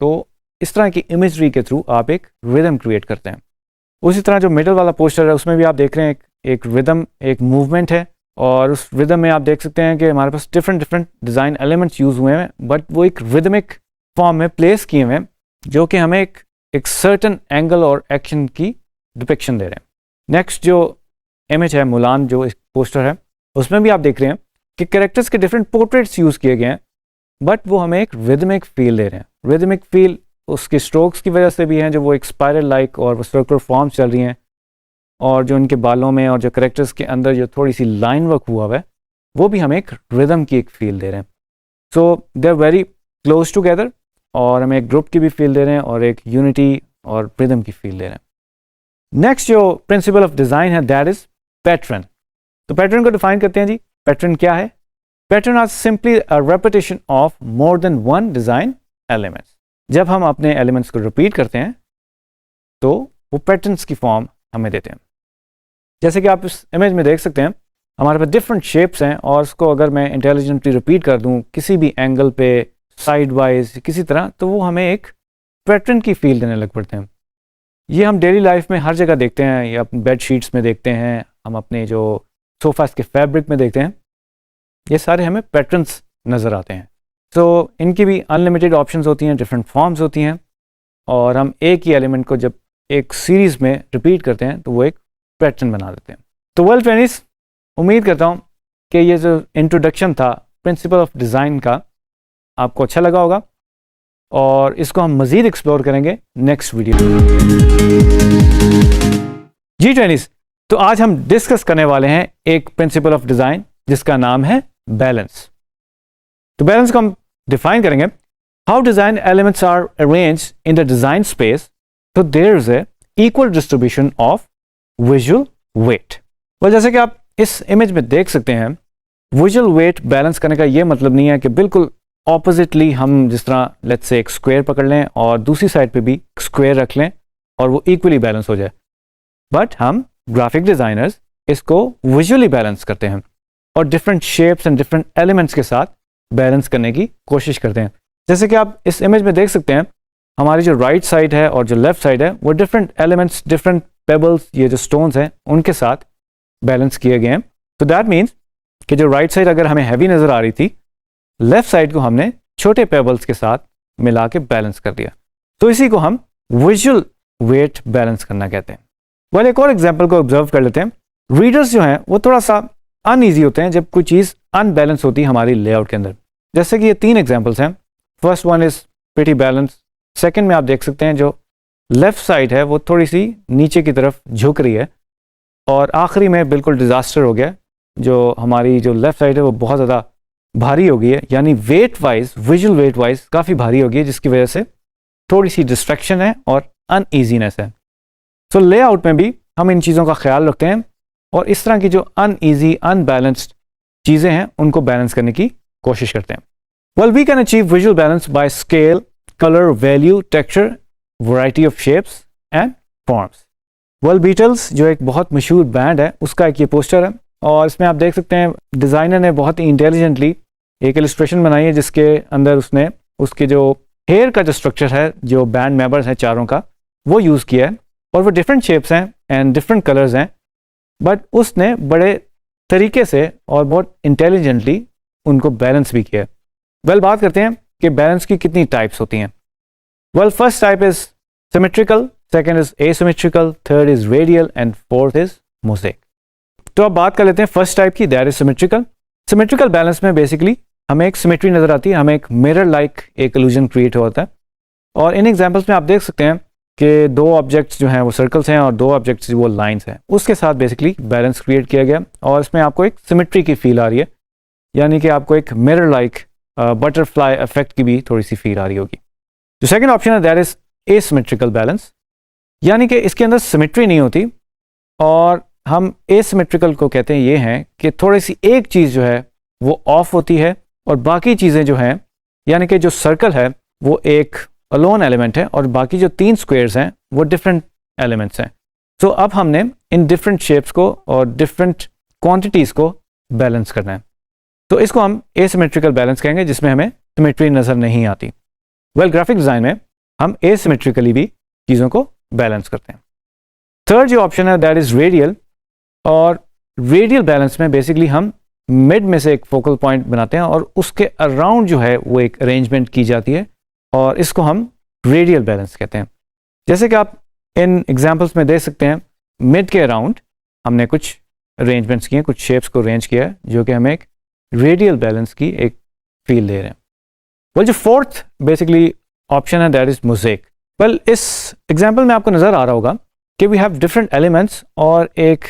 तो इस तरह की इमेजरी के थ्रू आप एक रिदम क्रिएट करते हैं. उसी तरह जो मिडल वाला पोस्टर है उसमें भी आप देख रहे हैं एक रिदम, एक मूवमेंट है, और उस रिदम में आप देख सकते हैं कि हमारे पास डिफरेंट डिज़ाइन एलिमेंट्स यूज़ हुए हैं, बट वो एक रिदमिक फॉर्म में प्लेस किए हुए हैं जो कि हमें एक सर्टन एंगल और एक्शन की डिपिक्शन दे रहे हैं. नेक्स्ट जो इमेज है मुलान, जो एक पोस्टर है, उसमें भी आप देख रहे हैं कि कैरेक्टर्स के डिफरेंट पोर्ट्रेट्स यूज़ किए गए हैं, बट वो हमें एक रिदमिक फील दे रहे हैं. रिदमिक फील उसके स्ट्रोक्स की वजह से भी हैं, जो वो एक स्पाइरल लाइक और सर्कुलर फॉर्म्स चल रही हैं, और जो उनके बालों में और जो कैरेक्टर्स के अंदर जो थोड़ी सी लाइन वर्क हुआ हुआ है, वो भी हमें एक रिदम की एक फील दे रहे हैं. So they are very close together, और हमें एक ग्रुप की भी फील दे रहे हैं और एक यूनिटी और रिदम की फील दे रहे हैं. नेक्स्ट जो प्रिंसिपल ऑफ डिज़ाइन है दैट इज़ पैटर्न. तो पैटर्न को डिफाइन करते हैं जी. पैटर्न क्या है? Pattern are simply a repetition of more than one design elements. जब हम अपने एलिमेंट्स को रिपीट करते हैं तो वो पैटर्न्स की फॉर्म हमें देते हैं. जैसे कि आप इस इमेज में देख सकते हैं हमारे पास डिफरेंट शेप्स हैं और उसको अगर मैं इंटेलिजेंटली रिपीट कर दूं किसी भी एंगल पे, साइड वाइज, किसी तरह, तो वो हमें एक पैटर्न की फील देने लग पड़ते हैं। ये हम डेली लाइफ में हर जगह देखते हैं, या बेड शीट्स में देखते हैं, हम अपने जो सोफास के फैब्रिक में देखते हैं, ये सारे हमें पैटर्न्स नज़र आते हैं। तो इनकी भी अनलिमिटेड ऑप्शंस होती हैं, डिफरेंट फॉर्म्स होती हैं, और हम एक ही एलिमेंट को जब एक सीरीज़ में रिपीट करते हैं तो वो एक पैटर्न बना देते हैं। तो वेल फ्रेंड्स, उम्मीद करता हूँ कि ये जो इंट्रोडक्शन था प्रिंसिपल ऑफ डिज़ाइन का आपको अच्छा लगा होगा, और इसको हम मज़ीद एक्सप्लोर करेंगे नेक्स्ट वीडियो में। जी ट्रेनिस, तो आज हम डिस्कस करने वाले हैं एक प्रिंसिपल ऑफ डिज़ाइन जिसका नाम है बैलेंस। तो बैलेंस को हम डिफाइन करेंगे, how design elements are arranged in the design space तो there is a equal distribution of visual weight. well, जैसे कि आप इस इमेज में देख सकते हैं, विजुअल वेट बैलेंस करने का ये मतलब नहीं है कि बिल्कुल ऑपोजिटली हम जिस तरह लेट्स से एक स्क्वायर पकड़ लें और दूसरी साइड पे भी स्क्वायर रख लें और वो इक्वली बैलेंस हो जाए, बट हम ग्राफिक डिज़ाइनर्स इसको विजुअली बैलेंस करते हैं और different shapes and different elements के साथ बैलेंस करने की कोशिश करते हैं। जैसे कि आप इस इमेज में देख सकते हैं, हमारी जो राइट साइड है और जो लेफ्ट साइड है वो डिफरेंट एलिमेंट्स, डिफरेंट पेबल्स, ये जो स्टोन्स हैं उनके साथ बैलेंस किए गए हैं। तो दैट मीन्स कि जो राइट साइड अगर हमें हैवी नज़र आ रही थी, लेफ्ट साइड को हमने छोटे पेबल्स के साथ मिला के बैलेंस कर दिया। तो इसी को हम विजुअल वेट बैलेंस करना कहते हैं। वेल, एक और एग्जाम्पल को ऑब्जर्व कर लेते हैं। रीडर्स जो हैं वो थोड़ा सा अनईजी होते हैं जब कोई चीज़ अनबैलेंस होती है हमारी लेआउट के अंदर। जैसे कि ये 3 एग्जाम्पल्स हैं। First one is pretty balance. Second में आप देख सकते हैं जो लेफ्ट साइड है वो थोड़ी सी नीचे की तरफ झुक रही है, और आखिरी में बिल्कुल डिजास्टर हो गया, जो हमारी जो लेफ्ट साइड है वो बहुत ज़्यादा भारी हो गई है, यानी wait wise, visual wait wise काफ़ी भारी हो गई है, जिसकी वजह से थोड़ी सी डिस्ट्रैक्शन है और अनईजीनेस है। सो लेआउट में भी हम इन चीज़ों का ख्याल रखते हैं और इस तरह की जो अनईजी, अनबैलेंस्ड चीज़ें हैं उनको बैलेंस करने की कोशिश करते हैं। Well, we can achieve visual balance by scale, colour, value, texture, variety of shapes and forms. Well, Beatles जो एक बहुत मशहूर बैंड है उसका एक ये पोस्टर है, और इसमें आप देख सकते हैं डिज़ाइनर ने बहुत ही इंटेलिजेंटली एक इलस्ट्रेशन बनाई है जिसके अंदर उसने उसके जो हेयर का जो स्ट्रक्चर है, जो बैंड मेंबर्स हैं चारों का, वो यूज़ किया है, और वो डिफरेंट शेप्स हैं एंड डिफरेंट कलर्स हैं, बट उसने बड़े तरीके से और बहुत इंटेलिजेंटली उनको बैलेंस भी किया है। वेल, बात करते हैं कि बैलेंस की कितनी टाइप्स होती हैं। Well, first type is symmetrical, second is asymmetrical, third is radial and fourth is mosaic. तो अब बात कर लेते हैं फर्स्ट टाइप की, that is symmetrical. Symmetrical balance में बेसिकली हमें एक सिमेट्री नजर आती है, हमें एक मिरर लाइक एक इल्यूजन क्रिएट होता है, और इन एग्जांपल्स में आप देख सकते हैं कि 2 ऑब्जेक्ट्स जो हैं वो सर्कल्स हैं और 2 ऑब्जेक्ट्स वो लाइंस हैं, उसके साथ बेसिकली बैलेंस क्रिएट किया गया, और इसमें आपको एक सिमेट्री की फील आ रही है, यानी कि आपको एक मिरर लाइक बटरफ्लाई इफेक्ट की भी थोड़ी सी फील आ रही होगी। जो सेकंड ऑप्शन है दैट इज एसिमेट्रिकल बैलेंस, यानी कि इसके अंदर सिमेट्री नहीं होती, और हम एसिमेट्रिकल को कहते हैं ये हैं कि थोड़ी सी एक चीज़ जो है वो ऑफ होती है और बाकी चीज़ें जो हैं, यानी कि जो सर्कल है वो एक अलोन एलिमेंट है और बाकी जो 3 स्क्वायर्स हैं वो डिफरेंट एलिमेंट्स हैं। तो अब हमने इन डिफरेंट शेप्स को और डिफरेंट क्वांटिटीज़ को बैलेंस करना है, तो इसको हम एसिमेट्रिकल बैलेंस कहेंगे, जिसमें हमें सिमेट्री नज़र नहीं आती। वेल, ग्राफिक डिज़ाइन में हम एसिमेट्रिकली भी चीज़ों को बैलेंस करते हैं। थर्ड जो ऑप्शन है दैट इज़ रेडियल, और रेडियल बैलेंस में बेसिकली हम मिड में से एक फोकल पॉइंट बनाते हैं और उसके अराउंड जो है वो एक अरेंजमेंट की जाती है, और इसको हम रेडियल बैलेंस कहते हैं। जैसे कि आप इन एग्जांपल्स में देख सकते हैं, मिड के अराउंड हमने कुछ अरेंजमेंट्स किए, कुछ शेप्स को अरेंज किया है, जो कि हमें एक रेडियल बैलेंस की एक फील दे रहे हैं। वेल, जो फोर्थ बेसिकली ऑप्शन है दैट इज मोज़ेक। वेल, इस एग्जांपल में आपको नज़र आ रहा होगा कि वी हैव डिफरेंट एलिमेंट्स और एक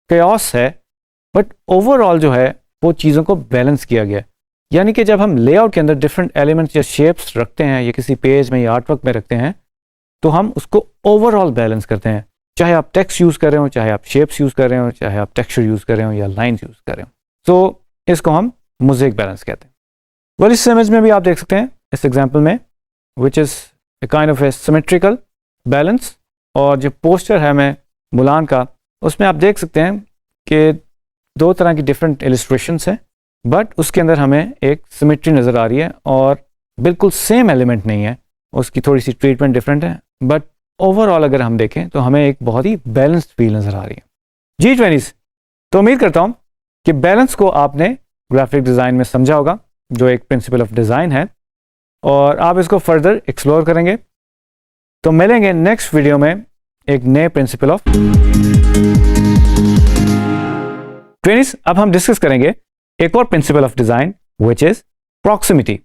chaos है, बट ओवरऑल जो है वो चीज़ों को बैलेंस किया गया है। यानी कि जब हम लेआउट के अंदर डिफरेंट एलिमेंट्स या शेप्स रखते हैं या किसी पेज में या आर्टवर्क में रखते हैं, तो हम उसको ओवरऑल बैलेंस करते हैं, चाहे आप टेक्स्ट यूज़ कर रहे हो, चाहे आप शेप्स यूज़ कर रहे हो, चाहे आप टेक्सचर यूज़ कर रहे हो या लाइन्स यूज़ कर रहे हो। तो इसको हम मोज़ेक बैलेंस कहते हैं। वेल, इस इमेज में भी आप देख सकते हैं इस एग्जाम्पल में, which is a kind of A symmetrical balance, और जो पोस्टर है मैं मुलान का, उसमें आप देख सकते हैं कि दो तरह की डिफरेंट इलस्ट्रेशंस हैं, बट उसके अंदर हमें एक सिमेट्री नज़र आ रही है और बिल्कुल सेम एलिमेंट नहीं है, उसकी थोड़ी सी ट्रीटमेंट डिफरेंट है, बट ओवरऑल अगर हम देखें तो हमें एक बहुत ही बैलेंस्ड फील नज़र आ रही है। G20s, तो उम्मीद करता हूँ कि बैलेंस को आपने ग्राफिक डिज़ाइन में समझा होगा, जो एक प्रिंसिपल ऑफ डिज़ाइन है, और आप इसको फर्दर एक्सप्लोर करेंगे। तो मिलेंगे नेक्स्ट वीडियो में एक नए प्रिंसिपल ऑफ ट्वेनिस। अब हम डिस्कस करेंगे एक और principle of design which is proximity.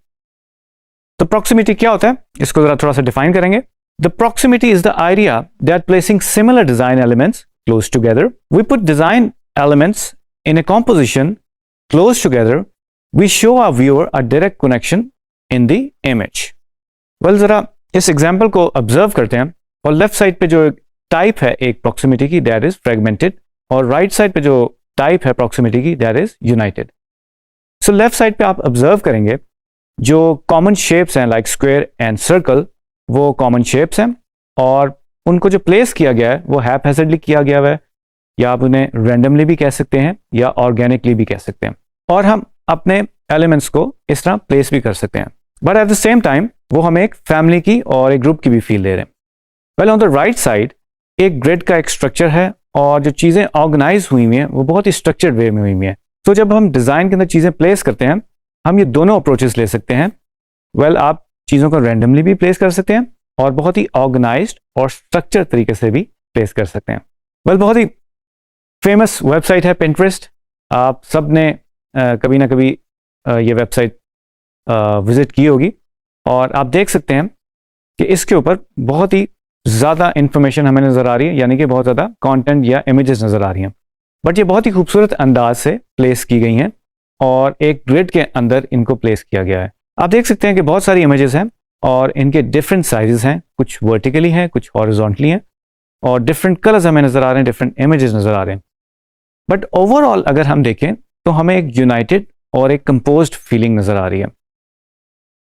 तो प्रॉक्सिमिटी क्या होता है, इसको जरा थोड़ा सा डिफाइन करेंगे। The proximity is the idea that placing similar design elements close together, we put design elements in a composition close together, we show our viewer a direct connection in the image. Well, जरा इस एग्जाम्पल को ऑब्जर्व करते हैं। और लेफ्ट साइड पे जो टाइप है एक प्रॉक्सिमिटी की, दैट इज फ्रेगमेंटेड, और राइट साइड पे जो टाइप है प्रॉक्सिमिटी की, that is United. So left side पे आप ऑब्जर्व करेंगे जो कॉमन शेप्स हैं लाइक स्क्वायर एंड सर्कल, वो कॉमन शेप्स हैं और उनको जो प्लेस किया गया है वो हैपहैज़र्डली किया गया है, या आप उन्हें रैंडमली भी कह सकते हैं या ऑर्गेनिकली भी कह सकते हैं, और हम अपने एलिमेंट्स को इस तरह प्लेस भी कर सकते हैं। But at the same time वो हमें एक फैमिली की और एक ग्रुप की भी फील दे रहे हैं। Well, on the right side एक ग्रिड का एक स्ट्रक्चर है और जो चीज़ें ऑर्गेनाइज हुई हुई हैं वो बहुत ही स्ट्रक्चर्ड वे में हुई हुई हैं। तो जब हम डिज़ाइन के अंदर चीज़ें प्लेस करते हैं, हम ये दोनों अप्रोचेस ले सकते हैं। वेल, आप चीज़ों को रैंडमली भी प्लेस कर सकते हैं और बहुत ही ऑर्गेनाइज्ड और स्ट्रक्चर्ड तरीके से भी प्लेस कर सकते हैं। वेल, बहुत ही फेमस वेबसाइट है पिंटरेस्ट। आप सब ने कभी ना कभी ये वेबसाइट विजिट की होगी और आप देख सकते हैं कि इसके ऊपर बहुत ही ज़्यादा इंफॉर्मेशन हमें नज़र आ रही है, यानी कि बहुत ज़्यादा कंटेंट या इमेजेस नज़र आ रही हैं, बट ये बहुत ही खूबसूरत अंदाज से प्लेस की गई हैं और एक ग्रिड के अंदर इनको प्लेस किया गया है। आप देख सकते हैं कि बहुत सारी इमेजेस हैं और इनके डिफरेंट साइजेस हैं, कुछ वर्टिकली हैं, कुछ हॉरिजॉन्टली हैं, और डिफरेंट कलर्स हमें नज़र आ रहे हैं, डिफरेंट इमेजेस नज़र आ रहे हैं। बट ओवरऑल अगर हम देखें तो हमें एक यूनाइटेड और एक कंपोज्ड फीलिंग नज़र आ रही है।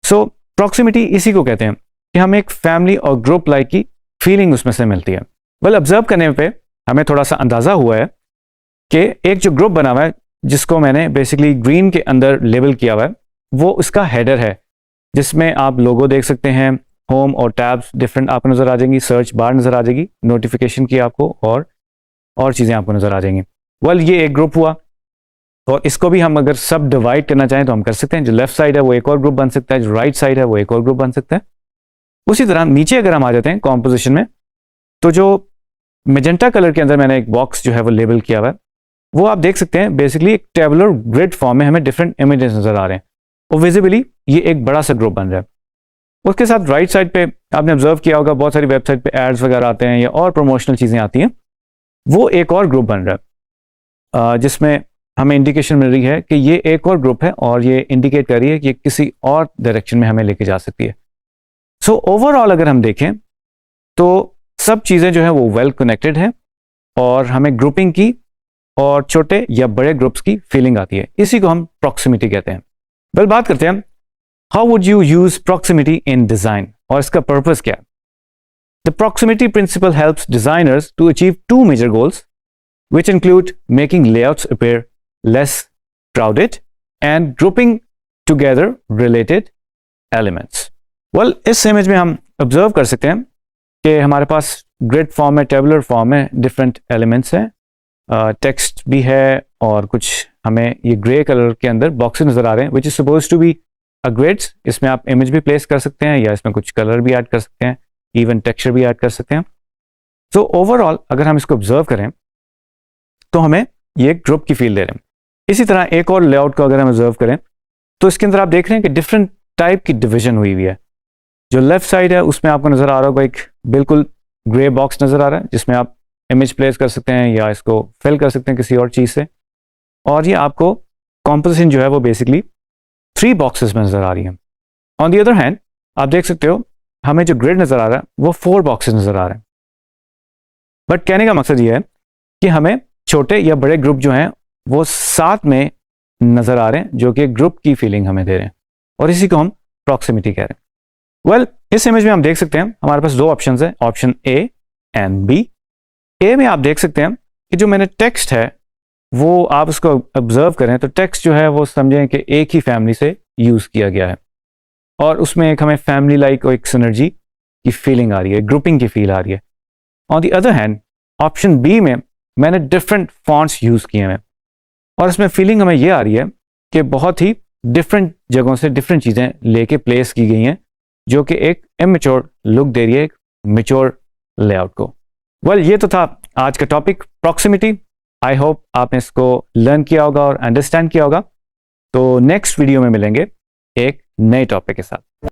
सो प्रॉक्सिमिटी इसी को कहते हैं कि हमें एक फैमिली और ग्रुप लाइक की फीलिंग उसमें से मिलती है। वेल, ऑब्जर्व करने पे हमें थोड़ा सा अंदाज़ा हुआ है कि एक जो ग्रुप बना हुआ है जिसको मैंने बेसिकली ग्रीन के अंदर लेबल किया हुआ है, वो उसका हेडर है, जिसमें आप लोगो देख सकते हैं, होम और टैब्स डिफरेंट आपको नज़र आ जाएंगी, सर्च बार नज़र आ जाएगी, नोटिफिकेशन की आपको और चीज़ें आपको नज़र आ जाएंगी। वेल, ये एक ग्रुप हुआ और इसको भी हम अगर सब डिवाइड करना चाहें तो हम कर सकते हैं। जो लेफ्ट साइड है वो एक और ग्रुप बन सकता है, जो राइट साइड है वो एक और ग्रुप बन सकता है। उसी तरह नीचे अगर हम आ जाते हैं कॉम्पोजिशन में, तो जो मेजेंटा कलर के अंदर मैंने एक बॉक्स जो है वो लेबल किया हुआ है, वो आप देख सकते हैं बेसिकली एक टेबुलर ग्रिड फॉर्म में हमें डिफरेंट इमेजेस नजर आ रहे हैं और विजिबली ये एक बड़ा सा ग्रुप बन रहा है। उसके साथ राइट साइड पे आपने ऑब्जर्व किया होगा बहुत सारी वेबसाइट पे एड्स वगैरह आते हैं या और प्रमोशनल चीज़ें आती हैं, वो एक और ग्रुप बन रहा है जिसमें हमें इंडिकेशन मिल रही है कि ये एक और ग्रुप है और ये इंडिकेट कर रही है कि ये किसी और डायरेक्शन में हमें लेके जा सकती है। सो ओवरऑल अगर हम देखें तो सब चीज़ें जो है वो वेल कनेक्टेड हैं और हमें ग्रुपिंग की और छोटे या बड़े ग्रुप्स की फीलिंग आती है। इसी को हम प्रॉक्सिमिटी कहते हैं। वेल, बात करते हैं how would you use proximity in design और इसका पर्पस क्या है। The proximity principle helps designers to achieve two major goals which include making layouts appear less crowded and grouping together related elements. Well, इस इमेज में हम ऑब्जर्व कर सकते हैं कि हमारे पास ग्रिड फॉर्म में, टेबुलर फॉर्म में डिफरेंट एलिमेंट्स हैं, टेक्स्ट भी है और कुछ हमें ये ग्रे कलर के अंदर बॉक्सेस नज़र आ रहे हैं which is suppose to be a grids. इसमें आप इमेज भी प्लेस कर सकते हैं या इसमें कुछ कलर भी ऐड कर सकते हैं, इवन टेक्सचर भी ऐड कर सकते हैं। सो ओवरऑल अगर हम इसको ऑब्जर्व करें तो हमें ये ग्रुप की फील दे रहे हैं। इसी तरह एक और लेआउट को अगर हम ऑब्जर्व करें तो इसके अंदर आप देख रहे हैं कि डिफरेंट टाइप की डिवीजन हुई हुई है। जो लेफ्ट साइड है उसमें आपको नज़र आ रहा होगा एक बिल्कुल ग्रे बॉक्स नज़र आ रहा है जिसमें आप इमेज प्लेस कर सकते हैं या इसको फिल कर सकते हैं किसी और चीज़ से, और ये आपको कॉम्पोजिशन जो है वो बेसिकली 3 बॉक्सेस में नज़र आ रही है। ऑन दी अदर हैंड आप देख सकते हो हमें जो ग्रिड नज़र आ रहा है वो 4 बॉक्सेस नज़र आ रहे हैं। बट कहने का मकसद ये है कि हमें छोटे या बड़े ग्रुप जो हैं वो साथ में नजर आ रहे हैं जो कि ग्रुप की फीलिंग हमें दे रहे हैं और इसी को हम प्रॉक्सिमिटी कह रहे हैं। वेल, इस इमेज में हम देख सकते हैं हमारे पास 2 ऑप्शंस हैं, ऑप्शन ए एंड बी। ए में आप देख सकते हैं कि जो मैंने टेक्स्ट है वो आप उसको ऑब्जर्व करें तो टेक्स्ट जो है वो समझें कि एक ही फैमिली से यूज़ किया गया है और उसमें एक हमें फैमिली लाइक और एक सिनर्जी की फीलिंग आ रही है, ग्रुपिंग की फील आ रही है। On the other hand option B में मैंने डिफरेंट फॉन्ट्स यूज़ किए हैं और इसमें फीलिंग हमें ये आ रही है कि बहुत ही डिफरेंट जगहों से डिफरेंट चीज़ें लेके प्लेस की गई हैं जो कि एक इमेच्योर लुक दे रही है एक मेच्योर लेआउट को। ये तो था आज का टॉपिक प्रॉक्सिमिटी। आई होप आपने इसको लर्न किया होगा और अंडरस्टैंड किया होगा। तो नेक्स्ट वीडियो में मिलेंगे एक नए टॉपिक के साथ।